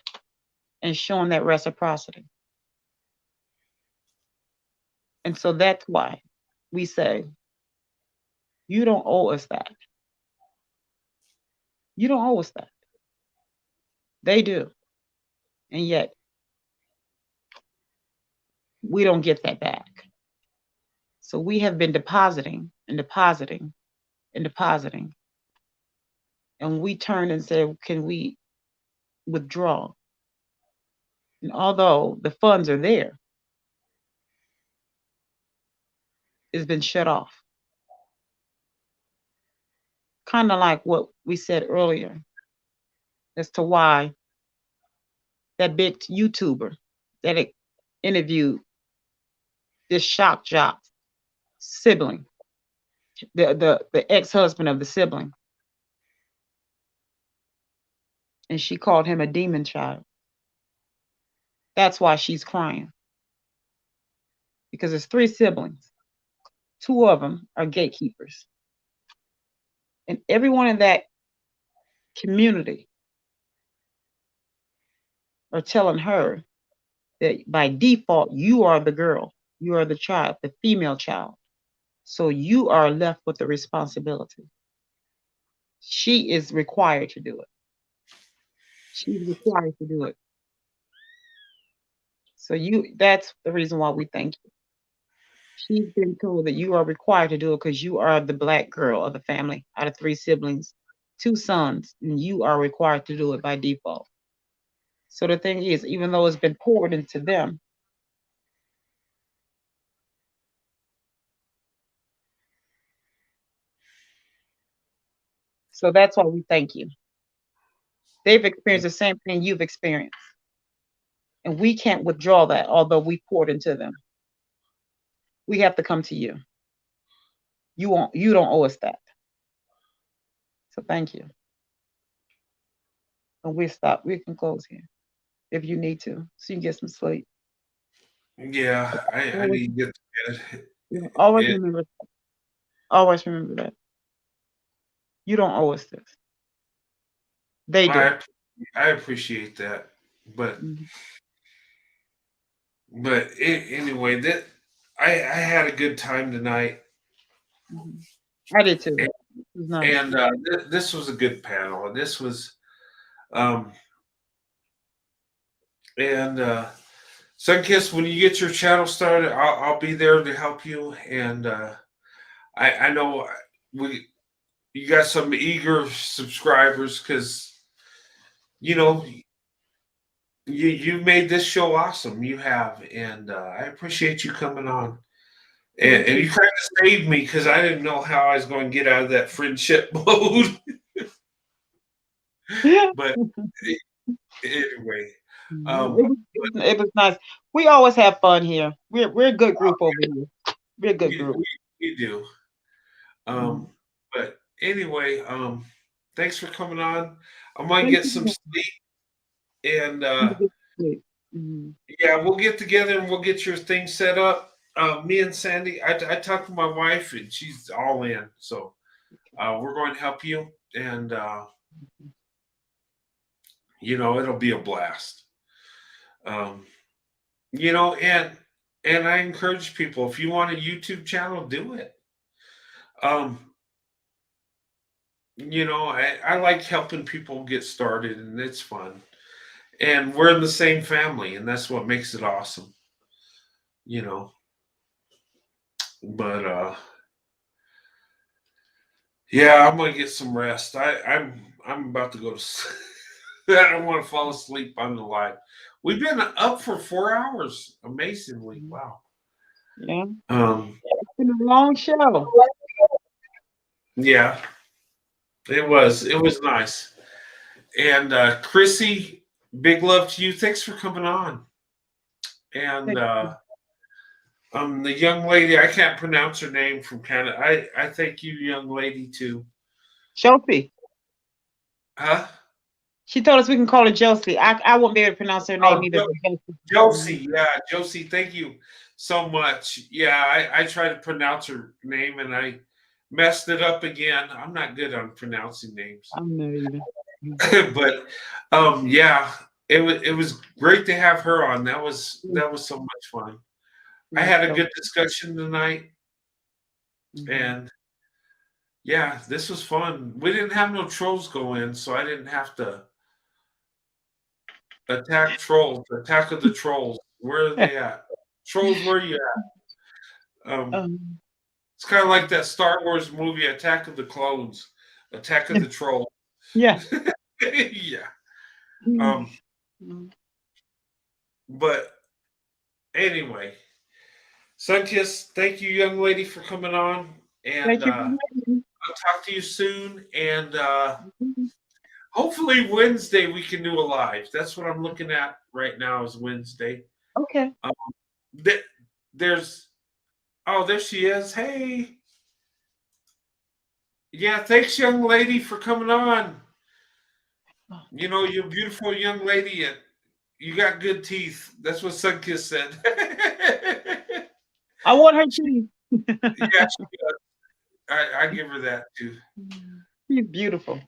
and shown that reciprocity. And so that's why we say, you don't owe us that. You don't owe us that. They do. And yet we don't get that back. So we have been depositing and depositing and depositing. And we turn and say, can we withdraw? And although the funds are there, it's been shut off. Kind of like what we said earlier as to why that big YouTuber that interviewed this shock jock sibling, the ex-husband of the sibling, and she called him a demon child. That's why she's crying. Because there's 3 siblings. 2 of them are gatekeepers. And everyone in that community are telling her that by default, you are the girl, you are the child, the female child. So you are left with the responsibility. She is required to do it. She's required to do it. So that's the reason why we thank you. She's been told that you are required to do it because you are the black girl of the family out of 3 siblings, 2 sons, and you are required to do it by default. So the thing is, even though it's been poured into them, so that's why we thank you. They've experienced the same thing you've experienced. And we can't withdraw that, although we poured into them. We have to come to you. You don't owe us that. So thank you. And we can close here if you need to, so you can get some sleep. Yeah, I need to get to bed. Yeah, always remember that. You don't owe us this. They do. I appreciate that, but anyway, that I had a good time tonight. I did too. And this was a good panel. This was, Sunkiss, when you get your channel started, I'll be there to help you. And I know you got some eager subscribers because you made this show awesome. You have, and I appreciate you coming on. And you kind of saved me because I didn't know how I was going to get out of that friendship mode. But anyway, it was nice. We always have fun here. We're a good group over here. We're a good group. We do. But anyway, thanks for coming on. I might get some sleep, and yeah, we'll get together and we'll get your thing set up. Me and Sandy, I talked to my wife and she's all in. So we're going to help you, and it'll be a blast. And I encourage people, if you want a YouTube channel, do it. I like helping people get started, and it's fun. And we're in the same family, and that's what makes it awesome. But yeah, I'm gonna get some rest. I'm about to go to sleep. I don't want to fall asleep on the live. We've been up for 4 hours, amazingly. Wow. Yeah. It's been a long show. Yeah. It was nice. And Chrissy, big love to you. Thanks for coming on. And the young lady, I can't pronounce her name, from Canada. I thank you, young lady, too. Josie. Huh? She told us we can call her Josie. I won't be able to pronounce her name either. Josie, yeah, Josie, thank you so much. Yeah, I tried to pronounce her name and I messed it up again. I'm not good on pronouncing names. I'm not either. But yeah, it was great to have her on. That was so much fun. I had a good discussion tonight, and yeah, this was fun. We didn't have no trolls go in, so I didn't have to attack trolls. Attack of the trolls. Where are they at? Trolls, where are you at? It's kind of like that Star Wars movie, Attack of the Clones, Attack of the Trolls. Yeah. Yeah. But anyway, Sunkiss, thank you, young lady, for coming on. And I'll talk to you soon. And hopefully Wednesday we can do a live. That's what I'm looking at right now, is Wednesday. Okay. There she is. Hey. Yeah, thanks, young lady, for coming on. You're a beautiful young lady. And You got good teeth. That's what Sunkiss said. I want her teeth. Yeah, I give her that too. She's beautiful.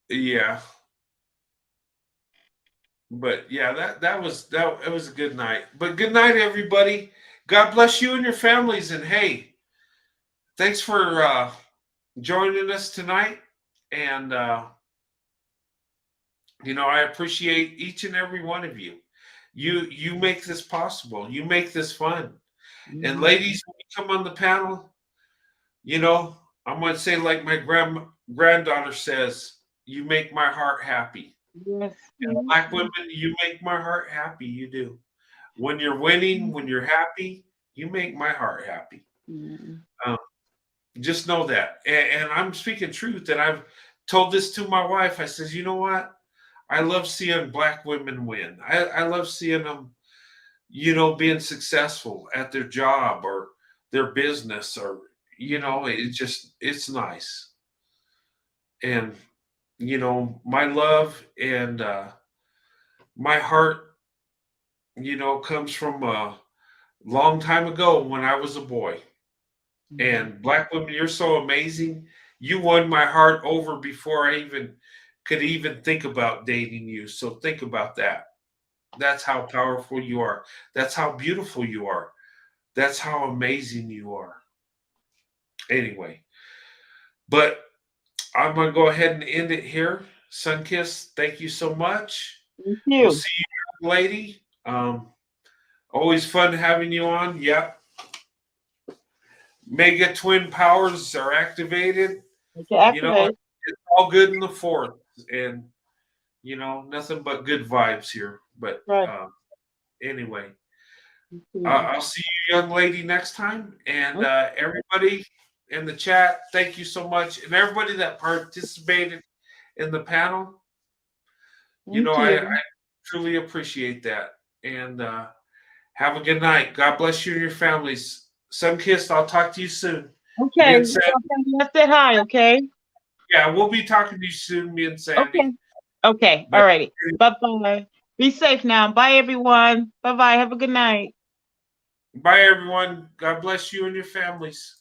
Yeah. But yeah, that was it was a good night. But good night, everybody. God bless you and your families. And hey, thanks for joining us tonight. And I appreciate each and every one of you. You make this possible. You make this fun. And ladies, when you come on the panel, I'm going to say like my granddaughter says, you make my heart happy. Yes. And Black women, you make my heart happy. You do. When you're winning, when you're happy, you make my heart happy. Just know that. And I'm speaking truth. And I've told this to my wife. I says, you know what? I love seeing Black women win. I love seeing them, being successful at their job or their business, or, it's nice. And, my love and my heart, comes from a long time ago when I was a boy. And Black women, you're so amazing. You won my heart over before I could even think about dating you. So think about that. That's how powerful you are. That's how beautiful you are. That's how amazing you are. Anyway, but I'm going to go ahead and end it here. Sunkiss, thank you so much. Thank you. We'll see you, lady. Always fun having you on. Yep. Mega twin powers are activated. Activate. It's all good in the fourth. And, nothing but good vibes here. But anyway, I'll see you, young lady, next time. And everybody in the chat, thank you so much. And everybody that participated in the panel, I truly appreciate that. And have a good night. God bless you and your families. Sunkiss, I'll talk to you soon. Okay. Let's say hi, okay? Yeah, we'll be talking to you soon, me and Sandy. Okay. All righty. Bye-bye. Be safe now. Bye, everyone. Bye-bye. Have a good night. Bye, everyone. God bless you and your families.